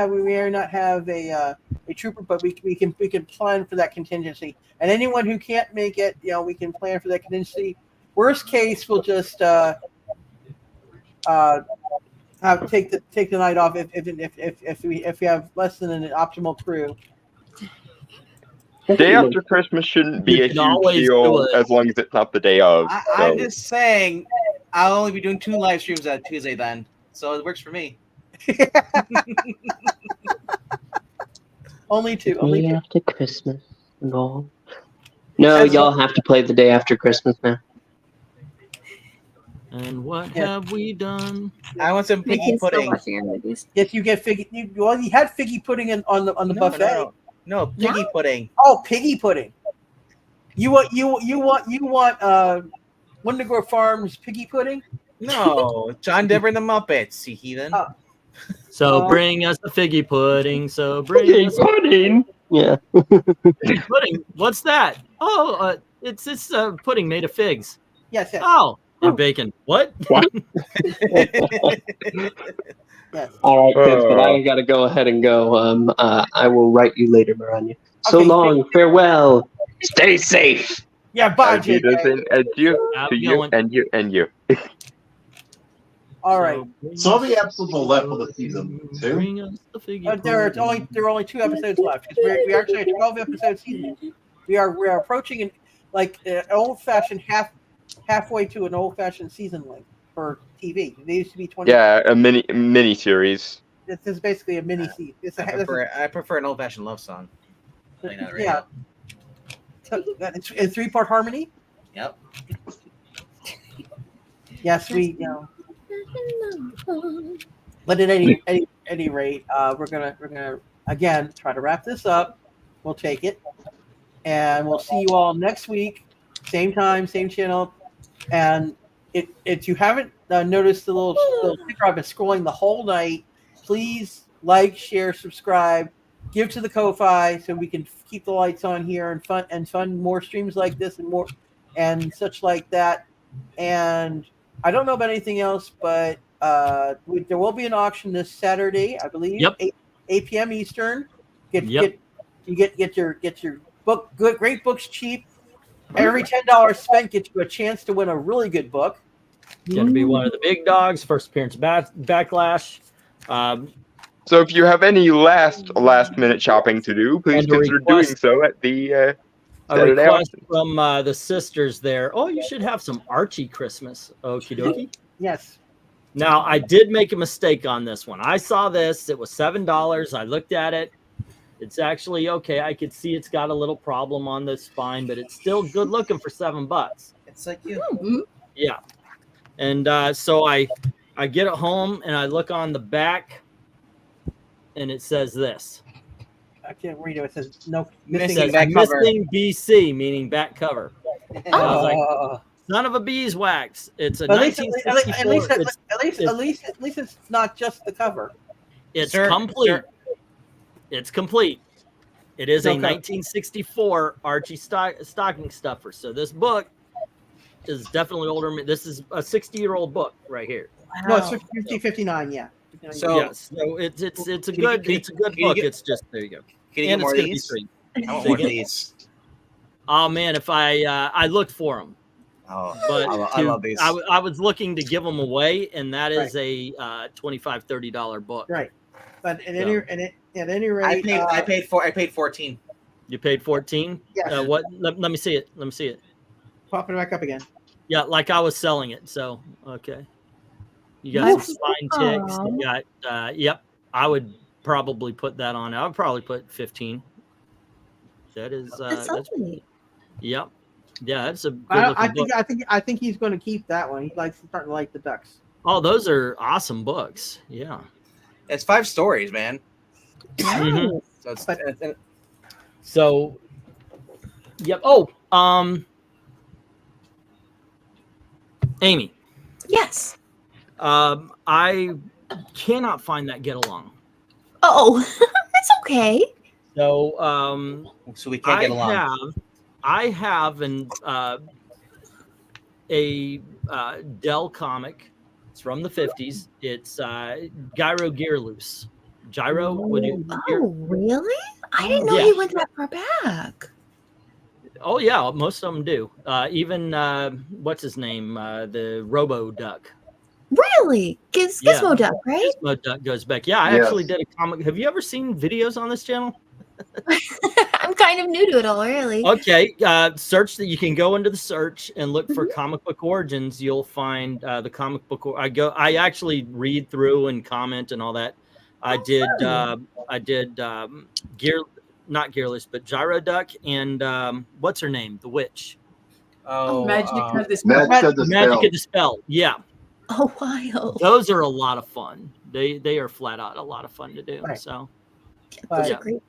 have a trooper, but we can plan for that contingency. And anyone who can't make it, we can plan for that contingency. Worst case, we'll just take the night off if we have less than an optimal crew. Day after Christmas shouldn't be a huge deal as long as it's not the day of. I'm just saying, I'll only be doing 2 live streams on Tuesday then, so it works for me. Only 2. Day after Christmas and all. No, y'all have to play the day after Christmas now. And what have we done? I want some piggy pudding. If you get figgy, you had figgy pudding on the buffet. No, piggy pudding. Oh, piggy pudding. You want Wendigo Farms piggy pudding? No, John Denver and the Muppets, you heathen. So bring us the figgy pudding. So bring us pudding. Yeah. Pudding. What's that? Oh, it's this pudding made of figs. Yes. Oh, and bacon. What? Yes. All right, kids, but I gotta go ahead and go. I will write you later, Maranya. So Okay, long. Farewell. Stay safe. Yeah, bye, Auf Wiedersehen, adieu to you and you and you. All right. So how many episodes are left for the season? 2? There are only 2 episodes left. We actually a 12-episode season. We are approaching an old-fashioned halfway to an old-fashioned season length for TV. They used to be 20. Yeah, a mini series. This is basically a mini season. I prefer an old-fashioned love song. Yeah. So, it's a 3-part harmony. Yep. Yes, we. But at any rate, we're gonna again try to wrap this up. We'll take it, and we'll see you all next week, same time, same channel. And if you haven't noticed the little sticker I've been scrolling the whole night, please like, share, subscribe, give to the Ko-Fi so we can keep the lights on here and fund more streams like this and more and such like that. And I don't know about anything else, but there will be an auction this Saturday, I believe. Yep. 8 p.m. Eastern. Get your book. Great books cheap. Every $10 spent gets you a chance to win a really good book. Going to be one of the big dogs. First appearance backlash. So if you have any last minute shopping to do, please consider doing so at the a Saturday request auction. from the sisters there. Oh, you should have some Archie Christmas. Okie dokie. Yes. Now, I did make a mistake on this one. I saw this. It was $7. I looked at it. It's actually okay. I could see it's got a little problem on the spine, but it's still good looking for $7. It's like you. Yeah. And so I get it home and I look on the back and it says this. I can't read it. It says no Missing BC, meaning back cover. And I was like, son of a beeswax. It's a 1964. At least it's not just the cover. It's complete. It's complete. It is a 1964 Archie stocking stuffer. So this book is definitely older. This is a 60-year-old book right here. Wow. No, it's 59. Yeah. So it's a good book. It's just there you go. Can you get more of these? I want more of these. Oh man, if I looked for them. Oh, but I love these. I was looking to give them away, and that is a $25-$30 book. Right. But at any rate, I paid 14. You paid 14? Yes. What? Let me see it. Let me see it. Popping it back up again. Yeah, like I was selling it. So okay. You got some spine ticks. You got yep. I would probably put that on. I would probably put 15. That is that's yep. Yeah, that's a good I think he's going to keep that one. He's starting to like the Ducks. Oh, those are awesome books. Yeah. It's 5 stories, man. Mm-hmm. So So yep. Oh, Amy. Yes. I cannot find that Get Along. Oh, that's okay. So so we can't get along. I have a Dell comic. It's from the 50s. It's Gyro Gear Loose. Gyro. Really? I didn't know he went that far back. Oh yeah, most of them do. Even what's his name? The Robo Duck. Really? Gizmo Duck, right? Gizmo Duck goes back. Yeah, I actually did a comic. Have you ever seen videos on this channel? I'm kind of new to it all, really. Okay, search that. You can go into the search and look for comic book origins. You'll find the comic book. I actually read through and comment and all that. I did not Gearless, but Gyro Duck and what's her name? The witch. Oh, Magic of the Magic of the Spell. Yeah. Oh, wild. Those are a lot of fun. They are flat out a lot of fun to do. Right. So, those are great.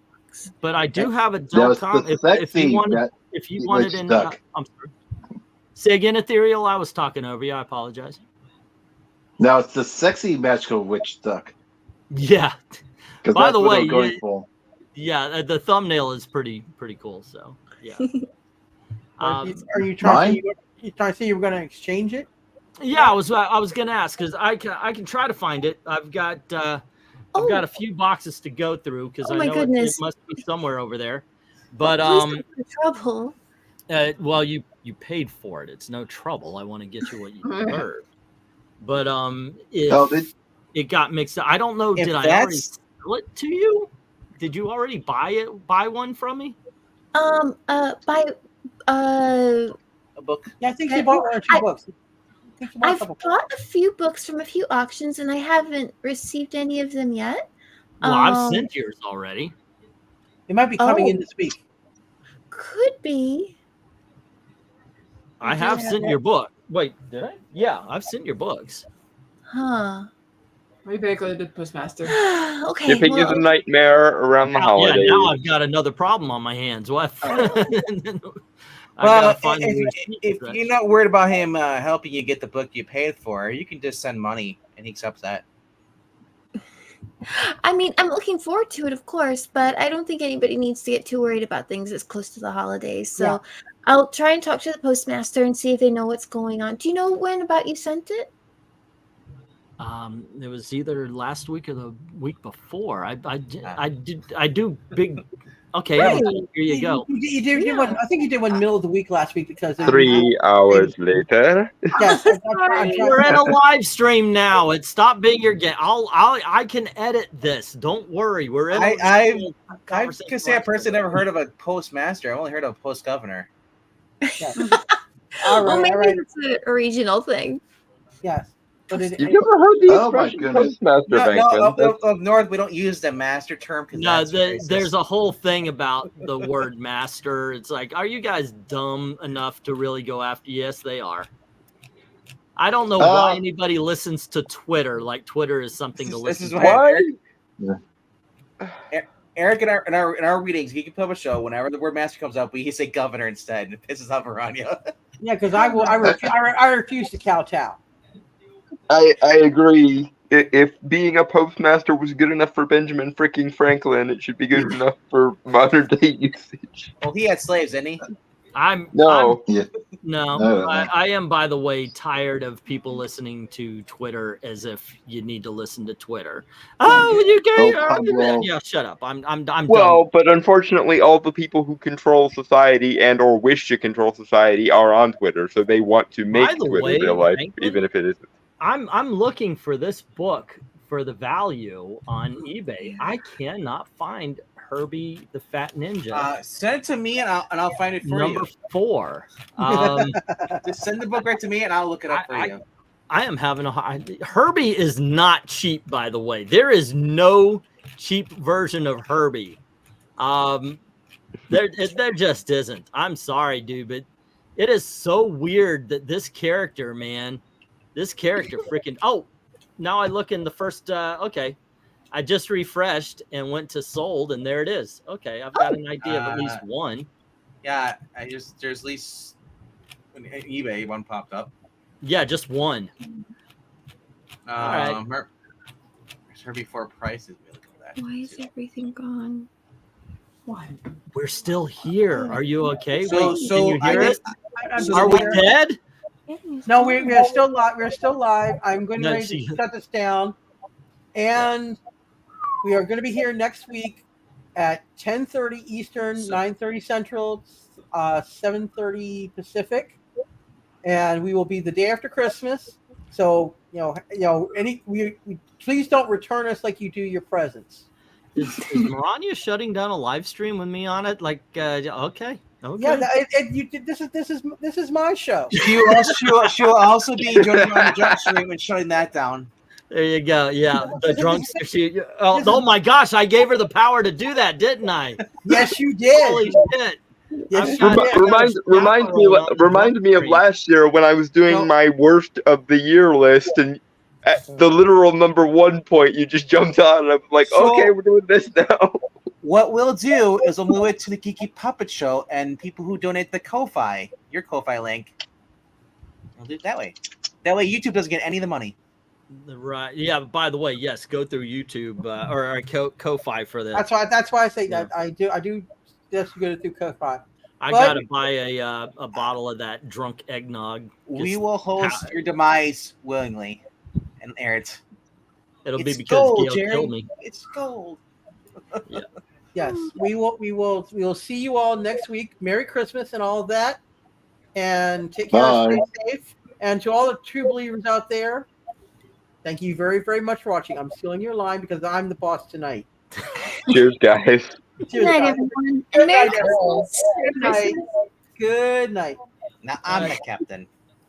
But I do have a Dell comic. If you wanted in, I'm sorry. Say again, Ethereal. I was talking over you. I apologize. No, it's the sexy magical witch duck. Yeah. By the way, yeah, the thumbnail is pretty cool. So yeah. Are you trying to say you were going to exchange it? Yeah, I was going to ask because I can try to find it. I've got a few boxes to go through because I know it must be somewhere over there. But trouble. Well, you paid for it. It's no trouble. I want to get you what you deserve. But it got mixed up. I don't know. Did I already sell it to you? Did you already buy one from me? By a book. Yeah, I think you bought 1 or 2 books. I've bought a few books from a few auctions, and I haven't received any of them yet. Well, I've sent yours already. It might be coming in this week. Could be. I have sent your book. Wait, did I? Yeah, I've sent your books. Huh. We better go to the postmaster. Okay. Shipping is a nightmare around the holidays. Yeah, now I've got another problem on my hands. What? Well, if you're not worried about him helping you get the book you paid for, you can just send money and he accepts that. I mean, I'm looking forward to it, of course, but I don't think anybody needs to get too worried about things as close to the holidays. So I'll try and talk to the postmaster and see if they know what's going on. Do you know when about you sent it? It was either last week or the week before. I do big. Okay, Right. here you go. You did one. I think you did one middle of the week last week because 3 hours later. Yes, We're in a live stream now. It stopped being your game. I can edit this. Don't worry. We're in. I could say I personally never heard of a postmaster. I've only heard of a post governor. Yes. Well, maybe it's a regional thing. Yes. But You've never heard the Oh my expression goodness. postmaster, Up north, we don't use the master term. No, there's a whole thing about the word master. It's like, are you guys dumb enough to really go after? Yes, they are. I don't know why anybody listens to Twitter. Like Twitter is something to listen to. Eric in our readings, Geeky Public Show, whenever the word master comes up, we say governor instead. It pisses off Aranya. Yeah, because I refuse to kowtow. I agree. If being a postmaster was good enough for Benjamin freaking Franklin, it should be good enough for modern day usage. Well, he had slaves, didn't he? I am, by the way, tired of people listening to Twitter as if you need to listen to Twitter. Oh, you gay? Yeah, shut up. I'm well, done. but unfortunately, all the people who control society and or wish to control society are on Twitter, so they want to make Twitter real life, even if it isn't. I'm looking for this book for the value on eBay. I cannot find Herbie the Fat Ninja. Send it to me and I'll find it for you. Number 4. Just send the book right to me and I'll look it up for you. I am having a hard. Herbie is not cheap, by the way. There is no cheap version of Herbie. There just isn't. I'm sorry, dude, but it is so weird that this character, man. This character freaking... Oh, now I look in the first... okay. I just refreshed and went to sold, and there it is. Okay, I've got an idea of at least one. Yeah, there's at least... On eBay, one popped up. Yeah, just one. All right. There's her before prices. Why is everything gone? What? We're still here. Are you okay? So- Wait, so can you hear I it? guess- Are we dead? No, we're still live. We're still live. I'm going to No, ready to shut this down, and we are going to be here next week at 10:30 Eastern, 9:30 Central, 7:30 Pacific, and we will be the day after Christmas. So please don't return us like you do your presents. Is Maranya shutting down a live stream with me on it? Like, okay. Yeah, this is my show. She'll also be joining on the jump stream and shutting that down. There you go. Yeah, the drunk. Oh my gosh! I gave her the power to do that, didn't I? Yes, you did. Holy shit! Yes, Remind me of last year when I was doing my worst of the year list, and at the literal number 1 point, you just jumped on, and I'm like, okay, we're doing this now. What we'll do is we'll move it to the Geeky Puppet Show, and people who donate the Ko-Fi, your Ko-Fi link, we'll do it that way. That way, YouTube doesn't get any of the money. Right. Yeah. By the way, yes, go through YouTube or Ko-Fi for this. That's why I say that I do just go through Ko-Fi. I gotta buy a bottle of that drunk eggnog. We will host your demise willingly and air it. It'll be It's because gold, Gail Jerry. killed me. It's gold. Yeah. Yes, we will see you all next week. Merry Christmas and all of that. And take care, Bye. stay safe. And to all the true believers out there, thank you very, very much for watching. I'm stealing your line because I'm the boss tonight. Cheers, guys. Good night, everyone. Good And Merry night, Christmas. Good night. Good night. Now I'm the captain.